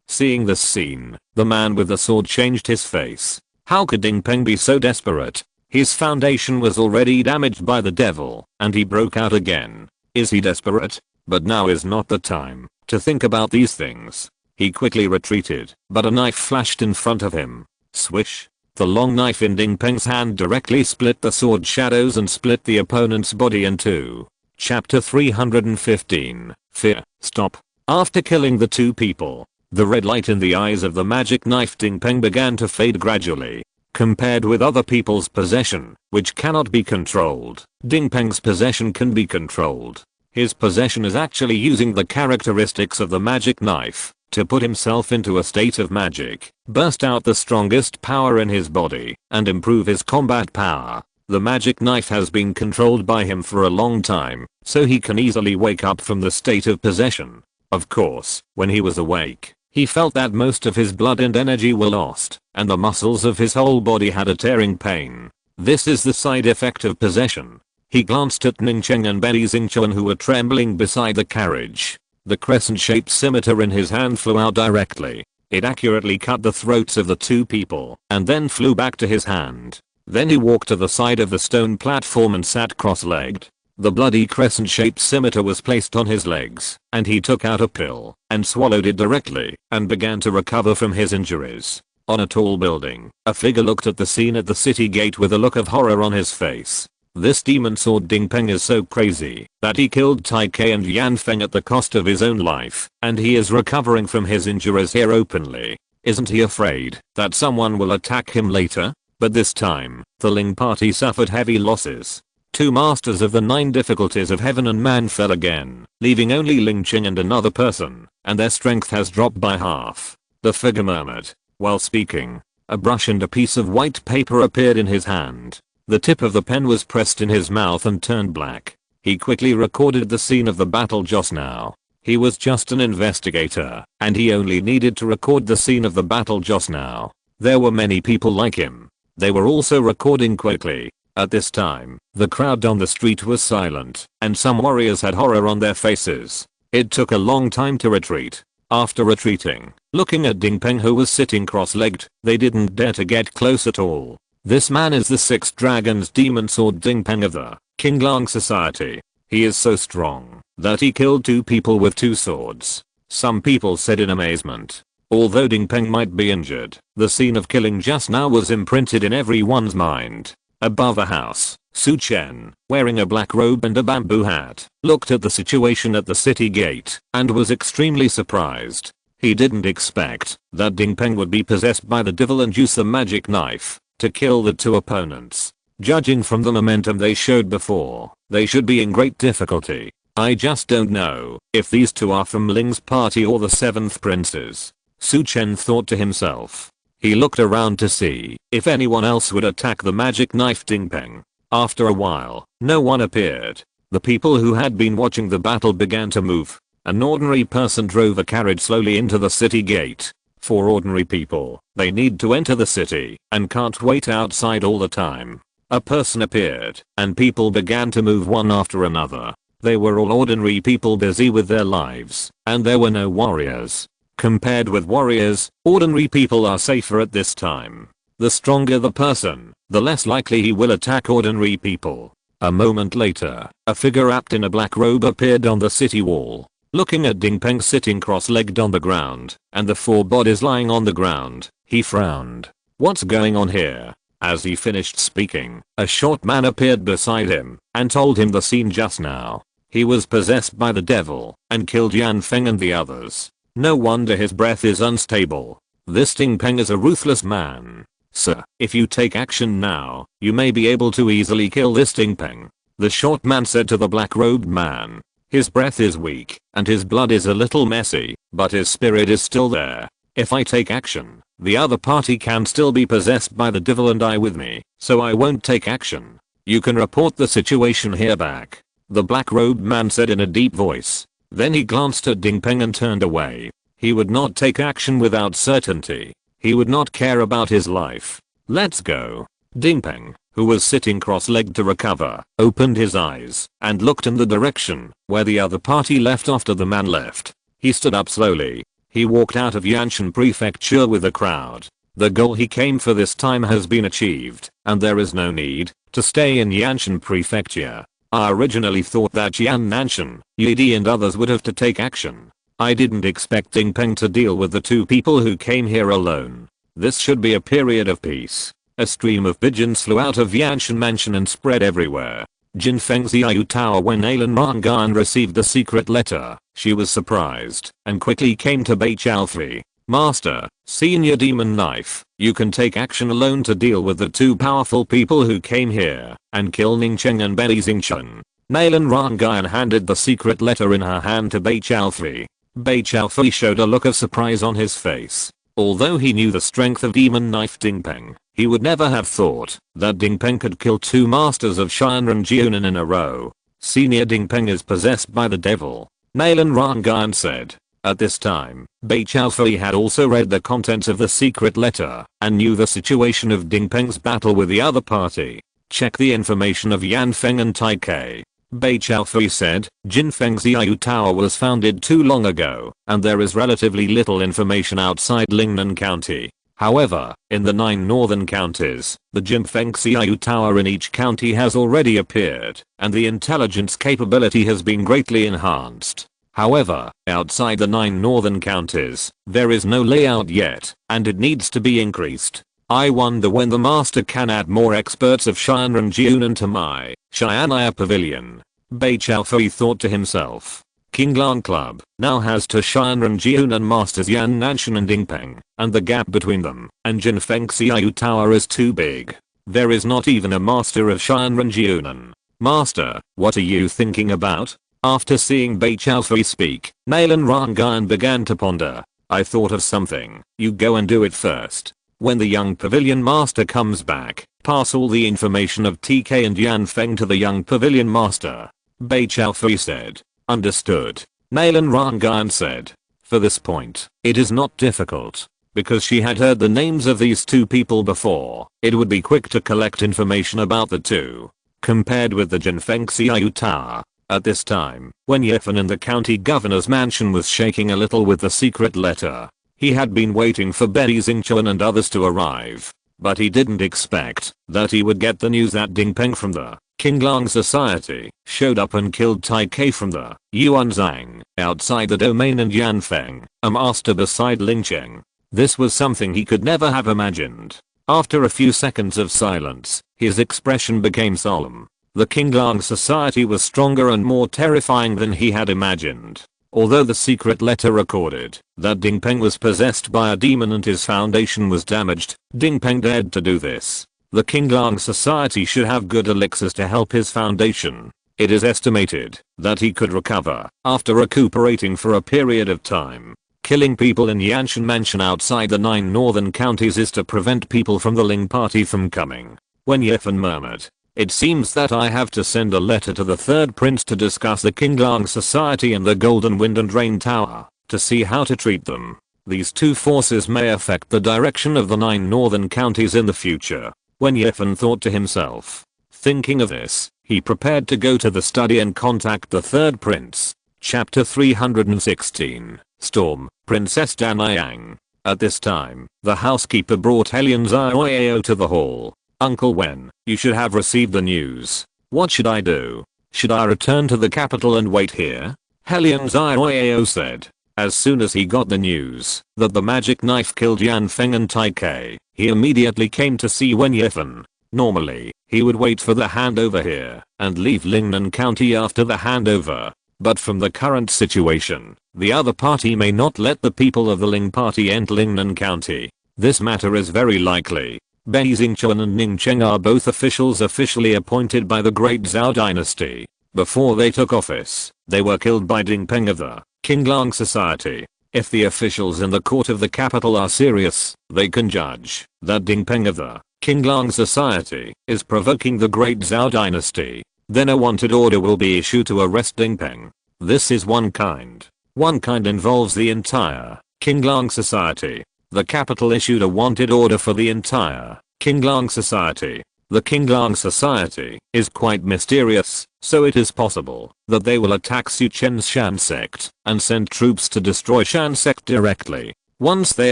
Seeing this scene, the man with the sword changed his face. How could Ding Peng be so desperate? His foundation was already damaged by the devil, and he broke out again. Is he desperate? But now is not the time to think about these things. He quickly retreated, but a knife flashed in front of him. Swish. The long knife in Ding Peng's hand directly split the sword shadows and split the opponent's body in two. Chapter 315. Fear. Stop. After killing the two people, the red light in the eyes of the magic knife Ding Peng began to fade gradually. Compared with other people's possession, which cannot be controlled, Ding Peng's possession can be controlled. His possession is actually using the characteristics of the magic knife to put himself into a state of magic, burst out the strongest power in his body, and improve his combat power. The magic knife has been controlled by him for a long time, so he can easily wake up from the state of possession. Of course, when he was awake, he felt that most of his blood and energy were lost, and the muscles of his whole body had a tearing pain. This is the side effect of possession. He glanced at Ning Cheng and Benny Xingchuan who were trembling beside the carriage. The crescent-shaped scimitar in his hand flew out directly. It accurately cut the throats of the two people and then flew back to his hand. Then he walked to the side of the stone platform and sat cross-legged. The bloody crescent-shaped scimitar was placed on his legs, and he took out a pill and swallowed it directly and began to recover from his injuries. On a tall building, a figure looked at the scene at the city gate with a look of horror on his face. This demon sword Ding Peng is so crazy that he killed Tai Ke and Yan Feng at the cost of his own life, and he is recovering from his injuries here openly. Isn't he afraid that someone will attack him later? But this time, the Ling party suffered heavy losses. Two masters of the 9 difficulties of heaven and man fell again, leaving only Ling Qing and another person, and their strength has dropped by half. The figure murmured. While speaking, a brush and a piece of white paper appeared in his hand. The tip of the pen was pressed in his mouth and turned black. He quickly recorded the scene of the battle just now. He was just an investigator, and he only needed to record the scene of the battle just now. There were many people like him. They were also recording quickly. At this time, the crowd on the street was silent, and some warriors had horror on their faces. It took a long time to retreat. After retreating, looking at Ding Peng who was sitting cross-legged, they didn't dare to get close at all. This man is the 6 Dragons Demon Sword Ding Peng of the Qinglang Society. He is so strong that he killed 2 people with 2 swords. Some people said in amazement. Although Ding Peng might be injured, the scene of killing just now was imprinted in everyone's mind. Above a house, Chen, wearing a black robe and a bamboo hat, looked at the situation at the city gate and was extremely surprised. He didn't expect that Ding Peng would be possessed by the devil and use the magic knife to kill the two opponents. Judging from the momentum they showed before, they should be in great difficulty. I just don't know if these two are from Ling's party or the 7th princes. Chen thought to himself. He looked around to see if anyone else would attack the magic knife Ding Peng. After a while, no one appeared. The people who had been watching the battle began to move. An ordinary person drove a carriage slowly into the city gate. For ordinary people, they need to enter the city and can't wait outside all the time. A person appeared, and people began to move one after another. They were all ordinary people busy with their lives, and there were no warriors. Compared with warriors, ordinary people are safer at this time. The stronger the person, the less likely he will attack ordinary people. A moment later, a figure wrapped in a black robe appeared on the city wall. Looking at Ding Peng sitting cross-legged on the ground, and the 4 bodies lying on the ground, he frowned. What's going on here? As he finished speaking, a short man appeared beside him and told him the scene just now. He was possessed by the devil and killed Yan Feng and the others. No wonder his breath is unstable. This Ding Peng is a ruthless man. Sir, if you take action now, you may be able to easily kill this Ding Peng. The short man said to the black-robed man. His breath is weak, and his blood is a little messy, but his spirit is still there. If I take action, the other party can still be possessed by the devil and I with me, so I won't take action. You can report the situation here back. The black-robed man said in a deep voice. Then he glanced at Ding Peng and turned away. He would not take action without certainty. He would not care about his life. Let's go. Ding Peng, who was sitting cross-legged to recover, opened his eyes and looked in the direction where the other party left after the man left. He stood up slowly. He walked out of Yanshan Prefecture with the crowd. The goal he came for this time has been achieved, and there is no need to stay in Yanshan Prefecture. I originally thought that Yan Nanshan, Yi and others would have to take action. I didn't expect Ding Peng to deal with the 2 people who came here alone. This should be a period of peace. A stream of pigeons flew out of Yanshan Mansion and spread everywhere. Jin Feng's Yu Tower. When Alan Rangan received the secret letter, she was surprised and quickly came to Bei Chaofi. Master, Senior Demon Knife, you can take action alone to deal with the 2 powerful people who came here and kill Ning Cheng and Bei Xingchen. Nalan Rangan handed the secret letter in her hand to Bei Chaofi. Bei Chaofi showed a look of surprise on his face. Although he knew the strength of Demon Knife Ding Peng, he would never have thought that Ding Peng could kill 2 masters of Shanren Jiunan in a row. Senior Ding Peng is possessed by the devil, Nalan Rangan said. At this time, Bei Chaofi had also read the contents of the secret letter and knew the situation of Ding Peng's battle with the other party. Check the information of Yan Feng and Tai Kai. Bei Chaofi said, Jin Feng's Yu Tower was founded too long ago, and there is relatively little information outside Lingnan County. However, in the 9 northern counties, the Jin Feng's Yu Tower in each county has already appeared, and the intelligence capability has been greatly enhanced. However, outside the 9 northern counties, there is no layout yet, and it needs to be increased. I wonder when the master can add more experts of Shanren Jiunan to my Shianaya Pavilion. Bei Chaofi thought to himself. Kinglan Club now has 2 Shanren Jiunan masters Yan Nanshan and Ding Peng, and the gap between them and Jin Feng's Yu Tower is too big. There is not even a master of Shanren Jiunan. Master, what are you thinking about? After seeing Bei Chaofi speak, Nalan Rangan began to ponder. I thought of something. You go and do it first. When the young pavilion master comes back, pass all the information of TK and Yan Feng to the young pavilion master. Bei Chaofi said. Understood. Nalan Rangan said. For this point, it is not difficult. Because she had heard the names of these 2 people before, it would be quick to collect information about the 2. Compared with the Jin Feng's Yu Tower. At this time, when Yifan in the county governor's mansion was shaking a little with the secret letter, he had been waiting for Bei Xingchen and others to arrive. But he didn't expect that he would get the news that Ding Peng from the Qinglang society showed up and killed Tai Ke from the Yuanzhang outside the domain and Yanfeng, a master beside Ling Cheng. This was something he could never have imagined. After a few seconds of silence, his expression became solemn. The Qinglang society was stronger and more terrifying than he had imagined. Although the secret letter recorded that Ding Peng was possessed by a demon and his foundation was damaged, Ding Peng dared to do this. The Qinglang society should have good elixirs to help his foundation. It is estimated that he could recover after recuperating for a period of time. Killing people in Yanshan Mansion outside the 9 northern counties is to prevent people from the Ling party from coming. When Yifan murmured, "It seems that I have to send a letter to the third prince to discuss the Qinglang society and the Golden Wind and Rain Tower, to see how to treat them. These two forces may affect the direction of the 9 northern counties in the future." When Yifan thought to himself. Thinking of this, he prepared to go to the study and contact the third prince. Chapter 316. Storm, Princess Danayang. At this time, the housekeeper brought Helian Xiaoyao to the hall. "Uncle Wen, you should have received the news. What should I do? Should I return to the capital and wait here?" Helian Xiaoyao said. As soon as he got the news that the magic knife killed Yan Feng and Tai Ke, he immediately came to see Wen Yifan. Normally, he would wait for the handover here and leave Lingnan County after the handover. But from the current situation, the other party may not let the people of the Ling party enter Lingnan County. This matter is very likely. Bei Xingchuan and Ning Cheng are both officials officially appointed by the Great Zhao dynasty. Before they took office, they were killed by Ding Peng of the Qinglang society. If the officials in the court of the capital are serious, they can judge that Ding Peng of the Qinglang society is provoking the Great Zhao dynasty. Then a wanted order will be issued to arrest Ding Peng. This is one kind. One kind involves the entire Qinglang society. The capital issued a wanted order for the entire Qinglang society. The Qinglang society is quite mysterious, so it is possible that they will attack Su Chen's Shan sect and send troops to destroy Shan sect directly. Once they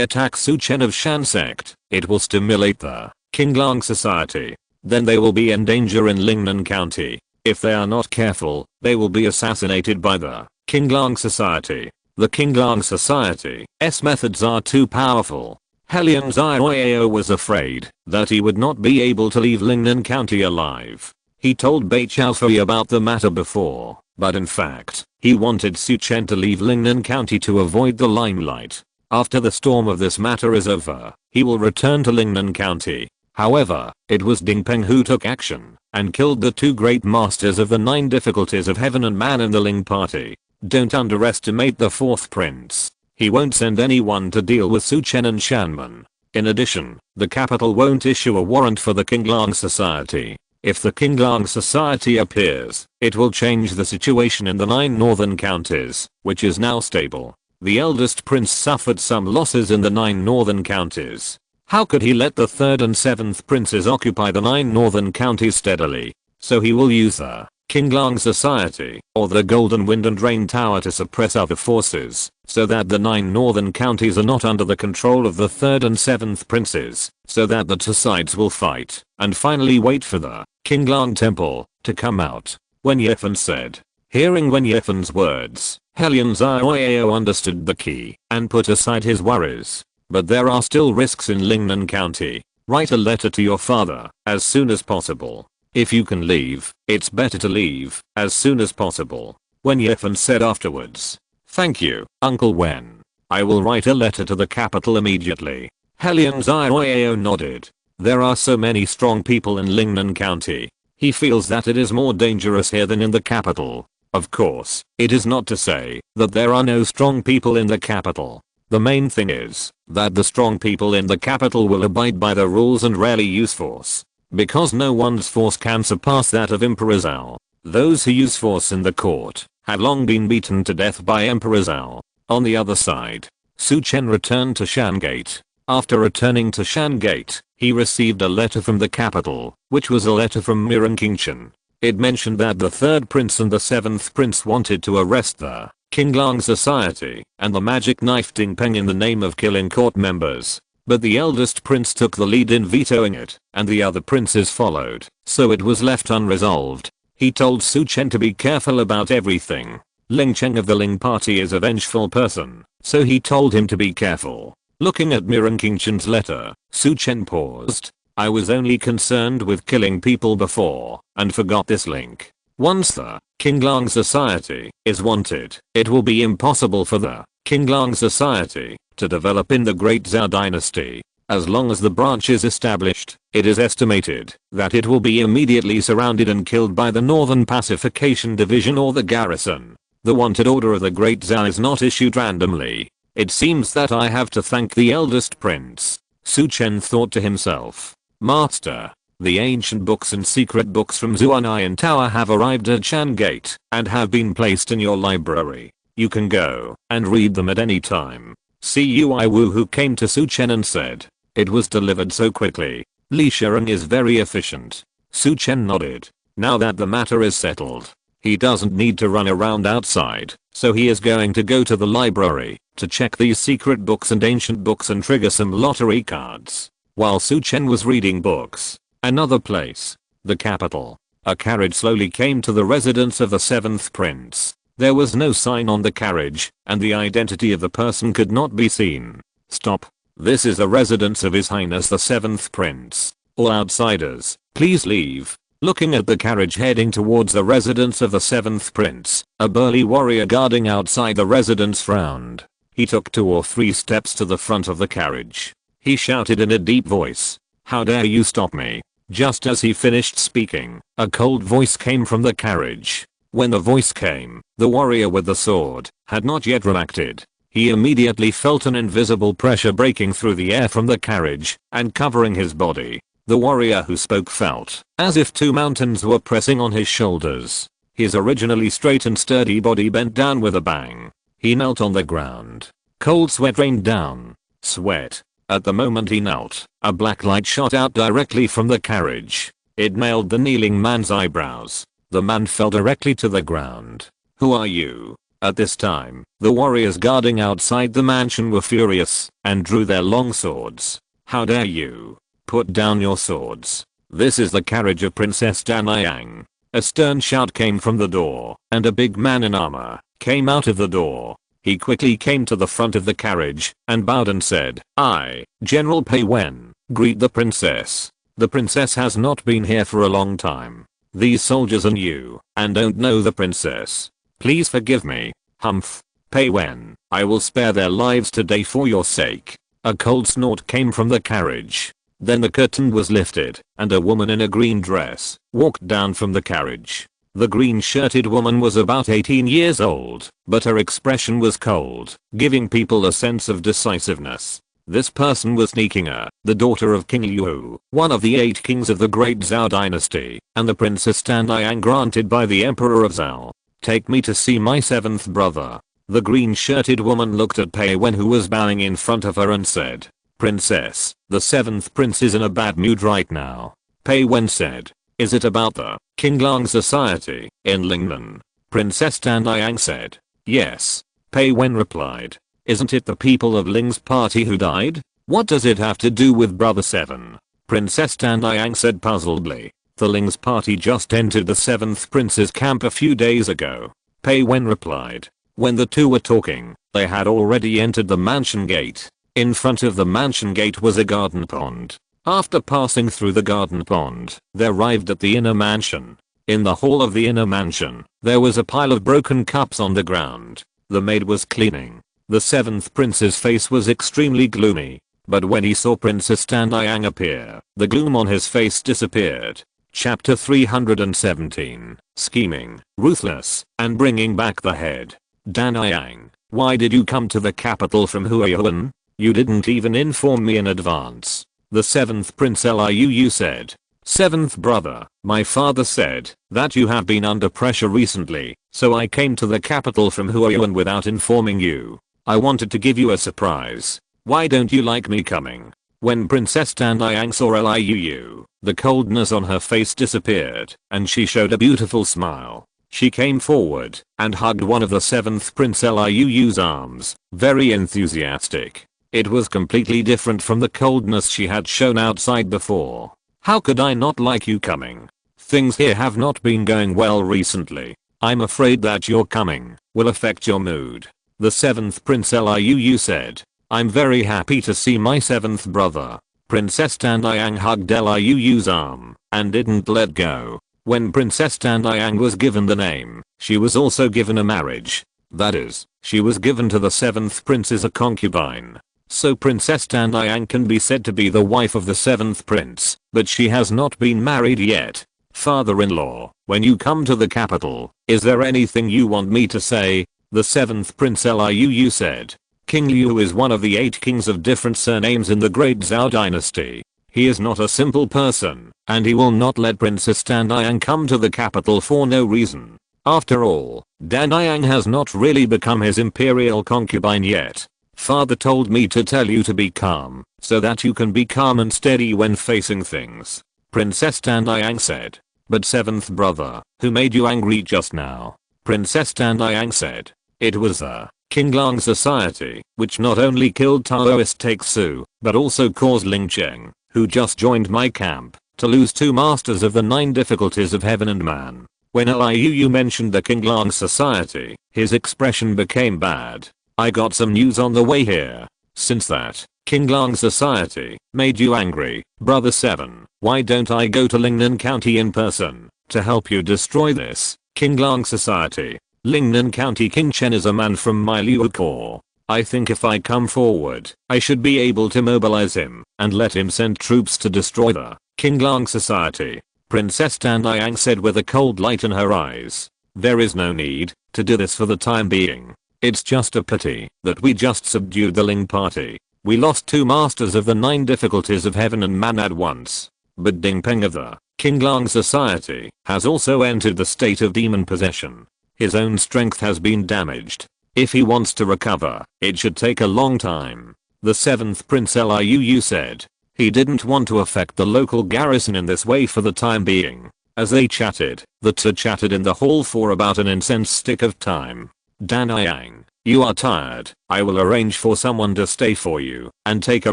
attack Su Chen of Shan sect, it will stimulate the Qinglang society. Then they will be in danger in Lingnan County. If they are not careful, they will be assassinated by the Qinglang society. The Qinglang society's methods are too powerful. Helian Xiaoyao was afraid that he would not be able to leave Lingnan County alive. He told Bei Chaofei about the matter before, but in fact, he wanted Su Chen to leave Lingnan County to avoid the limelight. After the storm of this matter is over, he will return to Lingnan County. However, it was Ding Peng who took action and killed the two great masters of the 9 difficulties of heaven and man in the Ling party. Don't underestimate the fourth prince. He won't send anyone to deal with Su Chen and Shanman. In addition, the capital won't issue a warrant for the Qinglang society. If the Qinglang society appears, it will change the situation in the 9 northern counties, which is now stable. The eldest prince suffered some losses in the 9 northern counties. How could he let the 3rd and 7th princes occupy the 9 northern counties steadily? So he will use the Qinglang society or the Golden Wind and Rain Tower to suppress other forces, so that the 9 northern counties are not under the control of the 3rd and 7th princes, so that the two sides will fight, and finally wait for the Qinglang temple to come out. Wen Yifan said. Hearing Wen Yifan's words, Helian Xiaoyao understood the key and put aside his worries. But there are still risks in Lingnan County. Write a letter to your father as soon as possible. If you can leave, it's better to leave as soon as possible. Wen Yifan said afterwards. Thank you, Uncle Wen. I will write a letter to the capital immediately. Helian Xiaoyao nodded. There are so many strong people in Lingnan County. He feels that it is more dangerous here than in the capital. Of course, it is not to say that there are no strong people in the capital. The main thing is that the strong people in the capital will abide by the rules and rarely use force. Because no one's force can surpass that of Emperor Zhao. Those who use force in the court have long been beaten to death by Emperor Zhao. On the other side, Su Chen returned to Shan Gate. After returning to Shan Gate, he received a letter from the capital, which was a letter from Miran King. It mentioned that the 3rd prince and the 7th prince wanted to arrest the Qinglang society and the magic knife Ding Peng in the name of killing court members. but the eldest prince took the lead in vetoing it, and the other princes followed, so it was left unresolved. He told Su Chen to be careful about everything. Ling Cheng of the Ling party is a vengeful person, so he told him to be careful. Looking at Mirren King Chen's letter, Su Chen paused. I was only concerned with killing people before, and forgot this link. Once the Qinglang Society is wanted, it will be impossible for the Qinglang Society to develop in the Great Zhao Dynasty. As long as the branch is established, it is estimated that it will be immediately surrounded and killed by the Northern Pacification Division or the garrison. The wanted order of the Great Zhao is not issued randomly. It seems that I have to thank the eldest prince. Su Chen thought to himself. Master, the ancient books and secret books from Zuanayan Tower have arrived at Chan Gate and have been placed in your library. You can go and read them at any time. Cui Wu, who came to Su Chen and said, it was delivered so quickly. Li Shireng is very efficient. Su Chen nodded. Now that the matter is settled, he doesn't need to run around outside, so he is going to go to the library to check these secret books and ancient books and trigger some lottery cards. While Su Chen was reading books, another place, the capital, a carriage slowly came to the residence of the 7th prince. There was no sign on the carriage, and the identity of the person could not be seen. Stop. This is the residence of His Highness the 7th prince. All outsiders, please leave. Looking at the carriage heading towards the residence of the 7th prince, a burly warrior guarding outside the residence frowned. He took 2 or 3 steps to the front of the carriage. He shouted in a deep voice, "How dare you stop me?" Just as he finished speaking, a cold voice came from the carriage. When the voice came, the warrior with the sword had not yet reacted. He immediately felt an invisible pressure breaking through the air from the carriage and covering his body. The warrior who spoke felt as if 2 mountains were pressing on his shoulders. His originally straight and sturdy body bent down with a bang. He knelt on the ground. Cold sweat rained down. Sweat. At the moment he knelt, a black light shot out directly from the carriage. It nailed the kneeling man's eyebrows. The man fell directly to the ground. Who are you? At this time, the warriors guarding outside the mansion were furious and drew their long swords. How dare you? Put down your swords. This is the carriage of Princess Danayang. A stern shout came from the door, and a big man in armor came out of the door. He quickly came to the front of the carriage and bowed and said, I, General Pei Wen, greet the princess. The princess has not been here for a long time. These soldiers are new and don't know the princess. Please forgive me. Humph. Pei Wen, I will spare their lives today for your sake. A cold snort came from the carriage. Then the curtain was lifted, and a woman in a green dress walked down from the carriage. The green-shirted woman was about 18 years old, but her expression was cold, giving people a sense of decisiveness. This person was Nikinga, the daughter of King Liu, one of the 8 kings of the Great Zhao Dynasty, and the Princess Danayang granted by the Emperor of Zhao. Take me to see my 7th brother. The green-shirted woman looked at Pei Wen, who was bowing in front of her, and said, Princess, the 7th prince is in a bad mood right now. Pei Wen said, is it about the Qinglang Society in Lingnan? Princess Danayang said, yes. Pei Wen replied, isn't it the people of Ling's party who died? What does it have to do with Brother 7? Princess Danayang said puzzledly, the Ling's party just entered the 7th prince's camp a few days ago. Pei Wen replied, when the two were talking, they had already entered the mansion gate. In front of the mansion gate was a garden pond. After passing through the garden pond, they arrived at the inner mansion. In the hall of the inner mansion, there was a pile of broken cups on the ground. The maid was cleaning. The 7th prince's face was extremely gloomy, but when he saw Princess Danayang appear, the gloom on his face disappeared. Chapter 317, Scheming, Ruthless, and Bringing Back the Head. Danayang, why did you come to the capital from Huayuan? You didn't even inform me in advance. The 7th Prince Liu said. 7th brother, my father said that you have been under pressure recently, so I came to the capital from Huayuan without informing you. I wanted to give you a surprise. Why don't you like me coming? When Princess Danayang saw Liu, the coldness on her face disappeared, and she showed a beautiful smile. She came forward and hugged one of the 7th Prince Liu's arms, very enthusiastic. It was completely different from the coldness she had shown outside before. How could I not like you coming? Things here have not been going well recently. I'm afraid that your coming will affect your mood. The 7th Prince Liu said. I'm very happy to see my 7th brother. Princess Tanyang hugged Liu's arm and didn't let go. When Princess Tanyang was given the name, she was also given a marriage. That is, she was given to the 7th prince as a concubine. So Princess Tanyang can be said to be the wife of the 7th prince, but she has not been married yet. Father-in-law, when you come to the capital, is there anything you want me to say? The 7th Prince Liu said. King Liu is one of the 8 kings of different surnames in the Great Zhao dynasty. He is not a simple person, and he will not let Princess Tanyang come to the capital for no reason. After all, Tanyang has not really become his imperial concubine yet. Father told me to tell you to be calm, so that you can be calm and steady when facing things. Princess Tanyang said. But 7th brother, who made you angry just now? Princess Tanyang said. It was the Qinglang Society, which not only killed Taoist Taixu, but also caused Ling Cheng, who just joined my camp, to lose 2 masters of the 9 difficulties of heaven and man. When Liu mentioned the Qinglang Society, his expression became bad. I got some news on the way here. Since that Qinglang Society made you angry, Brother 7, why don't I go to Lingnan County in person to help you destroy this Qinglang Society? Lingnan County King Chen is a man from my Liu Corps. I think if I come forward, I should be able to mobilize him and let him send troops to destroy the Qinglang Society. Princess Tanyang said with a cold light in her eyes. There is no need to do this for the time being. It's just a pity that we just subdued the Ling party. We lost 2 masters of the 9 difficulties of heaven and man at once. But Ding Peng of the Qinglang Society has also entered the state of demon possession. His own strength has been damaged. If he wants to recover, it should take a long time. The 7th Prince Liu said. He didn't want to affect the local garrison in this way for the time being. As they chatted, the 2 chatted in the hall for about an incense stick of time. Tanyang, you are tired. I will arrange for someone to stay for you and take a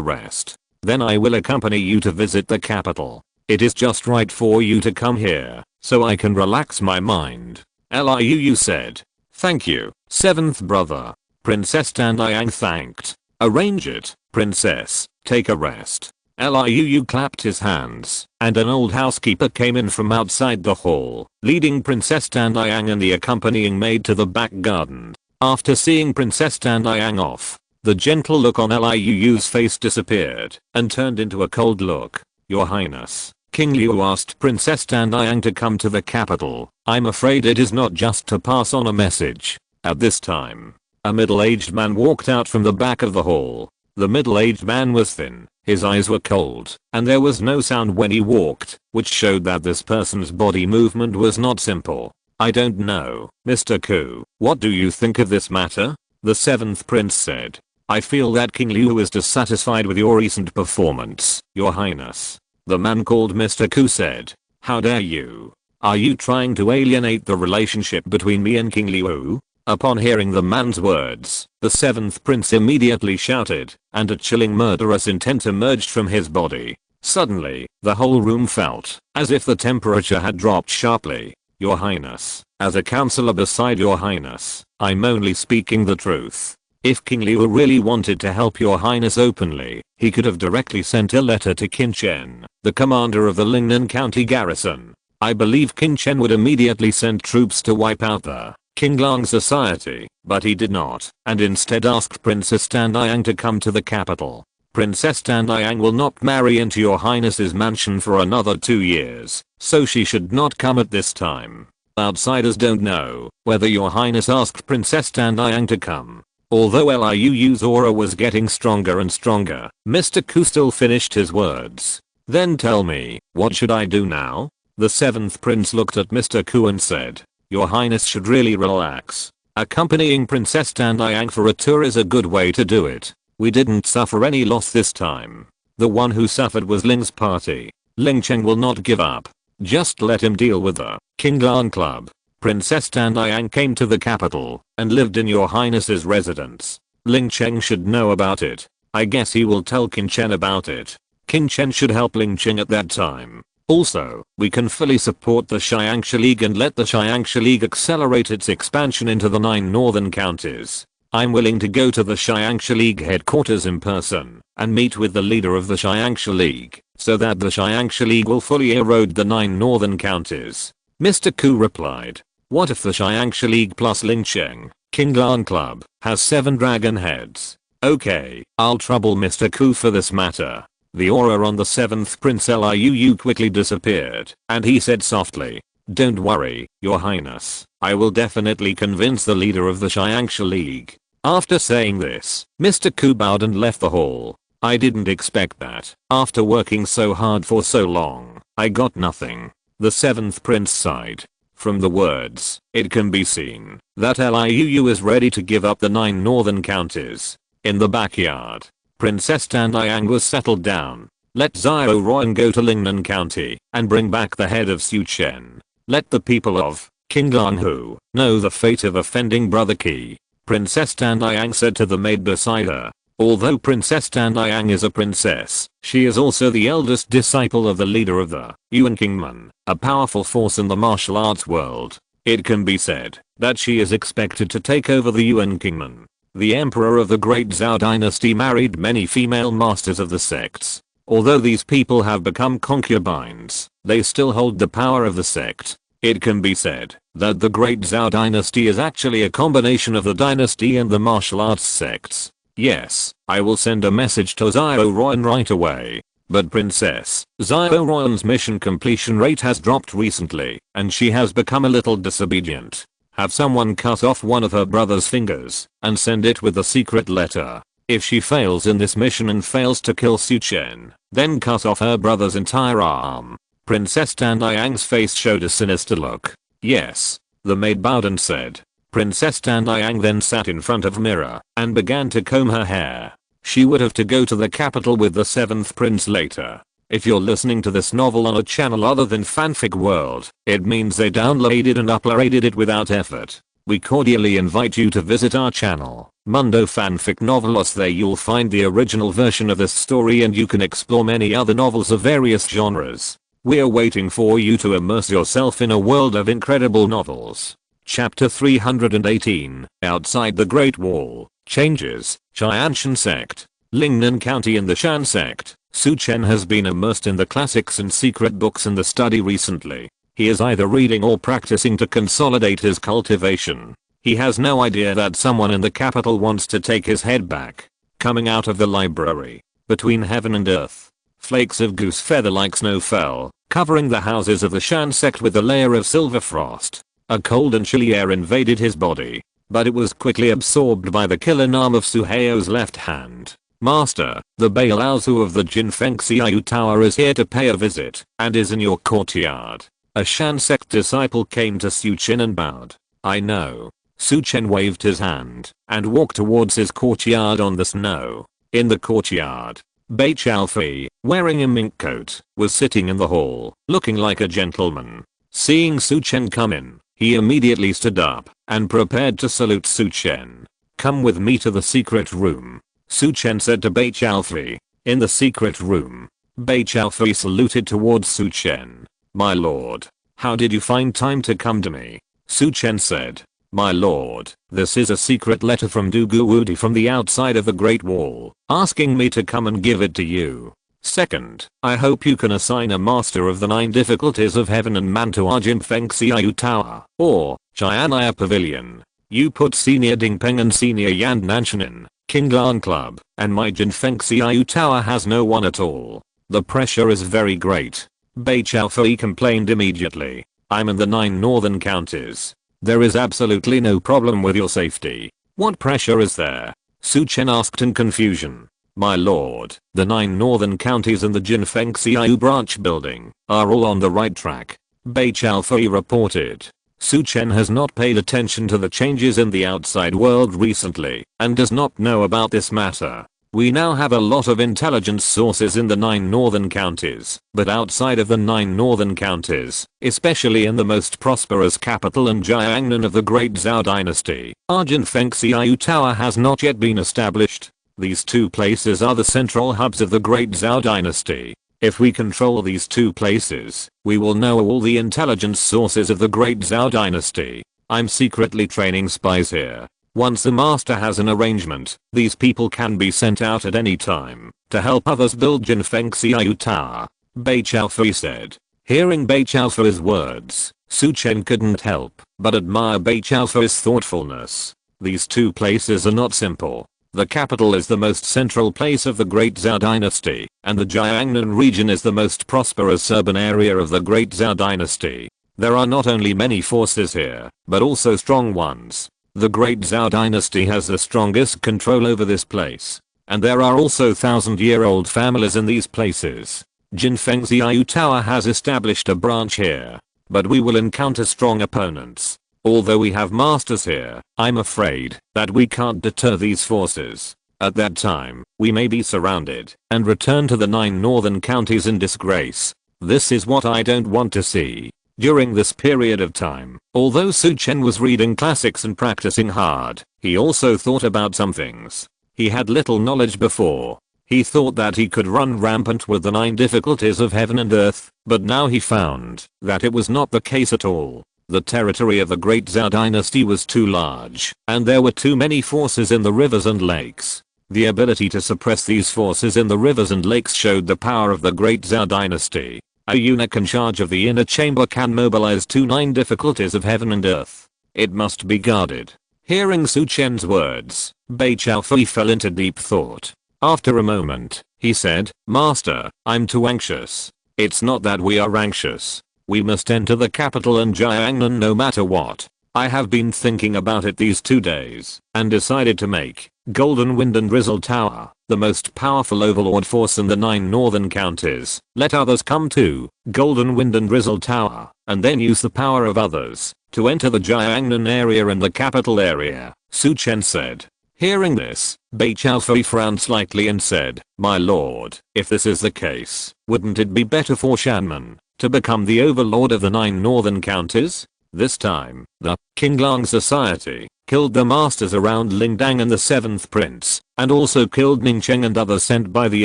rest. Then I will accompany you to visit the capital. It is just right for you to come here, so I can relax my mind. Liu said. Thank you, 7th brother. Princess Tanyang thanked. Arrange it, princess. Take a rest. Liu clapped his hands, and an old housekeeper came in from outside the hall, leading Princess Tanyang and the accompanying maid to the back garden. After seeing Princess Tanyang off, the gentle look on Liu's face disappeared and turned into a cold look. Your Highness, King Liu asked Princess Tanyang to come to the capital. I'm afraid it is not just to pass on a message. At this time, a middle-aged man walked out from the back of the hall. The middle-aged man was thin, his eyes were cold, and there was no sound when he walked, which showed that this person's body movement was not simple. I don't know, Mr. Ku, what do you think of this matter? The 7th prince said. I feel that King Liu is dissatisfied with your recent performance, Your Highness. The man called Mr. Ku said. How dare you? Are you trying to alienate the relationship between me and King Liu? Upon hearing the man's words, the 7th prince immediately shouted, and a chilling murderous intent emerged from his body. Suddenly, the whole room felt as if the temperature had dropped sharply. Your Highness, as a counselor beside Your Highness, I'm only speaking the truth. If King Liu really wanted to help Your Highness openly, he could have directly sent a letter to King Chen, the commander of the Lingnan County garrison. I believe King Chen would immediately send troops to wipe out the Qinglang Society, but he did not, and instead asked Princess Tanyang to come to the capital. Princess Tanyang will not marry into Your Highness's mansion for another 2 years, so she should not come at this time. Outsiders don't know whether Your Highness asked Princess Tanyang to come. Although Liu's aura was getting stronger and stronger, Mr. Ku still finished his words. Then tell me, what should I do now? The 7th prince looked at Mr. Ku and said. Your Highness should really relax. Accompanying Princess Tanyang for a tour is a good way to do it. We didn't suffer any loss this time. The one who suffered was Ling's party. Ling Cheng will not give up. Just let him deal with the Qinglang Club. Princess Tanyang came to the capital and lived in Your Highness's residence. Ling Cheng should know about it. I guess he will tell King Chen about it. King Chen should help Ling Qing at that time. Also, we can fully support the Xiangxia League and let the Xiangxia League accelerate its expansion into the 9 northern counties. I'm willing to go to the Xiangxia League headquarters in person and meet with the leader of the Xiangxia League so that the Xiangxia League will fully erode the 9 northern counties. Mr. Ku replied, what if the Xiangxia League plus Ling Qing, King Lan Club, has 7 dragon heads? Okay, I'll trouble Mr. Ku for this matter. The aura on the 7th Prince Liu quickly disappeared, and he said softly, don't worry, your highness, I will definitely convince the leader of the Xiangxia League. After saying this, Mr. Ku bowed and left the hall. I didn't expect that. After working so hard for so long, I got nothing. The 7th Prince sighed. From the words, it can be seen that Liu is ready to give up the 9 northern counties. In the backyard, Princess Tan Liang was settled down. Let Xiao Ruan go to Lingnan County and bring back the head of Su Chen. Let the people of King Lang Hu know the fate of offending Brother Qi. Princess Tan Liang said to the maid beside her. Although Princess Tan Liang is a princess, she is also the eldest disciple of the leader of the Yuan Kingdom, a powerful force in the martial arts world. It can be said that she is expected to take over the Yuan Kingdom. The emperor of the Great Zhao dynasty married many female masters of the sects. Although these people have become concubines, they still hold the power of the sect. It can be said that the Great Zhao dynasty is actually a combination of the dynasty and the martial arts sects. Yes, I will send a message to Xiao Ruan right away. But Princess Xiao Ruan's mission completion rate has dropped recently, and she has become a little disobedient. Have someone cut off one of her brother's fingers and send it with a secret letter. If she fails in this mission and fails to kill Su Chen, then cut off her brother's entire arm. Princess Tan Liang's face showed a sinister look. Yes. The maid bowed and said. Princess Tan Liang then sat in front of a mirror and began to comb her hair. She would have to go to the capital with the 7th prince later. If you're listening to this novel on a channel other than Fanfic World, it means they downloaded and uploaded it without effort. We cordially invite you to visit our channel, Mundo Fanfic Novelos. There you'll find the original version of this story and you can explore many other novels of various genres. We're waiting for you to immerse yourself in a world of incredible novels. Chapter 318, Outside the Great Wall, Changes, Qianshan Sect, Lingnan County and the Shan Sect. Su Chen has been immersed in the classics and secret books in the study recently. He is either reading or practicing to consolidate his cultivation. He has no idea that someone in the capital wants to take his head back. Coming out of the library, between heaven and earth, flakes of goose feather like snow fell, covering the houses of the Shan sect with a layer of silver frost. A cold and chilly air invaded his body, but it was quickly absorbed by the killer arm of Su Heo's left hand. Master, the Bailao of the Jinfeng Xiao Tower is here to pay a visit and is in your courtyard. A Shan sect disciple came to Su Chen and bowed. I know. Su Chen waved his hand and walked towards his courtyard on the snow. In the courtyard, Bai Chaofei, wearing a mink coat, was sitting in the hall, looking like a gentleman. Seeing Su Chen come in, he immediately stood up and prepared to salute Su Chen. Come with me to the secret room, Su Chen said to Bai Chaofei. In the secret room, Bai Chaofei saluted towards Su Chen. My lord, how did you find time to come to me? Su Chen said. My lord, this is a secret letter from Du Guwudi from the outside of the Great Wall, asking me to come and give it to you. Second, I hope you can assign a master of the 9 difficulties of heaven and man to our Jinfeng Xiao Tower, or Qianaya Pavilion. You put Senior Dingpeng and Senior Yan Nanshan in King Lan Club, and my Jinfeng Xiao Tower has no one at all. The pressure is very great. Bai Chaofei complained immediately. I'm in the 9 northern counties. There is absolutely no problem with your safety. What pressure is there? Su Chen asked in confusion. My lord, the 9 northern counties and the Jinfeng Xiao branch building are all on the right track, Bai Chaofei reported. Su Chen has not paid attention to the changes in the outside world recently and does not know about this matter. We now have a lot of intelligence sources in the 9 northern counties, but outside of the 9 northern counties, especially in the most prosperous capital and Jiangnan of the Great Zhao dynasty, our Jinfeng Xiao Tower has not yet been established. These two places are the central hubs of the Great Zhao dynasty. If we control these two places, we will know all the intelligence sources of the Great Zhao dynasty. I'm secretly training spies here. Once the master has an arrangement, these people can be sent out at any time to help others build Jinfeng Xiaoyu Tower, Bei Chaofei said. Hearing Bei Chaofei's words, Su Chen couldn't help but admire Bei Chaofei's thoughtfulness. These two places are not simple. The capital is the most central place of the Great Zhao dynasty, and the Jiangnan region is the most prosperous urban area of the Great Zhao dynasty. There are not only many forces here, but also strong ones. The Great Zhao dynasty has the strongest control over this place. And there are also thousand-year-old families in these places. Jinfeng Xiaoyu Tower has established a branch here. But we will encounter strong opponents. Although we have masters here, I'm afraid that we can't deter these forces. At that time, we may be surrounded and return to the 9 northern counties in disgrace. This is what I don't want to see. During this period of time, although Su Chen was reading classics and practicing hard, he also thought about some things. He had little knowledge before. He thought that he could run rampant with the 9 difficulties of heaven and earth, but now he found that it was not the case at all. The territory of the Great Zhao dynasty was too large, and there were too many forces in the rivers and lakes. The ability to suppress these forces in the rivers and lakes showed the power of the Great Zhao dynasty. A eunuch in charge of the inner chamber can mobilize 9 difficulties of heaven and earth. It must be guarded. Hearing Su Chen's words, Bei Chaofei fell into deep thought. After a moment, he said, "Master, I'm too anxious." "It's not that we are anxious. We must enter the capital and Jiangnan no matter what. I have been thinking about it these 2 days and decided to make Golden Wind and Drizzle Tower the most powerful overlord force in the 9 northern counties. Let others come to Golden Wind and Drizzle Tower and then use the power of others to enter the Jiangnan area and the capital area," Su Chen said. Hearing this, Bei Chaofei frowned slightly and said, "My lord, if this is the case, wouldn't it be better for Shanman to become the overlord of the 9 northern counties?" This time, the Qinglang Society killed the masters around Lingdang and the 7th prince, and also killed Ningcheng and others sent by the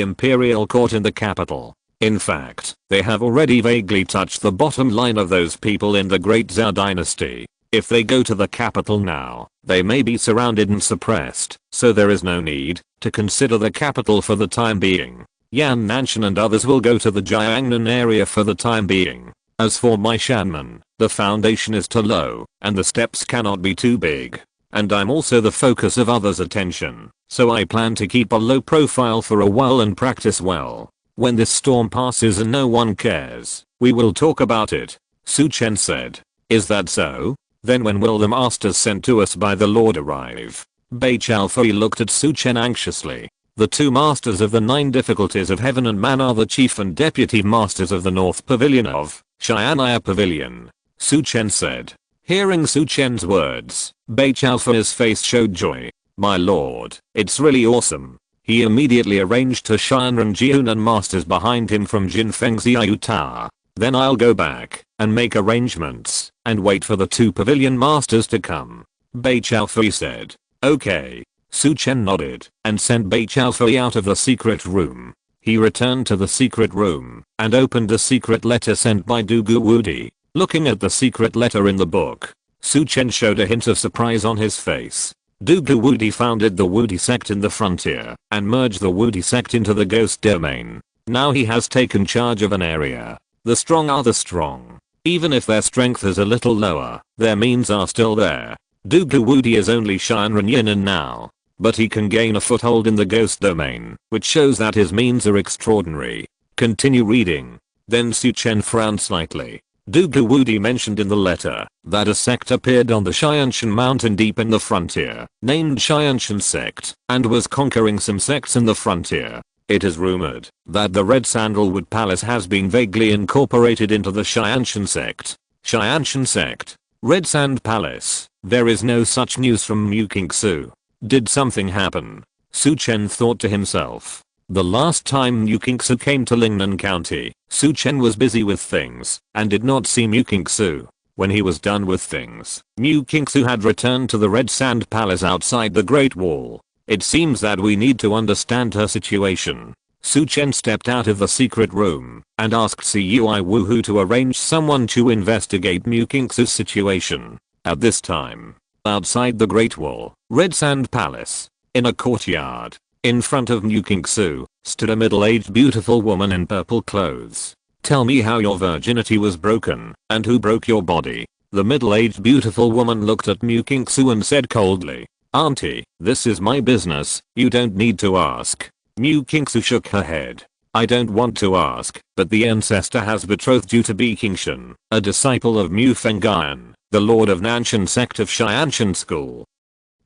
imperial court in the capital. In fact, they have already vaguely touched the bottom line of those people in the Great Zhao dynasty. If they go to the capital now, they may be surrounded and suppressed, so there is no need to consider the capital for the time being. Yan Nanshan and others will go to the Jiangnan area for the time being. As for my Shanman, the foundation is too low, and the steps cannot be too big. And I'm also the focus of others' attention, so I plan to keep a low profile for a while and practice well. When this storm passes and no one cares, we will talk about it," Su Chen said. "Is that so? Then when will the masters sent to us by the Lord arrive?" Bei Chaofei looked at Su Chen anxiously. The 2 masters of the 9 difficulties of heaven and man are the chief and deputy masters of the North Pavilion of Xian'ai Pavilion, Su Chen said. Hearing Su Chen's words, Bei Chaofei's face showed joy. "My lord, it's really awesome." He immediately arranged to Xianren Jiunan masters behind him from Jinfeng Xiaoyu Tower. "Then I'll go back and make arrangements and wait for the 2 pavilion masters to come," Bei Chaofei said. "Okay." Su Chen nodded and sent Bei Chaofei out of the secret room. He returned to the secret room and opened a secret letter sent by Dugu Wudi. Looking at the secret letter in the book, Su Chen showed a hint of surprise on his face. Dugu Wudi founded the Wudi sect in the frontier and merged the Wudi sect into the ghost domain. Now he has taken charge of an area. The strong are the strong. Even if their strength is a little lower, their means are still there. Dugu Wudi is only Shinran Yinan now, but he can gain a foothold in the ghost domain, which shows that his means are extraordinary. Continue reading. Then Su Chen frowned slightly. Dugu Wudi mentioned in the letter that a sect appeared on the Xianshan mountain deep in the frontier, named Xianshan sect, and was conquering some sects in the frontier. It is rumored that the Red Sandalwood Palace has been vaguely incorporated into the Xianshan sect. Xianshan sect. Red Sand Palace. There is no such news from Mu Qingsu. Did something happen? Su Chen thought to himself. The last time Mu Qingsu came to Lingnan County, Su Chen was busy with things and did not see Mu Qingsu. When he was done with things, Mu Qingsu had returned to the Red Sand Palace outside the Great Wall. It seems that we need to understand her situation. Chen stepped out of the secret room and asked Cui Woohoo to arrange someone to investigate Mukingsu's situation. At this time, outside the Great Wall, Red Sand Palace, in a courtyard, in front of Mukingsu, stood a middle-aged beautiful woman in purple clothes. "Tell me how your virginity was broken, and who broke your body." The middle-aged beautiful woman looked at Mukingsu and said coldly, "Auntie, this is my business, you don't need to ask." Mukingsu shook her head. "I don't want to ask, but the ancestor has betrothed you to Bikingshan, a disciple of Mu Fengyan, the lord of Nanshan sect of Xianshan school.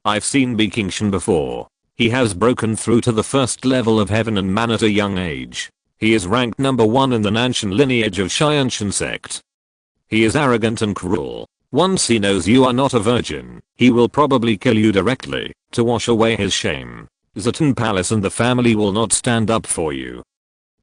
I've seen Bikingshan before. He has broken through to the first level of heaven and man at a young age. He is ranked number 1 in the Nanshan lineage of Xianshan sect. He is arrogant and cruel. Once he knows you are not a virgin, he will probably kill you directly, to wash away his shame. Zatan Palace and the family will not stand up for you."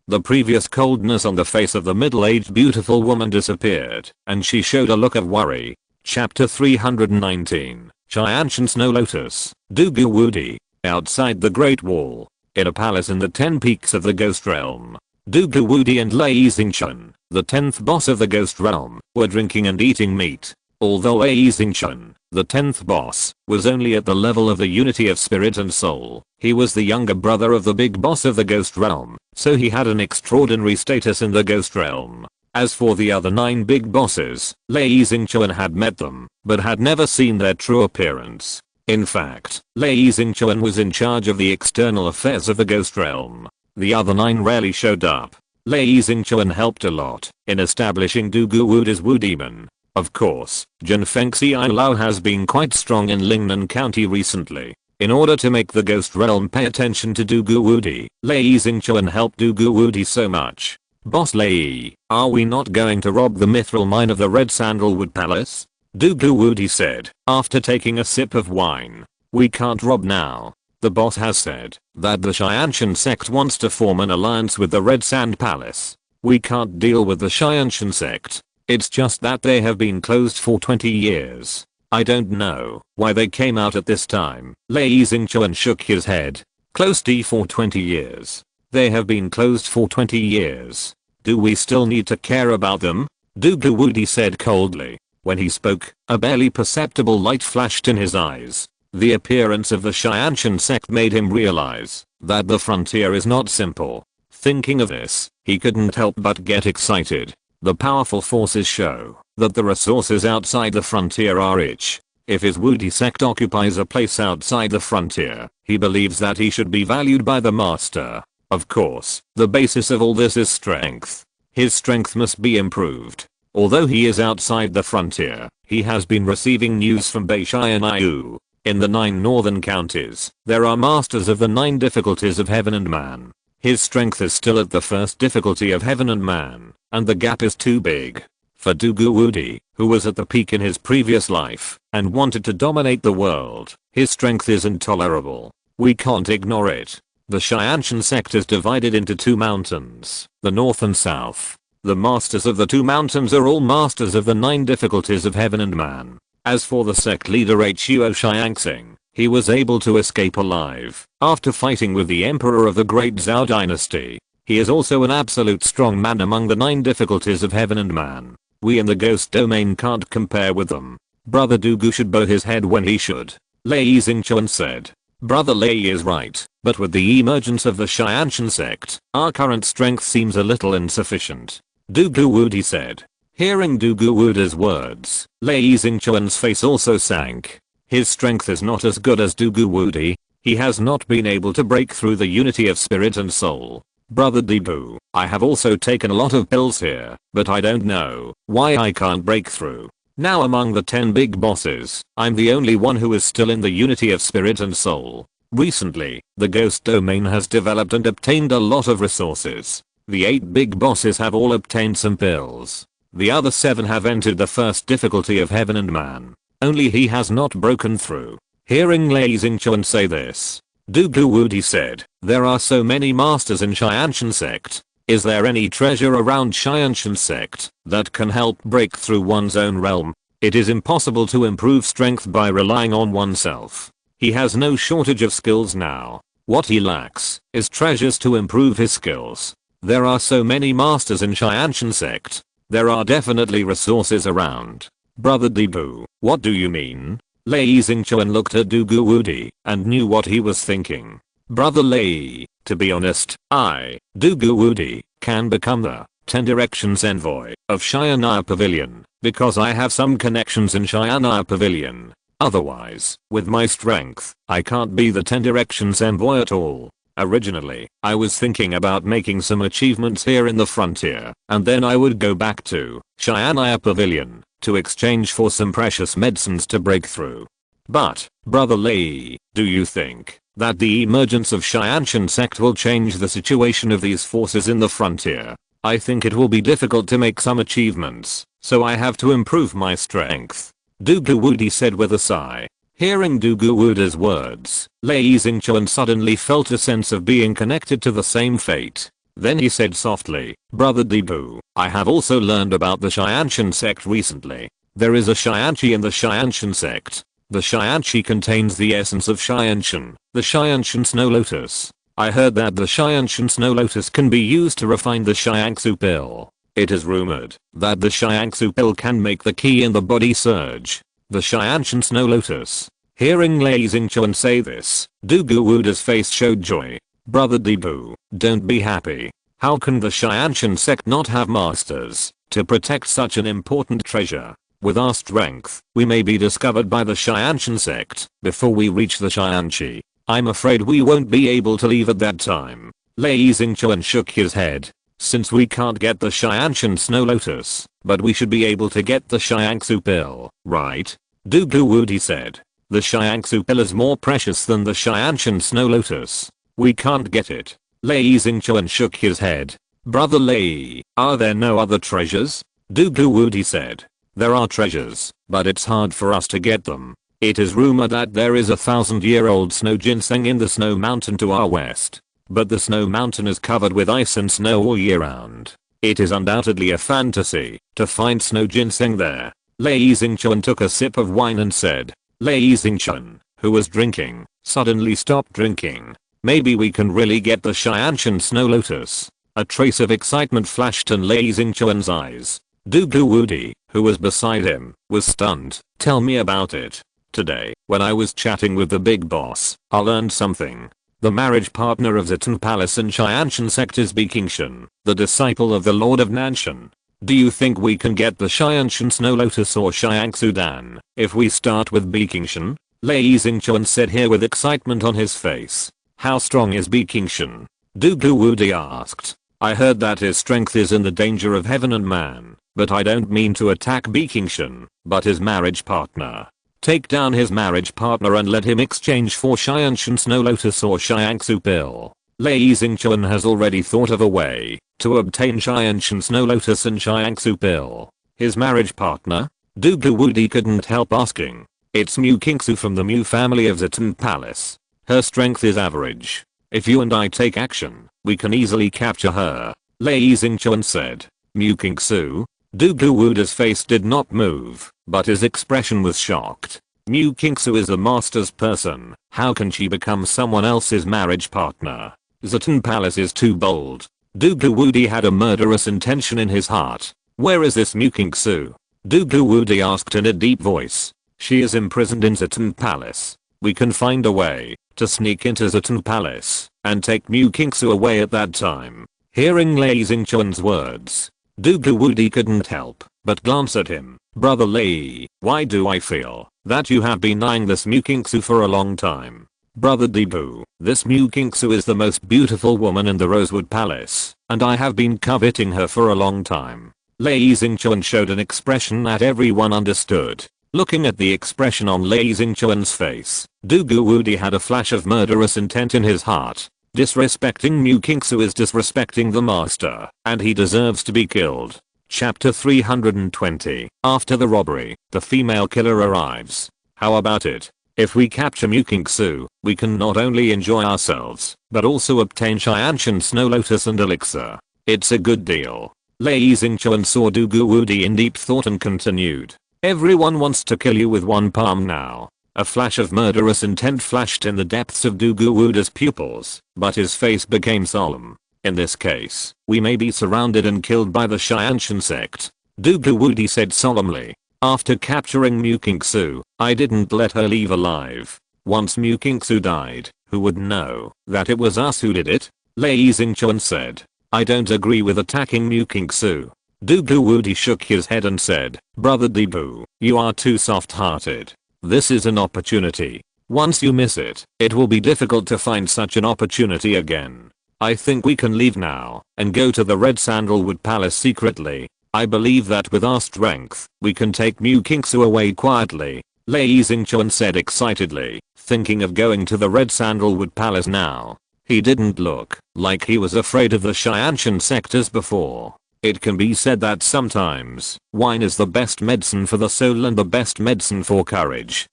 The previous coldness on the face of the middle-aged beautiful woman disappeared, and she showed a look of worry. Chapter 319, Xianshan Snow Lotus, Dugu Wudi. Outside the Great Wall, in a palace in the 10 peaks of the Ghost Realm, Dugu Wudi and Lei Xingchen, the 10th boss of the Ghost Realm, were drinking and eating meat. Although Lei Xingchen, the 10th boss, was only at the level of the unity of spirit and soul, he was the younger brother of the big boss of the Ghost Realm, so he had an extraordinary status in the Ghost Realm. As for the other 9 big bosses, Lei Xingchen had met them, but had never seen their true appearance. In fact, Lei Xingchen was in charge of the external affairs of the Ghost Realm. The other 9 rarely showed up. Lei Xingchen helped a lot in establishing Dugu Wudi's Wu Demon. Of course, Jinfeng Xiaolao has been quite strong in Lingnan County recently. In order to make the Ghost Realm pay attention to Dugu Wudi, Lei Xingchen helped Dugu Wudi so much. "Boss Lei, are we not going to rob the mithril mine of the Red Sandalwood Palace?" Dugu Wudi said, after taking a sip of wine. "We can't rob now. The boss has said that the Xianshan sect wants to form an alliance with the Red Sand Palace. We can't deal with the Xianshan sect. It's just that they have been closed for 20 years. I don't know why they came out at this time." Lei Xingchen shook his head. "Closed for 20 years. They have been closed for 20 years. Do we still need to care about them?" Dugu Wudi said coldly. When he spoke, a barely perceptible light flashed in his eyes. The appearance of the Xianshan sect made him realize that the frontier is not simple. Thinking of this, he couldn't help but get excited. The powerful forces show that the resources outside the frontier are rich. If his Wudi sect occupies a place outside the frontier, he believes that he should be valued by the master. Of course, the basis of all this is strength. His strength must be improved. Although he is outside the frontier, he has been receiving news from Beishai and Iu. In the 9 northern counties, there are masters of the 9 difficulties of heaven and man. His strength is still at the first difficulty of heaven and man, and the gap is too big. For Dugu Wudi, who was at the peak in his previous life, and wanted to dominate the world, his strength is intolerable. We can't ignore it. The Xianshan sect is divided into 2 mountains, the north and south. The masters of the 2 mountains are all masters of the 9 difficulties of heaven and man. As for the sect leader Huo Xiangxing, he was able to escape alive after fighting with the emperor of the great Zhao dynasty. He is also an absolute strong man among the 9 difficulties of heaven and man. We in the ghost domain can't compare with them. Brother Dugu should bow his head when he should. Lei Xingchen said. Brother Lei is right, but with the emergence of the Xianshan sect, our current strength seems a little insufficient. Dugu Wudi said. Hearing Dugu Wudi's words, Lei Xingchen's face also sank. His strength is not as good as Dugu Wudi. He has not been able to break through the unity of spirit and soul. Brother Debu, I have also taken a lot of pills here, but I don't know why I can't break through. Now among the 10 big bosses, I'm the only one who is still in the unity of spirit and soul. Recently, the ghost domain has developed and obtained a lot of resources. The 8 big bosses have all obtained some pills. The other 7 have entered the first difficulty of heaven and man. Only he has not broken through. Hearing Lei Xingchen say this, Dugu Wudi said, there are so many masters in Xianshan sect. Is there any treasure around Xianshan sect that can help break through one's own realm? It is impossible to improve strength by relying on oneself. He has no shortage of skills now. What he lacks is treasures to improve his skills. There are so many masters in Chen sect. There are definitely resources around. Brother Debu, what do you mean? Lei Xingchuan looked at Dugu Wudi and knew what he was thinking. Brother Lei, to be honest, Dugu Wudi, can become the 10 Directions envoy of Shianaya Pavilion because I have some connections in Shianaya Pavilion. Otherwise, with my strength, I can't be the 10 Directions envoy at all. Originally, I was thinking about making some achievements here in the frontier, and then I would go back to Shianaya Pavilion to exchange for some precious medicines to break through. But, Brother Lei, do you think that the emergence of Chen sect will change the situation of these forces in the frontier? I think it will be difficult to make some achievements, so I have to improve my strength. Dugu Wudi said with a sigh. Hearing Dugu Wudi's words, Lei Xingchuan suddenly felt a sense of being connected to the same fate. Then he said softly, Brother Debu, I have also learned about the Chen sect recently. There is a Qianqi in the Chen sect. The Qianqi contains the essence of Qianqian, the Qianqian snow lotus. I heard that the Qianqian snow lotus can be used to refine the Qianxu pill. It is rumored that the Qianxu pill can make the ki in the body surge. The Qianqian snow lotus. Hearing Lei Xingchuan say this, Dugu Wudi's face showed joy. Brother Debu, don't be happy. How can the Qianqian sect not have masters to protect such an important treasure? With our strength, we may be discovered by the Qianqian sect before we reach the Qianqi. I'm afraid we won't be able to leave at that time. Lei Xingchuan shook his head. Since we can't get the Qianqian snow lotus, but we should be able to get the Qianxu pill, right? Dugu Wudi said. The Qianxu pill is more precious than the Qianqian snow lotus. We can't get it. Lei Xingchuan shook his head. Brother Lei, are there no other treasures? Dugu Wudi said. There are treasures, but it's hard for us to get them. It is rumored that there is a 1,000-year-old snow ginseng in the snow mountain to our west. But the snow mountain is covered with ice and snow all year round. It is undoubtedly a fantasy to find snow ginseng there. Lei Xingchuan took a sip of wine and said. Lei Xingchuan, who was drinking, suddenly stopped drinking. Maybe we can really get the Qianqian snow lotus. A trace of excitement flashed in Lei Xingchuan's eyes. Dugu Wudi, who was beside him, was stunned. Tell me about it. Today, when I was chatting with the big boss, I learned something. The marriage partner of Zitan Palace in Qianqian sect is Bikingshan, the disciple of the Lord of Nanshan. Do you think we can get the Qianqian snow lotus or Qianxu Dan if we start with Bikingshan? Lei Xingchuan said here with excitement on his face. How strong is Bikingshan? Dugu Wudi asked. I heard that his strength is in the danger of heaven and man, but I don't mean to attack Bikingshan, but his marriage partner. Take down his marriage partner and let him exchange for Qianqian snow lotus or Qianxu pill. Lei Xingchuan has already thought of a way to obtain Qianqian snow lotus and Qianxu pill. His marriage partner? Dugu Wudi couldn't help asking. It's Mu Kingsu from the Mu family of Zitan Palace. Her strength is average. If you and I take action, we can easily capture her. Lei Xingchuan said. Mu Kingsu? Dugu Wudi's face did not move, but his expression was shocked. Mu Kingsu is a master's person. How can she become someone else's marriage partner? Zitan Palace is too bold. Dugu Wudi had a murderous intention in his heart. Where is this Mu Kingsu? Dugu Wudi asked in a deep voice. She is imprisoned in Zitan Palace. We can find a way to sneak into Zitan Palace and take Mu Kingsu away at that time. Hearing Lei Xingchuan's words, Dugu Wudi couldn't help but glance at him. Brother Lei, why do I feel that you have been eyeing this Mu Kingsu for a long time? Brother Debu, this Mu Kingsu is the most beautiful woman in the Rosewood Palace, and I have been coveting her for a long time. Lei Xingchuan showed an expression that everyone understood. Looking at the expression on Lei Xingchuan's face, Dugu Wudi had a flash of murderous intent in his heart. Disrespecting Mu Kingsu is disrespecting the master, and he deserves to be killed. Chapter 320. After the robbery, the female killer arrives. How about it? If we capture Mu Kingsu, we can not only enjoy ourselves, but also obtain Qianqian snow lotus and elixir. It's a good deal. Lei Xingchuan saw Dugu Wudi in deep thought and continued. Everyone wants to kill you with one palm now. A flash of murderous intent flashed in the depths of Dugu-Wudi's pupils, but his face became solemn. In this case, we may be surrounded and killed by the Xiantian sect, Dugu-Wudi said solemnly. After capturing Mukingsu, I didn't let her leave alive. Once Mukingsu died, who would know that it was us who did it? Lei Xingchuan said. I don't agree with attacking Mukingsu. Dugu-Wudi shook his head and said, Brother Debu, you are too soft-hearted. This is an opportunity. Once you miss it, it will be difficult to find such an opportunity again. I think we can leave now and go to the Red Sandalwood Palace secretly. I believe that with our strength, we can take Mukingsu away quietly. Lei Xingchuan said excitedly, thinking of going to the Red Sandalwood Palace now. He didn't look like he was afraid of the Xiantian sect as before. It can be said that sometimes, wine is the best medicine for the soul and the best medicine for courage.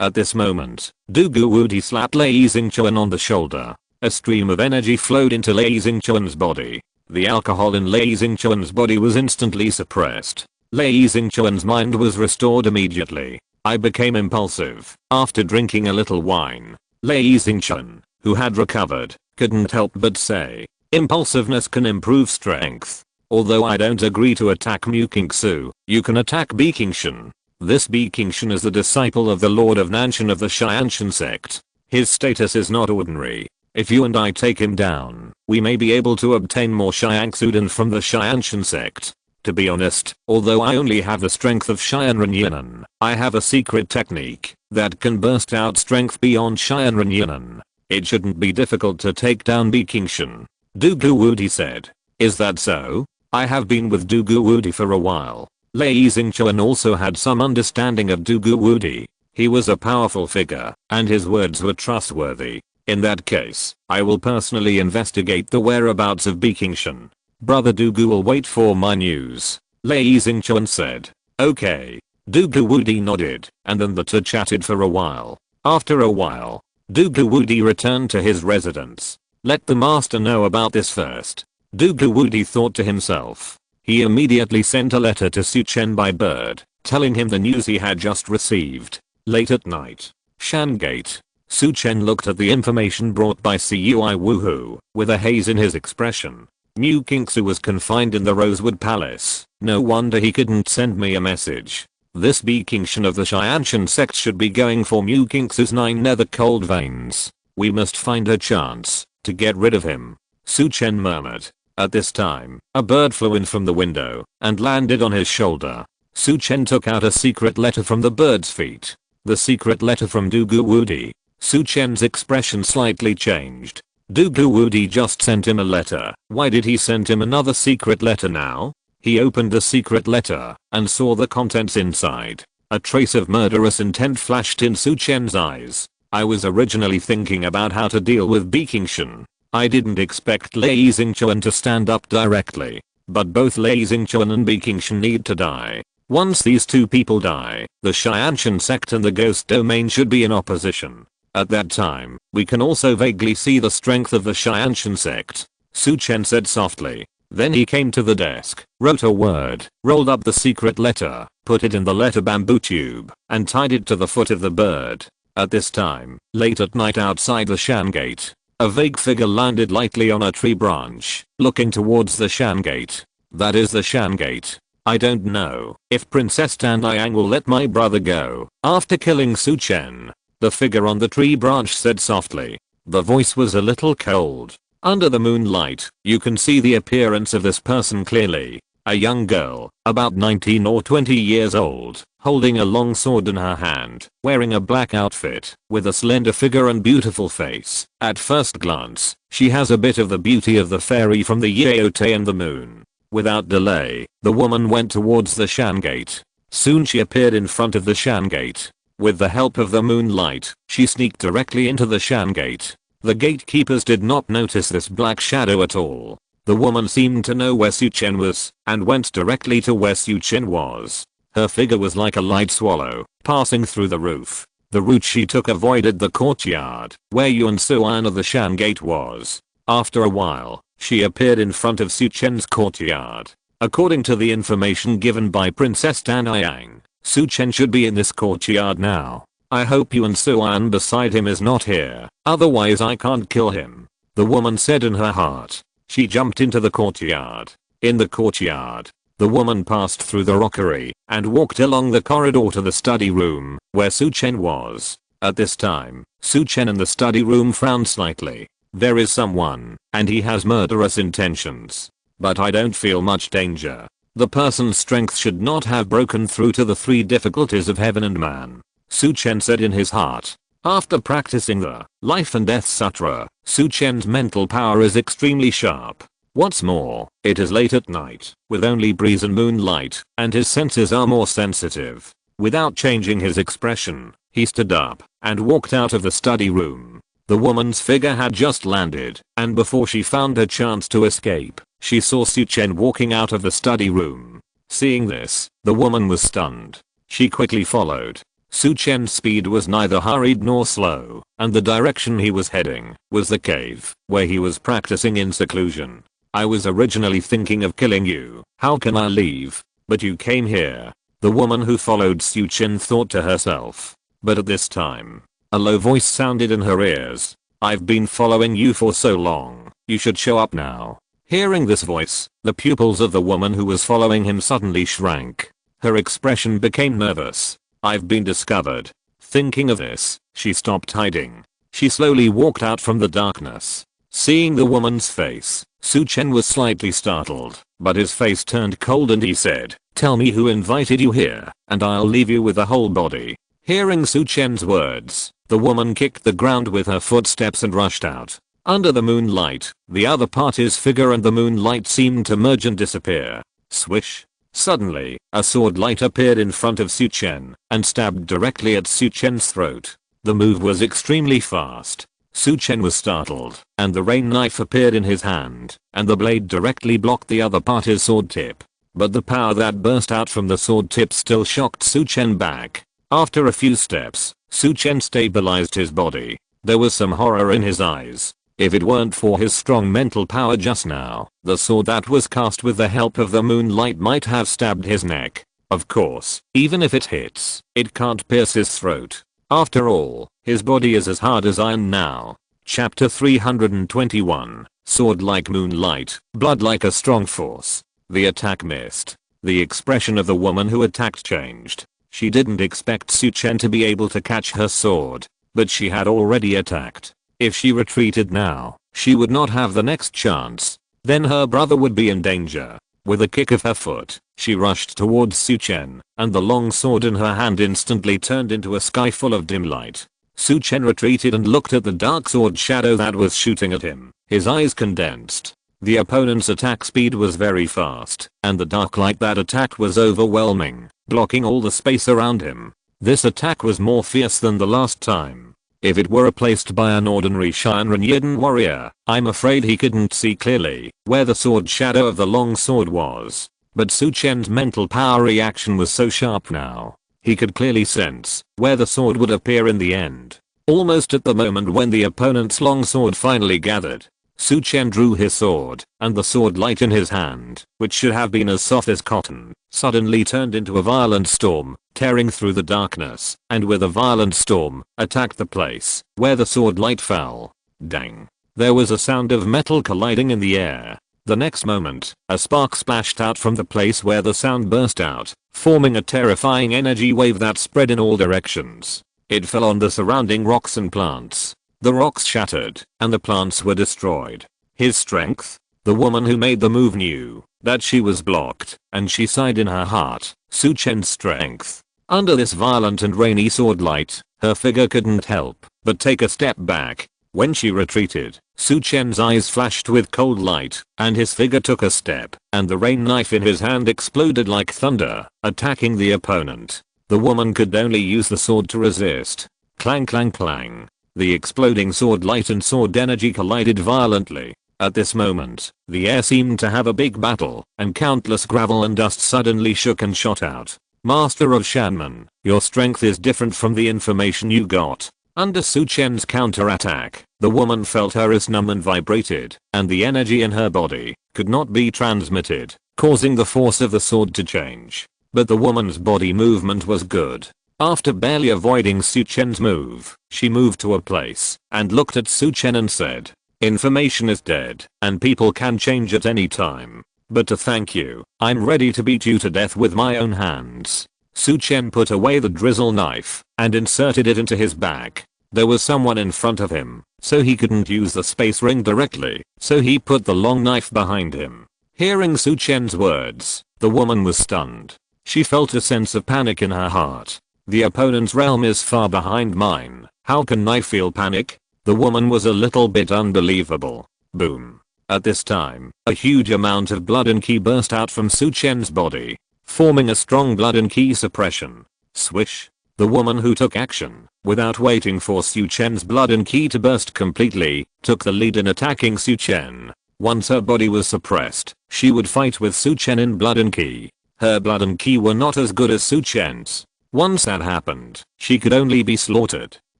At this moment, Dugu-Wudi slapped Lei Xingchuan on the shoulder. A stream of energy flowed into Lei Xingchuan's body. The alcohol in Lei Xingchuan's body was instantly suppressed. Lei Xingchuan's mind was restored immediately. I became impulsive after drinking a little wine. Lei Xingchuan, who had recovered, couldn't help but say, impulsiveness can improve strength. Although I don't agree to attack Mukingsu, you can attack Bikingshan. This Bikingshan is the disciple of the Lord of Nanshan of the Xiantian sect. His status is not ordinary. If you and I take him down, we may be able to obtain more Xiangsudan from the Xiantian sect. To be honest, although I only have the strength of Xianren Yinan, I have a secret technique that can burst out strength beyond Xianren Yinan. It shouldn't be difficult to take down Bikingshan. Dugu-Wudi said. Is that so? I have been with Dugu-Wudi for a while. Lei Xingchuan also had some understanding of Dugu-Wudi. He was a powerful figure, and his words were trustworthy. In that case, I will personally investigate the whereabouts of Bikingshan. Brother Dugu will wait for my news. Lei Xingchuan said. Okay. Dugu-Wudi nodded, and then the two chatted for a while. After a while, Dugu-Wudi returned to his residence. Let the master know about this first. Dugu-Wudi thought to himself. He immediately sent a letter to Chen by bird, telling him the news he had just received. Late at night. Shangate. Chen looked at the information brought by Cui Woohoo, with a haze in his expression. Mukingsu was confined in the Rosewood Palace. No wonder he couldn't send me a message. This Bikingshan of the Xiantian sect should be going for Mukingsu's 9 nether cold veins. We must find a chance to get rid of him. Chen murmured. At this time, a bird flew in from the window and landed on his shoulder. Chen took out a secret letter from the bird's feet. The secret letter from Dugu-Wudi. Chen's expression slightly changed. Dugu-Wudi just sent him a letter. Why did he send him another secret letter now? He opened the secret letter and saw the contents inside. A trace of murderous intent flashed in Chen's eyes. I was originally thinking about how to deal with Bikingshan. I didn't expect Lei Xingchuan to stand up directly. But both Lei Xingchuan and Bikingshan need to die. Once these two people die, the Xiantian sect and the ghost domain should be in opposition. At that time, we can also vaguely see the strength of the Xiantian sect. Chen said softly. Then he came to the desk, wrote a word, rolled up the secret letter, put it in the letter bamboo tube, and tied it to the foot of the bird. At this time, late at night outside the Shan Gate, a vague figure landed lightly on a tree branch, looking towards the Shan Gate. That is the Shan Gate. I don't know if Princess Danliang will let my brother go after killing Chen. The figure on the tree branch said softly. The voice was a little cold. Under the moonlight, you can see the appearance of this person clearly. A young girl, about 19 or 20 years old, holding a long sword in her hand, wearing a black outfit, with a slender figure and beautiful face. At first glance, she has a bit of the beauty of the fairy from the Yeote and the Moon. Without delay, the woman went towards the Shan Gate. Soon she appeared in front of the Shan Gate. With the help of the moonlight, she sneaked directly into the Shan Gate. The gatekeepers did not notice this black shadow at all. The woman seemed to know where Chen was, and went directly to where Chen was. Her figure was like a light swallow, passing through the roof. The route she took avoided the courtyard, where Yuan Suan of the Shan Gate was. After a while, she appeared in front of Chen's courtyard. According to the information given by Princess Danliang, Chen should be in this courtyard now. I hope you and Suan beside him is not here, otherwise I can't kill him," the woman said in her heart. She jumped into the courtyard. In the courtyard, the woman passed through the rockery and walked along the corridor to the study room where Su Chen was. At this time, Su Chen in the study room frowned slightly. "There is someone, and he has murderous intentions. But I don't feel much danger. The person's strength should not have broken through to the three difficulties of heaven and man," Su Chen said in his heart. After practicing the Life and Death Sutra, Su Chen's mental power is extremely sharp. What's more, it is late at night, with only breeze and moonlight, and his senses are more sensitive. Without changing his expression, he stood up and walked out of the study room. The woman's figure had just landed, and before she found her chance to escape, she saw Su Chen walking out of the study room. Seeing this, the woman was stunned. She quickly followed. Su Chen's speed was neither hurried nor slow, and the direction he was heading was the cave, where he was practicing in seclusion. "I was originally thinking of killing you. How can I leave? But you came here," the woman who followed Su Chen thought to herself. But at this time, a low voice sounded in her ears. "I've been following you for so long, you should show up now." Hearing this voice, the pupils of the woman who was following him suddenly shrank. Her expression became nervous. "I've been discovered." Thinking of this, she stopped hiding. She slowly walked out from the darkness. Seeing the woman's face, Su Chen was slightly startled, but his face turned cold and he said, "Tell me who invited you here, and I'll leave you with a whole body." Hearing Su Chen's words, the woman kicked the ground with her footsteps and rushed out. Under the moonlight, the other party's figure and the moonlight seemed to merge and disappear. Swish. Suddenly, a sword light appeared in front of Su Chen and stabbed directly at Su Chen's throat. The move was extremely fast. Su Chen was startled, and the rain knife appeared in his hand, and the blade directly blocked the other party's sword tip. But the power that burst out from the sword tip still shocked Su Chen back. After a few steps, Su Chen stabilized his body. There was some horror in his eyes. If it weren't for his strong mental power just now, the sword that was cast with the help of the moonlight might have stabbed his neck. Of course, even if it hits, it can't pierce his throat. After all, his body is as hard as iron now. Chapter 321, Sword like moonlight, blood like a strong force. The attack missed. The expression of the woman who attacked changed. She didn't expect Su Chen to be able to catch her sword, but she had already attacked. If she retreated now, she would not have the next chance. Then her brother would be in danger. With a kick of her foot, she rushed towards Su Chen, and the long sword in her hand instantly turned into a sky full of dim light. Su Chen retreated and looked at the dark sword shadow that was shooting at him. His eyes condensed. The opponent's attack speed was very fast, and the dark light that attacked was overwhelming, blocking all the space around him. This attack was more fierce than the last time. If it were replaced by an ordinary Shinran Yiden warrior, I'm afraid he couldn't see clearly where the sword shadow of the long sword was. But Su Chen's mental power reaction was so sharp now. He could clearly sense where the sword would appear in the end. Almost at the moment when the opponent's long sword finally gathered, Su Chen drew his sword, and the sword light in his hand, which should have been as soft as cotton, suddenly turned into a violent storm, tearing through the darkness, and with a violent storm, attacked the place where the sword light fell. Dang. There was a sound of metal colliding in the air. The next moment, a spark splashed out from the place where the sound burst out, forming a terrifying energy wave that spread in all directions. It fell on the surrounding rocks and plants. The rocks shattered, and the plants were destroyed. His strength? The woman who made the move knew that she was blocked, and she sighed in her heart. Su Chen's strength. Under this violent and rainy sword light, her figure couldn't help but take a step back. When she retreated, Su Chen's eyes flashed with cold light, and his figure took a step, and the rain knife in his hand exploded like thunder, attacking the opponent. The woman could only use the sword to resist. Clang clang clang. The exploding sword light and sword energy collided violently. At this moment, the air seemed to have a big battle, and countless gravel and dust suddenly shook and shot out. Master of Shanman, your strength is different from the information you got. Under Su Chen's counterattack, the woman felt her wrist numb and vibrated, and the energy in her body could not be transmitted, causing the force of the sword to change. But the woman's body movement was good. After barely avoiding Su Chen's move, she moved to a place and looked at Su Chen and said, "Information is dead and people can change at any time. But to thank you, I'm ready to beat you to death with my own hands." Su Chen put away the drizzle knife and inserted it into his back. There was someone in front of him, so he couldn't use the space ring directly, so he put the long knife behind him. Hearing Su Chen's words, the woman was stunned. She felt a sense of panic in her heart. The opponent's realm is far behind mine. How can I feel panic? The woman was a little bit unbelievable. Boom. At this time, a huge amount of blood and ki burst out from Su Chen's body, forming a strong blood and ki suppression. Swish. The woman who took action, without waiting for Su Chen's blood and ki to burst completely, took the lead in attacking Su Chen. Once her body was suppressed, she would fight with Su Chen in blood and ki. Her blood and ki were not as good as Su Chen's. Once that happened, she could only be slaughtered.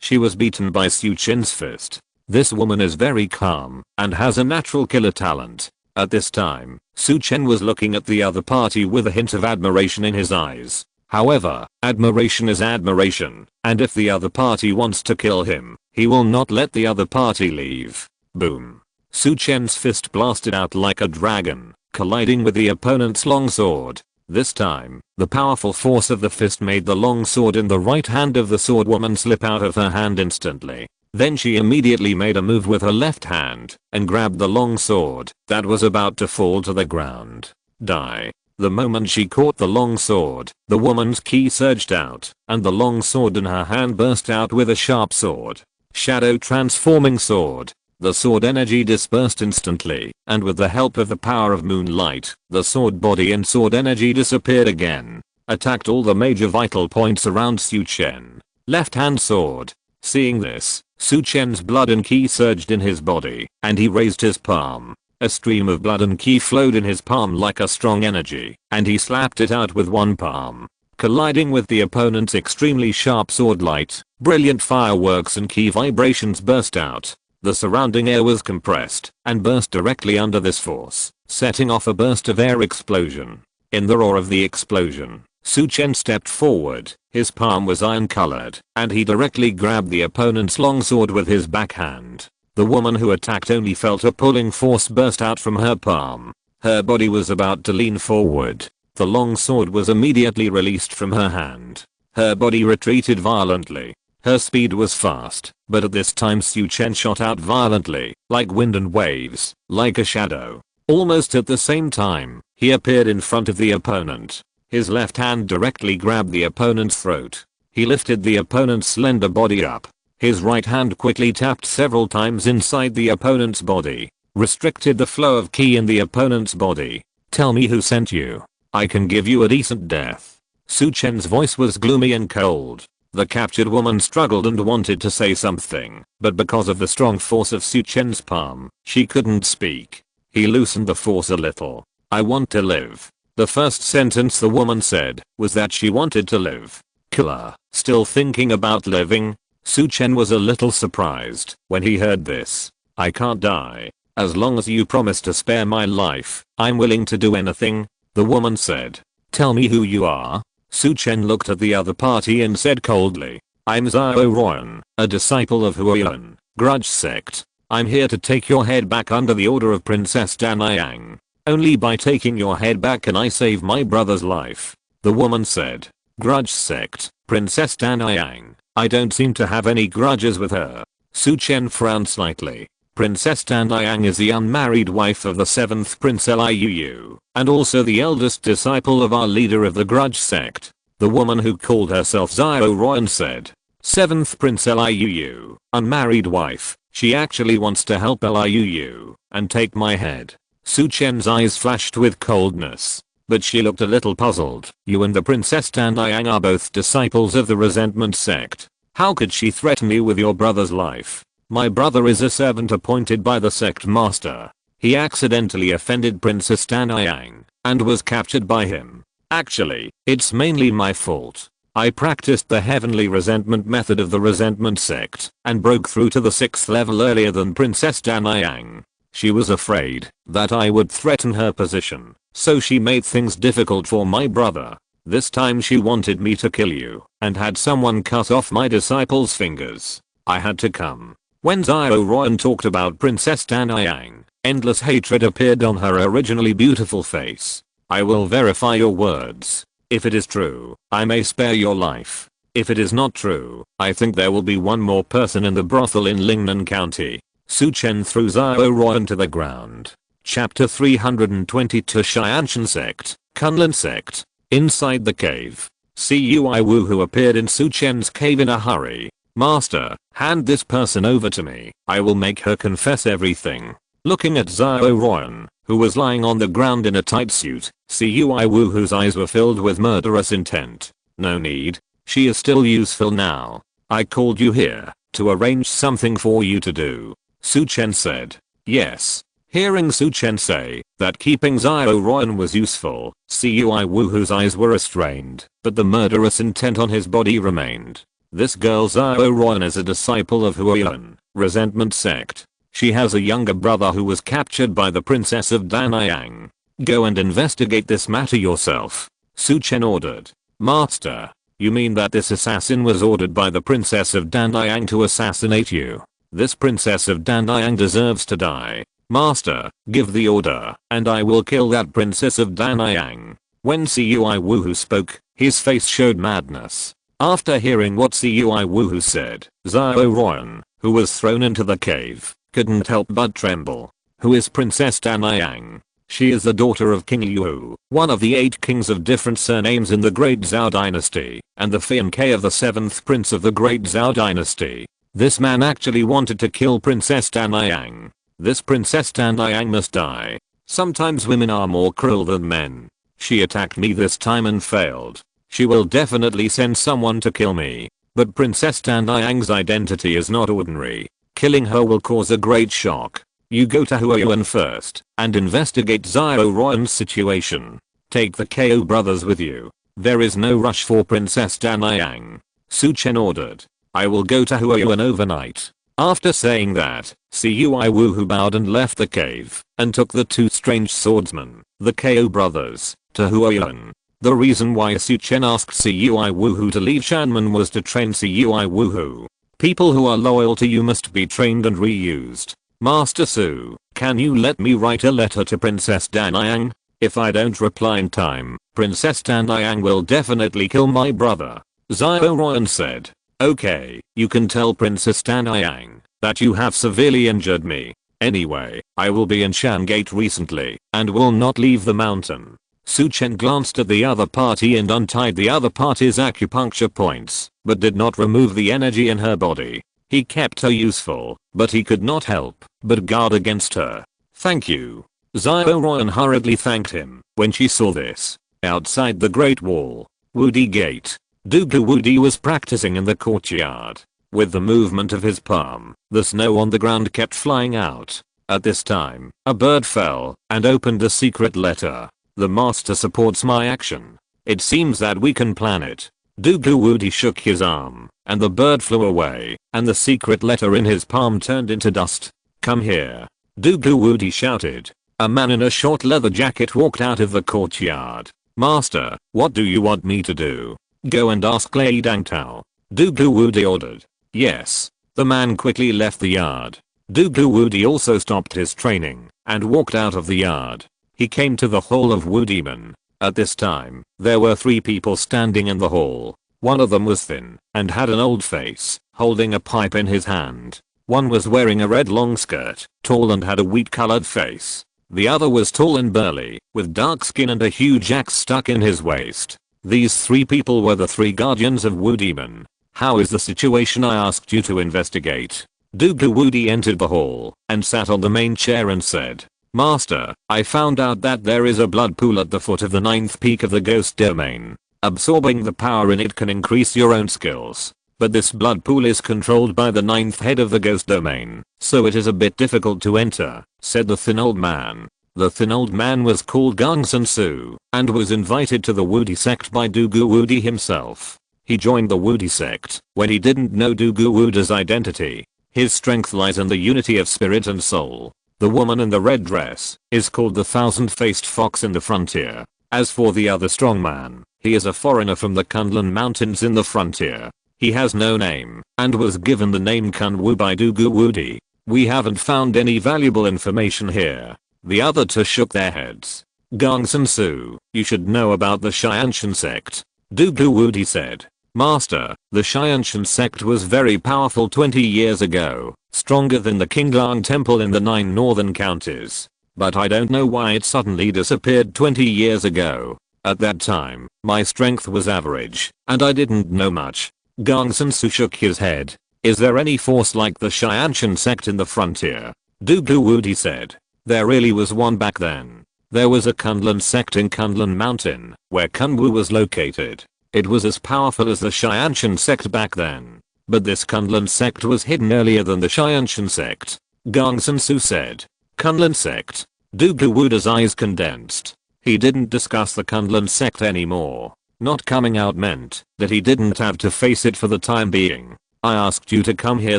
She was beaten by Su Chen's fist. This woman is very calm and has a natural killer talent. At this time, Su Chen was looking at the other party with a hint of admiration in his eyes. However, admiration is admiration, and if the other party wants to kill him, he will not let the other party leave. Boom. Su Chen's fist blasted out like a dragon, colliding with the opponent's long sword. This time, the powerful force of the fist made the long sword in the right hand of the sword woman slip out of her hand instantly. Then she immediately made a move with her left hand and grabbed the long sword that was about to fall to the ground. Die. The moment she caught the long sword, the woman's ki surged out, and the long sword in her hand burst out with a sharp sword. Shadow transforming sword. The sword energy dispersed instantly, and with the help of the power of moonlight, the sword body and sword energy disappeared again. Attacked all the major vital points around Su Chen. Left hand sword. Seeing this, Su Chen's blood and ki surged in his body, and he raised his palm. A stream of blood and ki flowed in his palm like a strong energy, and he slapped it out with one palm. Colliding with the opponent's extremely sharp sword light, brilliant fireworks and ki vibrations burst out. The surrounding air was compressed and burst directly under this force, setting off a burst of air explosion. In the roar of the explosion, Su Chen stepped forward, his palm was iron colored, and he directly grabbed the opponent's long sword with his backhand. The woman who attacked only felt a pulling force burst out from her palm. Her body was about to lean forward. The long sword was immediately released from her hand. Her body retreated violently. Her speed was fast, but at this time Su Chen shot out violently, like wind and waves, like a shadow. Almost at the same time, he appeared in front of the opponent. His left hand directly grabbed the opponent's throat. He lifted the opponent's slender body up. His right hand quickly tapped several times inside the opponent's body, restricted the flow of ki in the opponent's body. "Tell me who sent you. I can give you a decent death." Su Chen's voice was gloomy and cold. The captured woman struggled and wanted to say something, but because of the strong force of Su Chen's palm, she couldn't speak. He loosened the force a little. "I want to live." The first sentence the woman said was that she wanted to live. Killer, still thinking about living? Su Chen was a little surprised when he heard this. "I can't die. As long as you promise to spare my life, I'm willing to do anything," the woman said. "Tell me who you are." Su Chen looked at the other party and said coldly, "I'm Zhao Ruan, a disciple of Huoyuan, grudge sect. I'm here to take your head back under the order of Princess Daniyang. Only by taking your head back can I save my brother's life," the woman said. "Grudge sect, Princess Daniyang. I don't seem to have any grudges with her." Su Chen frowned slightly. Princess Daniyang is the unmarried wife of the 7th Prince Liu, and also the eldest disciple of our leader of the grudge sect. The woman who called herself Zhao Ruan said. 7th Prince Liu, unmarried wife. She actually wants to help Liu and take my head. Su Chen's eyes flashed with coldness, but she looked a little puzzled. "You and the Princess Daniyang are both disciples of the resentment sect. How could she threaten you with your brother's life?" "My brother is a servant appointed by the sect master. He accidentally offended Princess Daniyang and was captured by him. Actually, it's mainly my fault. I practiced the heavenly resentment method of the resentment sect and broke through to the 6th level earlier than Princess Daniyang. She was afraid that I would threaten her position, so she made things difficult for my brother." This time she wanted me to kill you and had someone cut off my disciple's fingers. I had to come. When Xiao Ruan talked about Princess Danayang, endless hatred appeared on her originally beautiful face. I will verify your words. If it is true, I may spare your life. If it is not true, I think there will be one more person in the brothel in Lingnan County. Su Chen threw Xiao Ruan to the ground. Chapter 322 Xianshan Sect, Kunlun Sect. Inside the cave, Cui Wu who appeared in Su Chen's cave in a hurry. Master, hand this person over to me. I will make her confess everything. Looking at Xiao Ruan, who was lying on the ground in a tight suit, Cui Wu whose eyes were filled with murderous intent. No need. She is still useful now. I called you here to arrange something for you to do. Su Chen said. Yes. Hearing Su Chen say that keeping Xiao Ruan was useful, Cui Wu whose eyes were restrained, but the murderous intent on his body remained. This girl Xiao Ruan is a disciple of Huoyuan, Resentment Sect. She has a younger brother who was captured by the Princess of Danayang. Go and investigate this matter yourself. Su Chen ordered. Master, you mean that this assassin was ordered by the Princess of Danayang to assassinate you? This Princess of Danayang deserves to die. Master, give the order, and I will kill that Princess of Danayang. When Cui Wu spoke, his face showed madness. After hearing what Cui Wu said, Xiao Ruan, who was thrown into the cave, couldn't help but tremble. Who is Princess Danayang? She is the daughter of King Yu, one of the 8 kings of different surnames in the Great Zhao dynasty, and the fiancé of the 7th prince of the Great Zhao dynasty. This man actually wanted to kill Princess Danayang. This Princess Danayang must die. Sometimes women are more cruel than men. She attacked me this time and failed. She will definitely send someone to kill me. But Princess Danayang's identity is not ordinary. Killing her will cause a great shock. You go to Huoyuan first and investigate Xiao Ruan's situation. Take the KO brothers with you. There is no rush for Princess Danayang. Su Chen ordered. I will go to Huoyuan overnight. After saying that, Cui Wu bowed and left the cave and took the 2 strange swordsmen, the KO brothers, to Huoyuan. The reason why Su Chen asked Cui Wu to leave Shanmen was to train Cui Wu. People who are loyal to you must be trained and reused. Master Su, can you let me write a letter to Princess Danayang? If I don't reply in time, Princess Danayang will definitely kill my brother. Xiao Ruan said. Okay, you can tell Princess Danayang that you have severely injured me. Anyway, I will be in Shangate recently and will not leave the mountain. Su Chen glanced at the other party and untied the other party's acupuncture points, but did not remove the energy in her body. He kept her useful, but he could not help but guard against her. Thank you. Xiao Ruan hurriedly thanked him when she saw this. Outside the Great Wall, Wudi Gate, Dugu Wudi was practicing in the courtyard. With the movement of his palm, the snow on the ground kept flying out. At this time, a bird fell and opened a secret letter. The master supports my action. It seems that we can plan it. Dugu Wudi shook his arm, and the bird flew away, and the secret letter in his palm turned into dust. Come here. Dugu Wudi shouted. A man in a short leather jacket walked out of the courtyard. Master, what do you want me to do? Go and ask Lei Dangtao. Dugu Wudi ordered. Yes. The man quickly left the yard. Dugu Wudi also stopped his training and walked out of the yard. He came to the hall of Wudiman. At this time, there were 3 people standing in the hall. One of them was thin and had an old face, holding a pipe in his hand. One was wearing a red long skirt, tall and had a wheat-colored face. The other was tall and burly, with dark skin and a huge axe stuck in his waist. These 3 people were the 3 guardians of Wudiman. How is the situation I asked you to investigate? Dugu Wudi entered the hall and sat on the main chair and said, Master, I found out that there is a blood pool at the foot of the 9th peak of the ghost domain. Absorbing the power in it can increase your own skills. But this blood pool is controlled by the 9th head of the ghost domain, so it is a bit difficult to enter, said the thin old man. The thin old man was called Gongsun Su and was invited to the Wudi sect by Dugu Wudi himself. He joined the Wudi sect when he didn't know Dugu Wudi's identity. His strength lies in the unity of spirit and soul. The woman in the red dress is called the thousand-faced fox in the frontier. As for the other strong man, He is a foreigner from the Kunlun Mountains in the frontier. He has no name and was given the name Kunwu by Dugu Wudi. We haven't found any valuable information here. The other two shook their heads. Gongsun Su, you should know about the Xianshan sect. Dugu Wudi said. Master, the Xianshan sect was very powerful 20 years ago, stronger than the Qinglang Temple in the 9 northern counties. But I don't know why it suddenly disappeared 20 years ago. At that time, my strength was average, and I didn't know much. Gongsun Su shook his head. Is there any force like the Xianshan sect in the frontier? Dugu Wudi said. There really was one back then. There was a Kunlun sect in Kunlun Mountain, where Kunwu was located. It was as powerful as the Xianshan sect back then. But this Kunlun sect was hidden earlier than the Xianshan sect. Gongsun Su said. Kunlun sect. Dugu Wudi's eyes condensed. He didn't discuss the Kunlun sect anymore. Not coming out meant that he didn't have to face it for the time being. I asked you to come here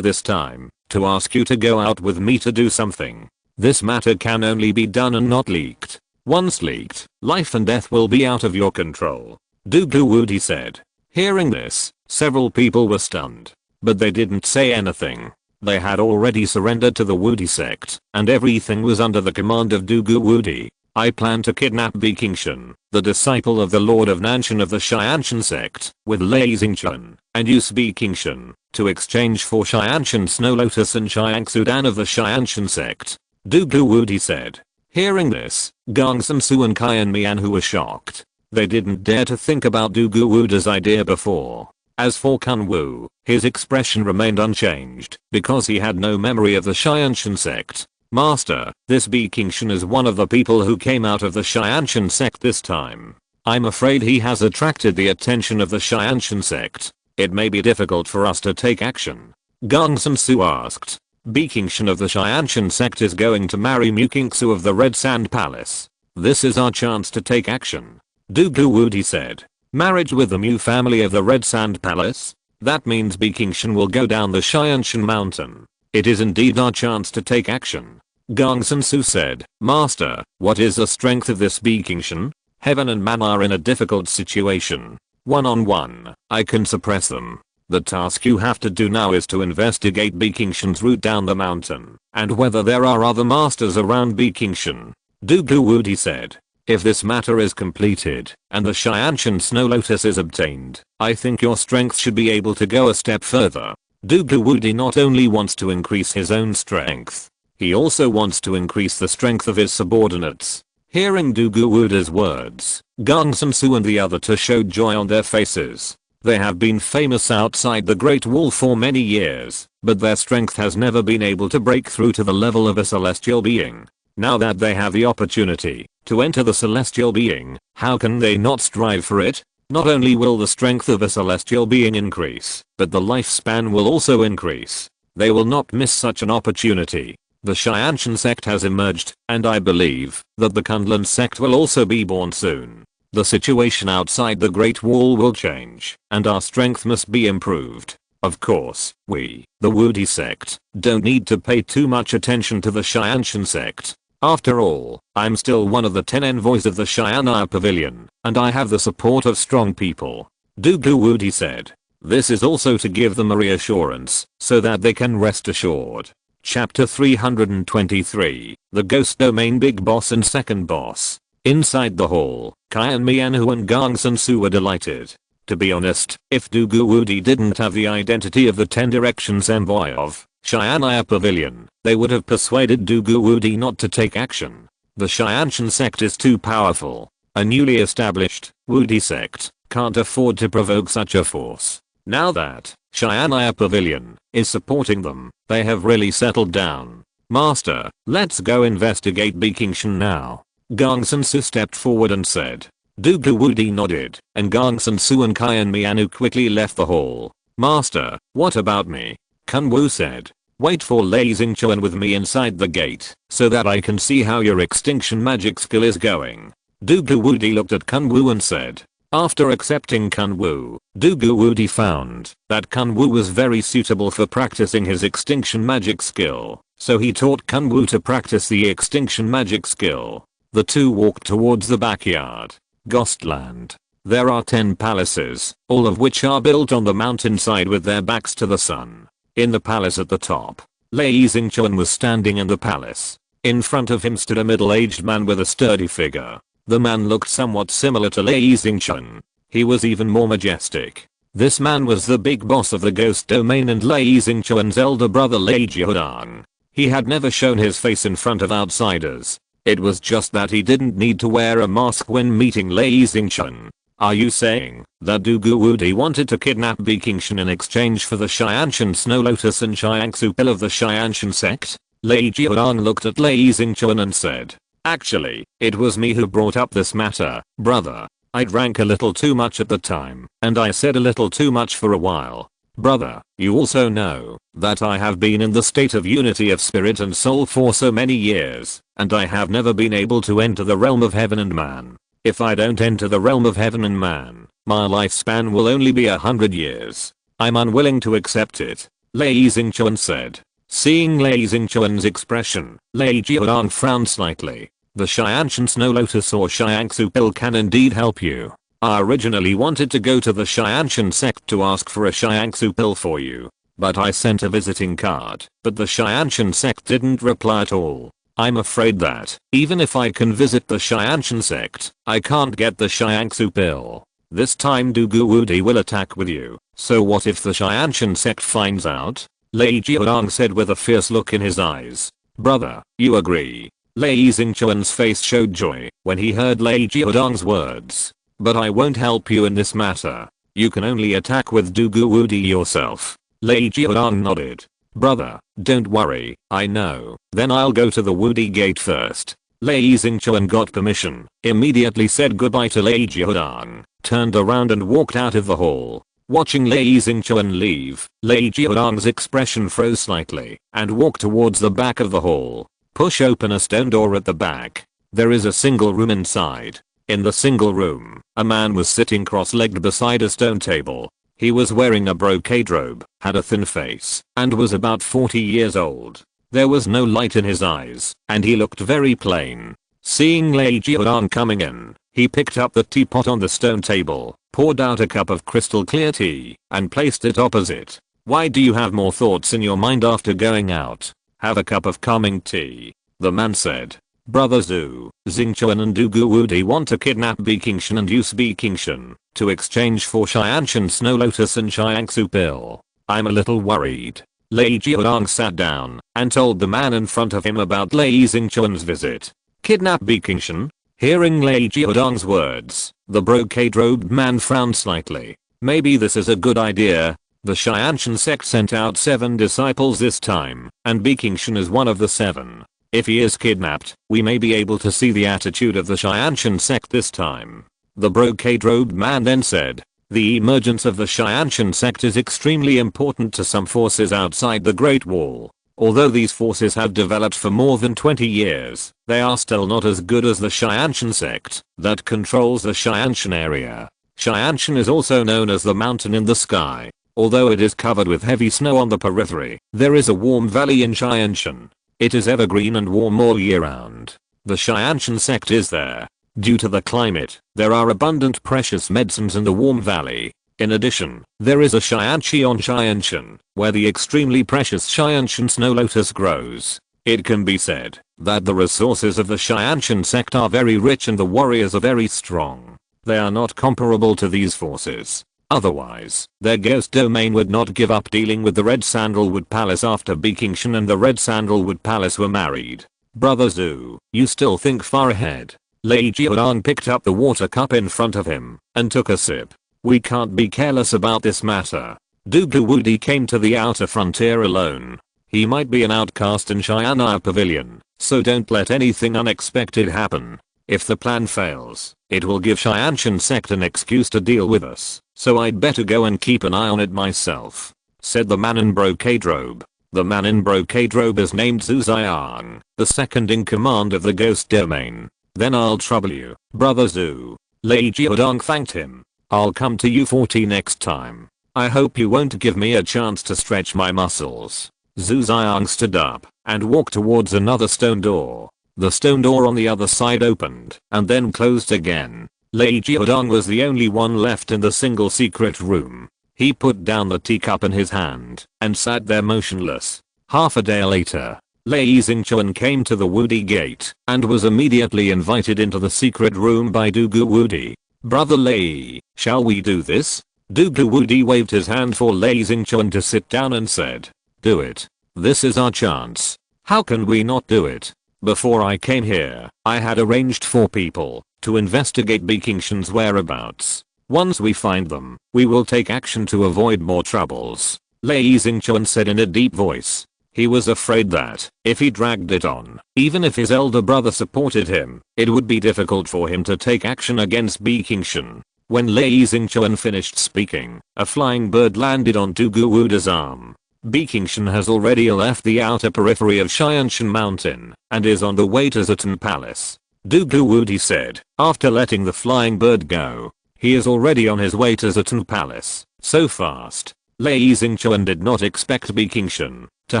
this time, to ask you to go out with me to do something. This matter can only be done and not leaked. Once leaked, life and death will be out of your control. Dugu Wudi said. Hearing this, several people were stunned. But they didn't say anything. They had already surrendered to the Wudi sect, and everything was under the command of Dugu Wudi. I plan to kidnap Bikingshan, the disciple of the Lord of Nanshan of the Xianshan sect, with Lei Xingchen, and use Bikingshan, to exchange for Xianshan Snow Lotus and Xiangsudan of the Xianshan sect. Dugu Wudi said. Hearing this, Gongsun Su and Qian Mianhu were shocked. They didn't dare to think about Dugu Wudi's idea before. As for Kunwu, his expression remained unchanged, because he had no memory of the Xianshan sect. Master, this Bikingshan is one of the people who came out of the Xianshan sect this time. I'm afraid he has attracted the attention of the Xianshan sect. It may be difficult for us to take action. Gongsun Su asked. Bikingshan of the Xianshan sect is going to marry Mukingsu of the Red Sand Palace. This is our chance to take action. Dugu Wudi said. Marriage with the Mu family of the Red Sand Palace? That means Bikingshan will go down the Xianshan mountain. It is indeed our chance to take action. Gongsun Su said. Master, what is the strength of this Bikingshan? Heaven and man are in a difficult situation. One-on-one, I can suppress them. The task you have to do now is to investigate Bikingshan's route down the mountain, and whether there are other masters around Bikingshan. Dugu Wudi said. If this matter is completed, and the Xianshan Snow Lotus is obtained, I think your strength should be able to go a step further. Dugu Wudi not only wants to increase his own strength, he also wants to increase the strength of his subordinates. Hearing Dugu Wudi's words, Gongsun Su and the other two showed joy on their faces. They have been famous outside the Great Wall for many years, but their strength has never been able to break through to the level of a celestial being. Now that they have the opportunity to enter the celestial being, how can they not strive for it? Not only will the strength of a celestial being increase, but the lifespan will also increase. They will not miss such an opportunity. The Xianshan sect has emerged, and I believe that the Kunlun sect will also be born soon. The situation outside the Great Wall will change, and our strength must be improved. Of course, we, the Wudi sect, don't need to pay too much attention to the Xianshan sect. After all, I'm still one of the 10 envoys of the Xian'an Pavilion, and I have the support of strong people. Dugu Wudi said. This is also to give them a reassurance, so that they can rest assured. Chapter 323, The Ghost Domain Big Boss and Second Boss. Inside the hall, Qian Mianhu and Gongsun Su were delighted. To be honest, if Dugu Wudi didn't have the identity of the 10 Directions envoy of Xian'an Pavilion, they would have persuaded Dugu Wudi not to take action. The Xianshan sect is too powerful. A newly established Wudi sect can't afford to provoke such a force. Now that Xian'an Pavilion is supporting them, they have really settled down. Master, let's go investigate Bikingshan now. Gongsun Su stepped forward and said. Dugu Wudi nodded, and Gongsun Su and Qian Mianhu quickly left the hall. Master, what about me? Kunwu said. Wait for Lei Xingchen with me inside the gate, so that I can see how your extinction magic skill is going. Dugu Wudi looked at Kunwu and said. After accepting Kunwu, Dugu Wudi found that Kunwu was very suitable for practicing his extinction magic skill, so he taught Kunwu to practice the extinction magic skill. The two walked towards the backyard. Ghostland. There are 10 palaces, all of which are built on the mountainside with their backs to the sun. In the palace at the top, Lei Xingchuan was standing in the palace. In front of him stood a middle-aged man with a sturdy figure. The man looked somewhat similar to Lei Xingchuan. He was even more majestic. This man was the big boss of the ghost domain and Lei Xingchuan's elder brother Lei Jiudang. He had never shown his face in front of outsiders. It was just that he didn't need to wear a mask when meeting Lei Xingchuan. Are you saying that Du Guwudi wanted to kidnap Bi Qingshan in exchange for the Xianshan Snow Lotus and Xiangsu Pill of the Xianshan sect? Lei Jiudang looked at Lei Xingchuan and said, "Actually, it was me who brought up this matter, brother. I drank a little too much at the time, and I said a little too much for a while. Brother, you also know that I have been in the state of unity of spirit and soul for so many years, and I have never been able to enter the realm of heaven and man. If I don't enter the realm of heaven and man, my lifespan will only be 100 years. I'm unwilling to accept it," Lei Xingchuan said. Seeing Lei Xingchuan's expression, Lei Jiudang frowned slightly. "The Xianshan Snow Lotus or Xiangsu Pill can indeed help you. I originally wanted to go to the Xianshan sect to ask for a Xiangsu Pill for you, but I sent a visiting card, but the Xianshan sect didn't reply at all. I'm afraid that, even if I can visit the Xianshan sect, I can't get the Xiangsu Pill. This time Du Guwudi will attack with you, so what if the Xianshan sect finds out?" Lei Jiudang said with a fierce look in his eyes. "Brother, you agree?" Lei Xingchuan's face showed joy when he heard Lei Jiudang's words. "But I won't help you in this matter. You can only attack with Du Guwudi yourself." Lei Jiudang nodded. "Brother, don't worry, I know. Then I'll go to the Wudi gate first." Lei Xingchuan got permission, immediately said goodbye to Lei Jiudang, turned around and walked out of the hall. Watching Lei Xingchuan leave, Lei Jiudang's expression froze slightly and walked towards the back of the hall. Push open a stone door at the back. There is a single room inside. In the single room, a man was sitting cross-legged beside a stone table. He was wearing a brocade robe, had a thin face, and was about 40 years old. There was no light in his eyes, and he looked very plain. Seeing Lei Jiudang coming in, he picked up the teapot on the stone table, poured out a cup of crystal clear tea, and placed it opposite. "Why do you have more thoughts in your mind after going out? Have a cup of calming tea," the man said. "Brother Zhu, Xingchuan and Du Guwudi want to kidnap Bi Qingshan and use Bi Qingshan to exchange for Xianshan Snow Lotus and Xiangsu Pill. I'm a little worried." Lei Jiudang sat down and told the man in front of him about Lei Xingchuan's visit. "Kidnap Bi Qingshan?" Hearing Lei Jiudang's words, the brocade-robed man frowned slightly. "Maybe this is a good idea. The Xianshan sect sent out 7 disciples this time, and Bi Qingshan is one of the 7. If he is kidnapped, we may be able to see the attitude of the Xianshan sect this time." The brocade-robed man then said, "The emergence of the Xianshan sect is extremely important to some forces outside the Great Wall. Although these forces have developed for more than 20 years, they are still not as good as the Xianshan sect that controls the Xianshan area. Xianshan is also known as the mountain in the sky. Although it is covered with heavy snow on the periphery, there is a warm valley in Xianshan. It is evergreen and warm all year round. The Xianshan sect is there. Due to the climate, there are abundant precious medicines in the warm valley. In addition, there is a Xianxi on Xianshan, where the extremely precious Xianshan Snow Lotus grows. It can be said that the resources of the Xianshan sect are very rich and the warriors are very strong. They are not comparable to these forces. Otherwise, their ghost domain would not give up dealing with the Red Sandalwood Palace after Bi Qingshan and the Red Sandalwood Palace were married. Brother Zhu, you still think far ahead." Lei Jiudang picked up the water cup in front of him and took a sip. "We can't be careless about this matter. Du Guwudi came to the outer frontier alone. He might be an outcast in Xian'an Pavilion, so don't let anything unexpected happen. If the plan fails, it will give Xianshan sect an excuse to deal with us, so I'd better go and keep an eye on it myself," said the man in brocade robe. The man in brocade robe is named Zhu Xiang, the second in command of the ghost domain. "Then I'll trouble you, Brother Zhu." Lei Jiudang thanked him. "I'll come to you 40 next time. I hope you won't give me a chance to stretch my muscles." Zhu Xiang stood up and walked towards another stone door. The stone door on the other side opened and then closed again. Lei Jiudong was the only one left in the single secret room. He put down the teacup in his hand and sat there motionless. Half a day later, Lei Xingchuan came to the Wudi gate and was immediately invited into the secret room by Dugu Wudi. Brother Lei, shall we do this? Dugu Wudi waved his hand for Lei Xingchuan to sit down and said, do it. This is our chance. How can we not do it? Before I came here, I had arranged for people to investigate Bikingshan's whereabouts. Once we find them, we will take action to avoid more troubles. Lei Xingchuan said in a deep voice. He was afraid that, if he dragged it on, even if his elder brother supported him, it would be difficult for him to take action against Bikingshan. When Lei Xingchuan finished speaking, a flying bird landed on Dugu Wudi's arm. Bikingshan has already left the outer periphery of Xianshan Mountain and is on the way to Zatan Palace. Dugu Wudi said, after letting the flying bird go. He is already on his way to Zatan Palace. So fast. Lei Xingchuan did not expect Bikingshan to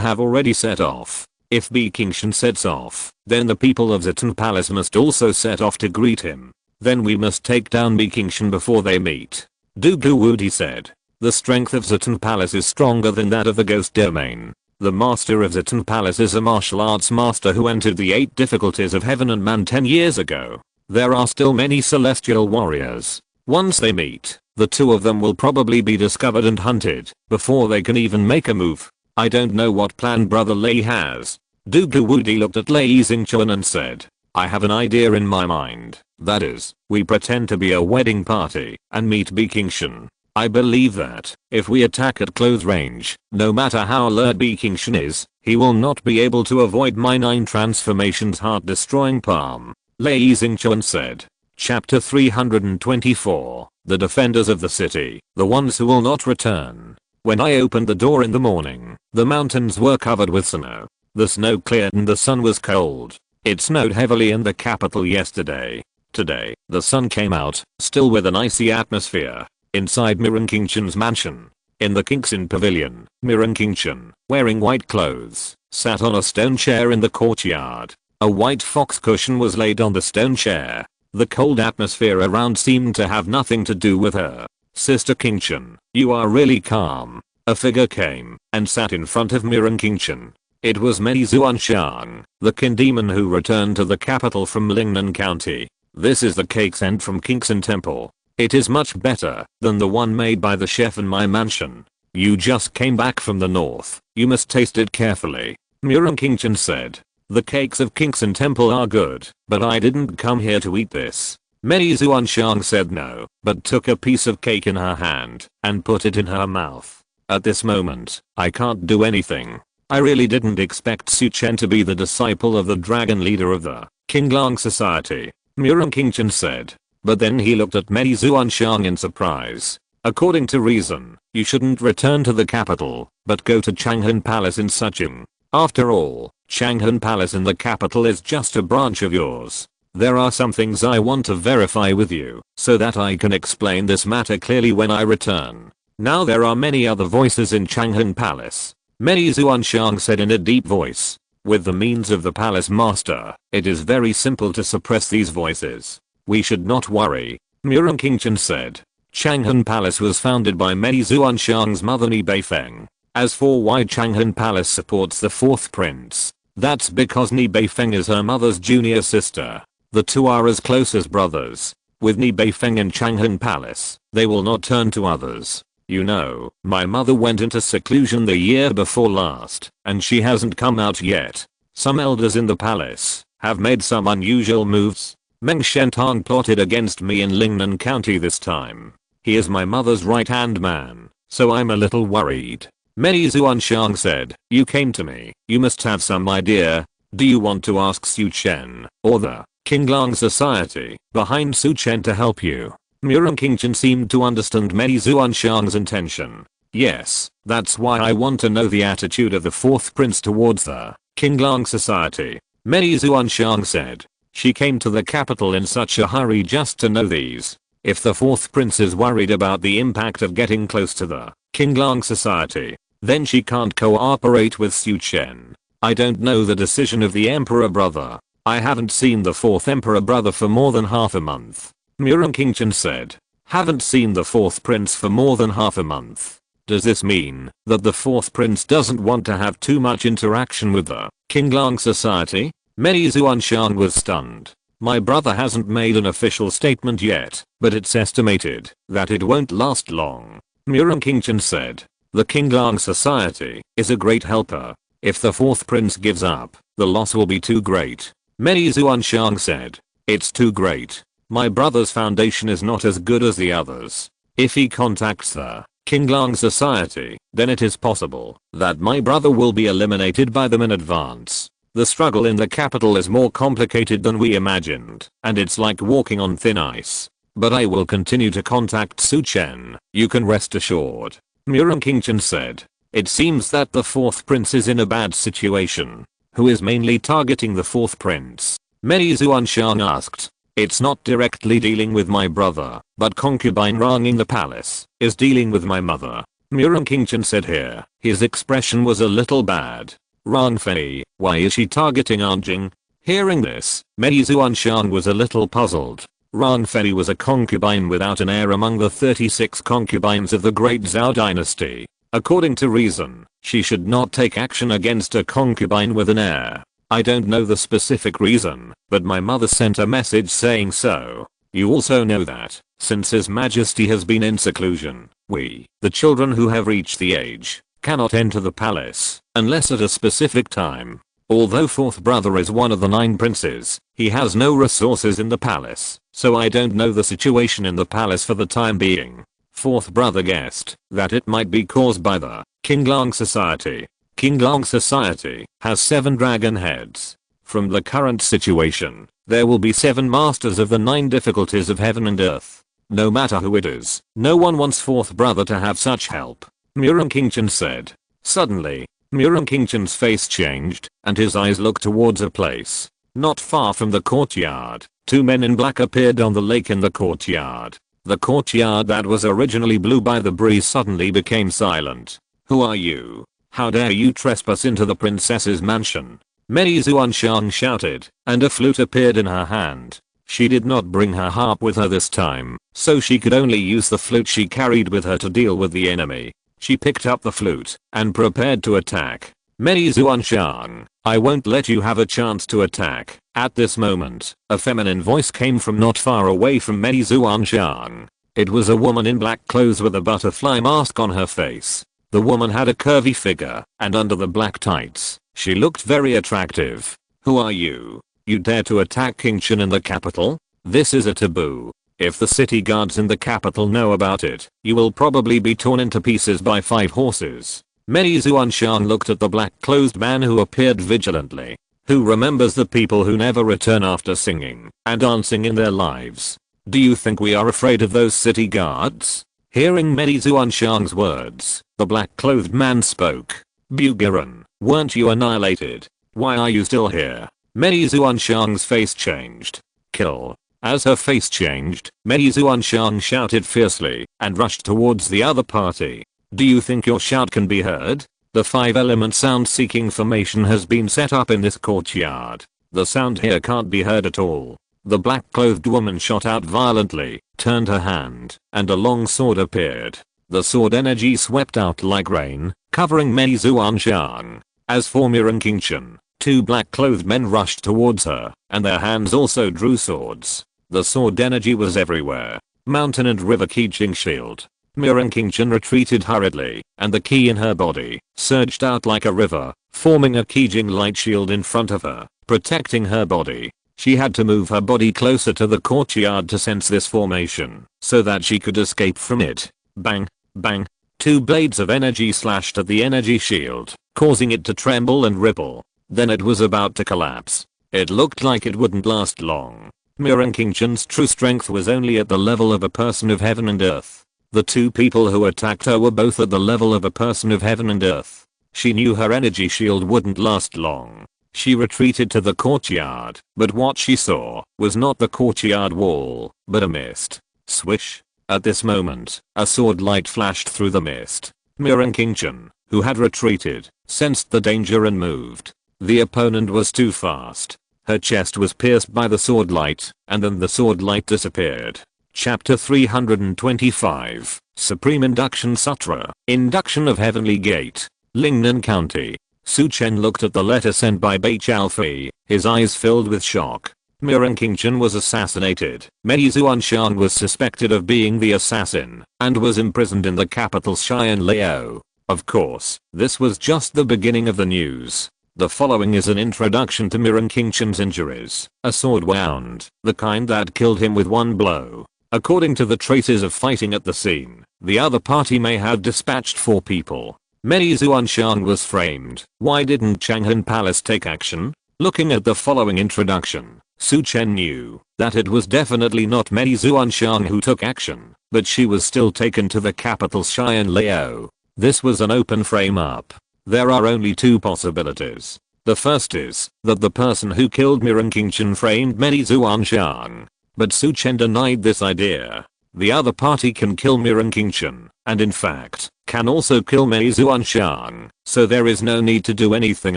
have already set off. If Bikingshan sets off, then the people of Zatan Palace must also set off to greet him. Then we must take down Bikingshan before they meet. Dugu Wudi said. The strength of Zatan Palace is stronger than that of the Ghost Domain. The master of Zatan Palace is a martial arts master who entered the 8 difficulties of heaven and man 10 years ago. There are still many celestial warriors. Once they meet, the two of them will probably be discovered and hunted before they can even make a move. I don't know what plan Brother Lei has. Dugu Wudi looked at Lei Xingchuan and said, I have an idea in my mind. That is, we pretend to be a wedding party and meet Bikingshan. I believe that, if we attack at close range, no matter how alert Bikingshan is, he will not be able to avoid my 9 transformations heart-destroying palm. Lei Xingchuan said. Chapter 324, The Defenders of the City, the ones who will not return. When I opened the door in the morning, the mountains were covered with snow. The snow cleared and the sun was cold. It snowed heavily in the capital yesterday. Today, the sun came out, still with an icy atmosphere. Inside Mirankingshan's mansion. In the Kingshan pavilion, Mirankingshan, wearing white clothes, sat on a stone chair in the courtyard. A white fox cushion was laid on the stone chair. The cold atmosphere around seemed to have nothing to do with her. Sister Kingshan, you are really calm. A figure came and sat in front of Mirankingshan. It was Mei Zuanshang, the kin demon who returned to the capital from Lingnan County. This is the cake sent from Kingshan Temple. It is much better than the one made by the chef in my mansion. You just came back from the north. You must taste it carefully. Mirankingshan said. The cakes of Kingshan Temple are good, but I didn't come here to eat this. Mei Zuanshang said no, but took a piece of cake in her hand and put it in her mouth. At this moment, I can't do anything. I really didn't expect Su Chen to be the disciple of the dragon leader of the Qinglang Society. Mirankingshan said. But then he looked at Mei Zuanshang in surprise. According to reason, you shouldn't return to the capital, but go to Changhan Palace in Sucheng. After all, Changhan Palace in the capital is just a branch of yours. There are some things I want to verify with you, so that I can explain this matter clearly when I return. Now there are many other voices in Changhan Palace. Mei Zuanshang said in a deep voice. With the means of the palace master, it is very simple to suppress these voices. We should not worry. Mirankingshan said. Changhan Palace was founded by Mei Zuanshang's mother Ni Beifeng. As for why Changhan Palace supports the 4th prince, that's because Ni Beifeng is her mother's junior sister. The two are as close as brothers. With Ni Beifeng in Changhan Palace, they will not turn to others. You know, my mother went into seclusion the year before last, and she hasn't come out yet. Some elders in the palace have made some unusual moves. Meng Shentang plotted against me in Lingnan County this time. He is my mother's right-hand man, so I'm a little worried. Mei Zuanshang said, you came to me, you must have some idea. Do you want to ask Su Chen, or the Qinglang Society, behind Su Chen to help you? Mirankingshan seemed to understand Mei Zuanshang's intention. Yes, that's why I want to know the attitude of the 4th prince towards the Qinglang Society. Mei Zuanshang said. She came to the capital in such a hurry just to know these. If the 4th prince is worried about the impact of getting close to the Qinglang Society, then she can't cooperate with Su Chen. I don't know the decision of the emperor brother. I haven't seen the 4th emperor brother for more than half a month. Chen said. Haven't seen the fourth prince for more than half a month. Does this mean that the fourth prince doesn't want to have too much interaction with the Qinglang society? Many Zuanshan was stunned. My brother hasn't made an official statement yet, but it's estimated that it won't last long. Chen said. The Qinglang society is a great helper. If the fourth prince gives up, the loss will be too great. Many Zuanshan said. It's too great. My brother's foundation is not as good as the others. If he contacts the Qinglang society, then it is possible that my brother will be eliminated by them in advance. The struggle in the capital is more complicated than we imagined, and it's like walking on thin ice. But I will continue to contact Su Chen, you can rest assured. Chen said. It seems that the fourth prince is in a bad situation. Who is mainly targeting the fourth prince? Many Zuanshan asked. It's not directly dealing with my brother, but concubine wronging the palace is dealing with my mother. Chen said here. His expression was a little bad. Rang Fei, why is she targeting Anjing? Hearing this, Mei Zuanshan was a little puzzled. Rang Fei was a concubine without an heir among the 36 concubines of the Great Zhao dynasty. According to reason, she should not take action against a concubine with an heir. I don't know the specific reason, but my mother sent a message saying so. You also know that, since His Majesty has been in seclusion, we, the children who have reached the age, cannot enter the palace, unless at a specific time. Although fourth brother is one of the 9 princes, he has no resources in the palace, so I don't know the situation in the palace for the time being. Fourth brother guessed that it might be caused by the Qinglang society. Qinglang society has 7 dragon heads. From the current situation, there will be 7 masters of the 9 difficulties of heaven and earth. No matter who it is, no one wants fourth brother to have such help. Chen said. Suddenly, Chen's face changed, and his eyes looked towards a place. Not far from the courtyard, 2 men in black appeared on the lake in the courtyard. The courtyard that was originally blue by the breeze suddenly became silent. Who are you? How dare you trespass into the princess's mansion? Mei Zuanshan shouted, and a flute appeared in her hand. She did not bring her harp with her this time, so she could only use the flute she carried with her to deal with the enemy. She picked up the flute and prepared to attack. Mei Zuanshan, I won't let you have a chance to attack. At this moment, a feminine voice came from not far away from Mei Zuanshan. It was a woman in black clothes with a butterfly mask on her face. The woman had a curvy figure, and under the black tights, she looked very attractive. Who are you? You dare to attack King Chen in the capital? This is a taboo. If the city guards in the capital know about it, you will probably be torn into pieces by 5 horses. Mei Zuanshan looked at the black-clothed man who appeared vigilantly. Who remembers the people who never return after singing and dancing in their lives? Do you think we are afraid of those city guards? Hearing Mei Zuanshan's words, the black-clothed man spoke. Bugaran, weren't you annihilated? Why are you still here? Mei Zuanshan's face changed. Kill. As her face changed, Mei Zuanshan shouted fiercely and rushed towards the other party. Do you think your shout can be heard? The 5-element sound-seeking formation has been set up in this courtyard. The sound here can't be heard at all. The black-clothed woman shot out violently, turned her hand, and a long sword appeared. The sword energy swept out like rain, covering Mei Zuanshan. As for Chen, 2 black-clothed men rushed towards her, and their hands also drew swords. The sword energy was everywhere. Mountain and river Qijing shield. Chen retreated hurriedly, and the ki in her body surged out like a river, forming a Qijing light shield in front of her, protecting her body. She had to move her body closer to the courtyard to sense this formation, so that she could escape from it. Bang, bang. 2 blades of energy slashed at the energy shield, causing it to tremble and ripple. Then it was about to collapse. It looked like it wouldn't last long. Chen's true strength was only at the level of a person of heaven and earth. The 2 people who attacked her were both at the level of a person of heaven and earth. She knew her energy shield wouldn't last long. She retreated to the courtyard, but what she saw was not the courtyard wall, but a mist. Swish. At this moment, a sword light flashed through the mist. Chen, who had retreated, sensed the danger and moved. The opponent was too fast. Her chest was pierced by the sword light, and then the sword light disappeared. Chapter 325, Supreme Induction Sutra, Induction of Heavenly Gate, Lingnan County. Su Chen looked at the letter sent by Bai Chaofi, his eyes filled with shock. Mirren Chen was assassinated. Mei Zuanshan was suspected of being the assassin, and was imprisoned in the capital Xianliao. Of course, this was just the beginning of the news. The following is an introduction to Mirren Chen's injuries, a sword wound, the kind that killed him with one blow. According to the traces of fighting at the scene, the other party may have dispatched 4 people. Mei Zuanshan was framed. Why didn't Changhan Palace take action? Looking at the following introduction, Su Chen knew that it was definitely not Mei Zuanshan who took action, but she was still taken to the capital Xianliao. This was an open frame-up. There are only 2 possibilities. The first is that the person who killed Mirren Chen framed Mei Zuanshan. But Su Chen denied this idea. The other party can kill Mirren Chen, and in fact, can also kill Mei Zuanshan, so there is no need to do anything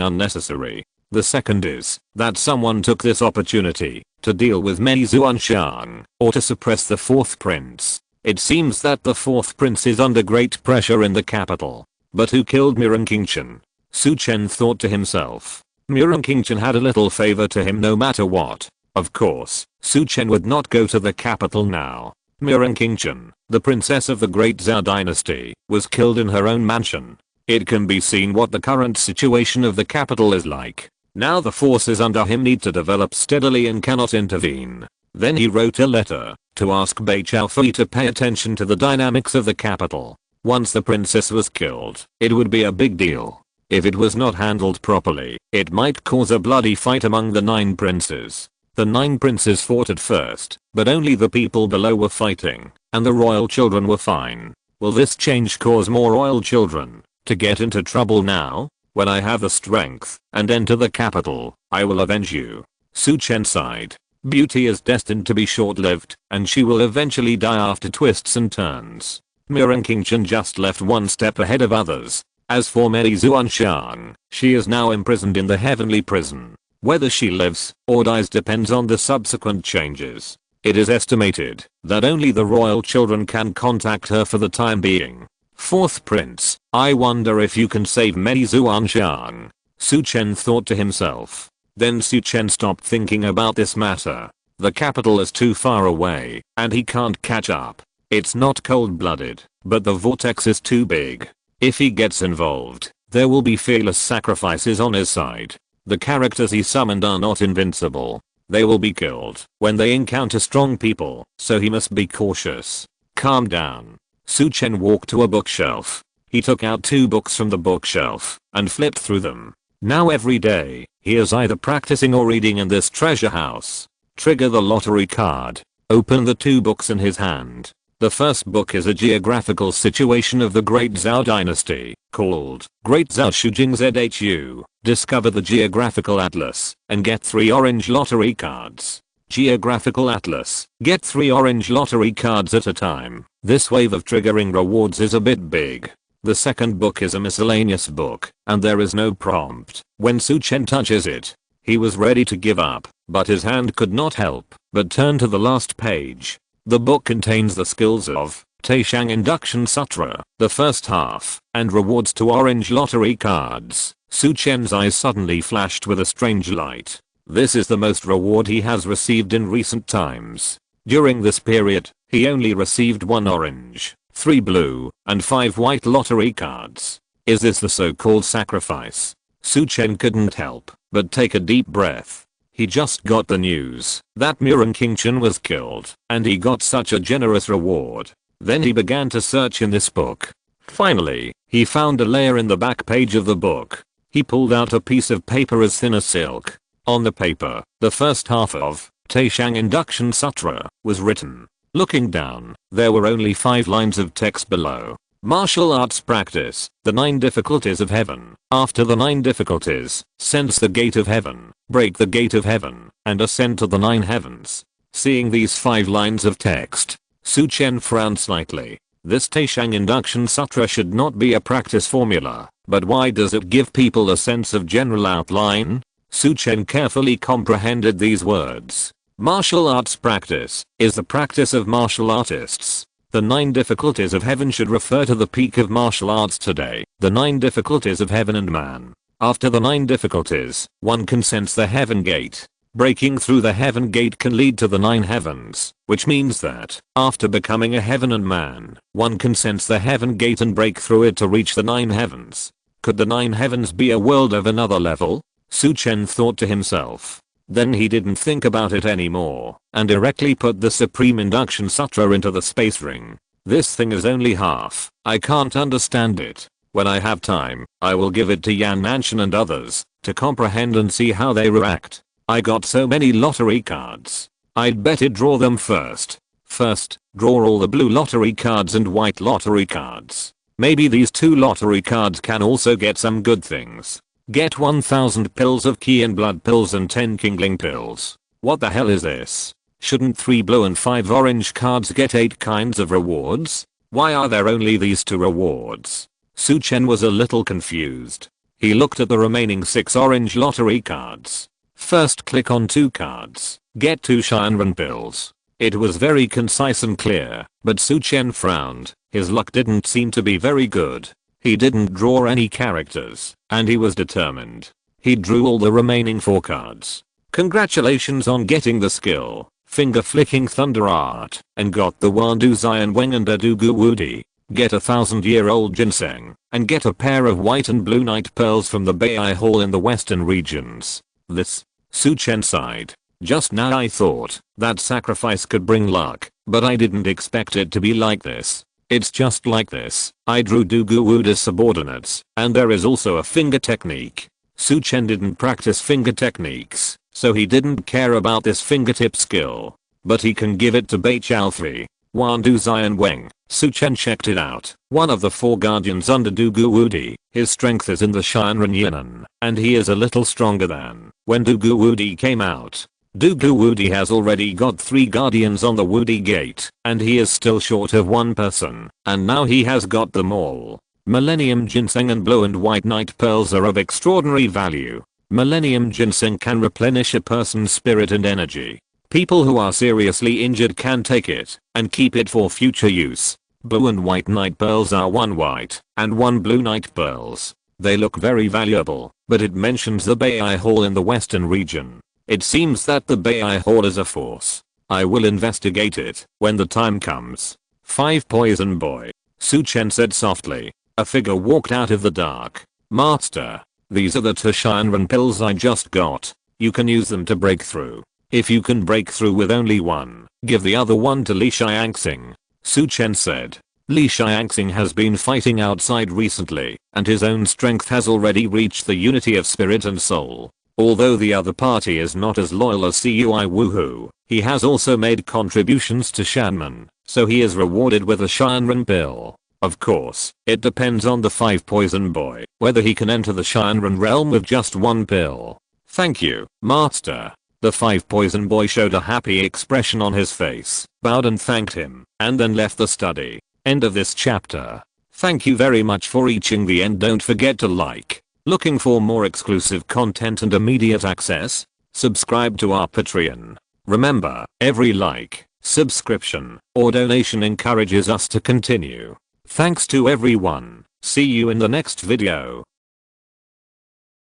unnecessary. The second is that someone took this opportunity to deal with Mei Zuanshan, or to suppress the 4th prince. It seems that the 4th prince is under great pressure in the capital. But who killed Mirren Chen? Su Chen thought to himself. Mirren Chen had a little favor to him no matter what. Of course, Su Chen would not go to the capital now. Mirren Chen, the princess of the Great Zhao dynasty, was killed in her own mansion. It can be seen what the current situation of the capital is like. Now the forces under him need to develop steadily and cannot intervene. Then he wrote a letter to ask Bai Chaofi to pay attention to the dynamics of the capital. Once the princess was killed, it would be a big deal. If it was not handled properly, it might cause a bloody fight among the 9 princes. The 9 princes fought at first, but only the people below were fighting, and the royal children were fine. Will this change cause more royal children to get into trouble now? When I have the strength and enter the capital, I will avenge you. Su Chen sighed. Beauty is destined to be short-lived, and she will eventually die after twists and turns. Mirren Chen just left one step ahead of others. As for Mei Zuanshan, she is now imprisoned in the heavenly prison. Whether she lives or dies depends on the subsequent changes. It is estimated that only the royal children can contact her for the time being. 4th prince, I wonder if you can save Mei Zuanshan. Su Chen thought to himself. Then Su Chen stopped thinking about this matter. The capital is too far away, and he can't catch up. It's not cold-blooded, but the vortex is too big. If he gets involved, there will be fearless sacrifices on his side. The characters he summoned are not invincible. They will be killed when they encounter strong people, so he must be cautious. Calm down. Su Chen walked to a bookshelf. He took out 2 books from the bookshelf and flipped through them. Now every day, he is either practicing or reading in this treasure house. Trigger the lottery card. Open the 2 books in his hand. The first book is a geographical situation of the Great Zhao dynasty, called Great Zhao Shujing Zhu. Discover the geographical atlas, and get 3 orange lottery cards. Geographical atlas. Get 3 orange lottery cards at a time. This wave of triggering rewards is a bit big. The second book is a miscellaneous book, and there is no prompt. When Su Chen touches it, he was ready to give up, but his hand could not help but turn to the last page. The book contains the skills of Taishang Induction Sutra, the first half, and rewards to orange lottery cards. Su Chen's eyes suddenly flashed with a strange light. This is the most reward he has received in recent times. During this period, he only received 1 orange, 3 blue, and 5 white lottery cards. Is this the so-called sacrifice? Su Chen couldn't help but take a deep breath. He just got the news that Mirren Chen was killed, and he got such a generous reward. Then he began to search in this book. Finally, he found a layer in the back page of the book. He pulled out a piece of paper as thin as silk. On the paper, the first half of Taishang Induction Sutra was written. Looking down, there were only 5 lines of text below. Martial arts practice, the 9 difficulties of heaven. After the 9 difficulties, sense the gate of heaven, break the gate of heaven, and ascend to the 9 heavens. Seeing these 5 lines of text, Su Chen frowned slightly. This Taishang Induction Sutra should not be a practice formula, but why does it give people a sense of general outline? Su Chen carefully comprehended these words. Martial arts practice is the practice of martial artists. The 9 difficulties of heaven should refer to the peak of martial arts today. The 9 difficulties of heaven and man. After the 9 difficulties, one can sense the heaven gate. Breaking through the heaven gate can lead to the 9 heavens, which means that, after becoming a heaven and man, one can sense the heaven gate and break through it to reach the 9 heavens. Could the 9 heavens be a world of another level? Chen thought to himself. Then he didn't think about it anymore, and directly put the Supreme Induction Sutra into the space ring. This thing is only half. I can't understand it. When I have time, I will give it to Yan Mansion and others, to comprehend and see how they react. I got so many lottery cards. I'd better draw them first. First, draw all the blue lottery cards and white lottery cards. Maybe these 2 lottery cards can also get some good things. Get 1000 pills of Ki and blood pills and 10 Kingling pills. What the hell is this? Shouldn't 3 blue and 5 orange cards get 8 kinds of rewards? Why are there only these 2 rewards? Chen was a little confused. He looked at the remaining 6 orange lottery cards. First, click on 2 cards. Get 2 Shinran pills. It was very concise and clear, but Chen frowned. His luck didn't seem to be very good. He didn't draw any characters, and he was determined. He drew all the remaining 4 cards. Congratulations on getting the skill, Finger Flicking Thunder Art, and got the Wandu Zion Weng and Adugu Wudi. Get 1000-year-old ginseng, and get a pair of white and blue night pearls from the Bai Hall in the western regions. This, Chen sighed. Just now I thought that sacrifice could bring luck, but I didn't expect it to be like this. It's just like this. I drew Dugu Wuda's subordinates, and there is also a finger technique. Chen didn't practice finger techniques, so he didn't care about this fingertip skill. But he can give it to Beichao 3. Wandu Zion Weng. Chen checked it out. One of the 4 guardians under Dugu Wudi. His strength is in the Shinran Yinan, and he is a little stronger than when Dugu Wudi came out. Dugu Wudi has already got 3 guardians on the Wudi gate, and he is still short of 1 person, and now he has got them all. Millennium Ginseng and blue and white night pearls are of extraordinary value. Millennium Ginseng can replenish a person's spirit and energy. People who are seriously injured can take it, and keep it for future use. Blue and white night pearls are 1 white, and 1 blue night pearls. They look very valuable, but it mentions the Bai Hall in the western region. It seems that the Bai Hall is a force. I will investigate it when the time comes. 5 Poison Boy. Chen said softly. A figure walked out of the dark. Master, these are the 2 Shinran pills I just got. You can use them to break through. If you can break through with only 1, give the other 1 to Li Xiangxing. Chen said. Li Xiangxing has been fighting outside recently, and his own strength has already reached the unity of spirit and soul. Although the other party is not as loyal as Cui Woohoo, he has also made contributions to Shanman, so he is rewarded with a Shinran pill. Of course, it depends on the 5 Poison Boy, whether he can enter the Shinran realm with just 1 pill. Thank you, Master. The 5 Poison Boy showed a happy expression on his face, bowed and thanked him, and then left the study. End of this chapter. Thank you very much for reaching the end. Don't forget to like. Looking for more exclusive content and immediate access? Subscribe to our Patreon. Remember, every like, subscription, or donation encourages us to continue. Thanks to everyone. See you in the next video.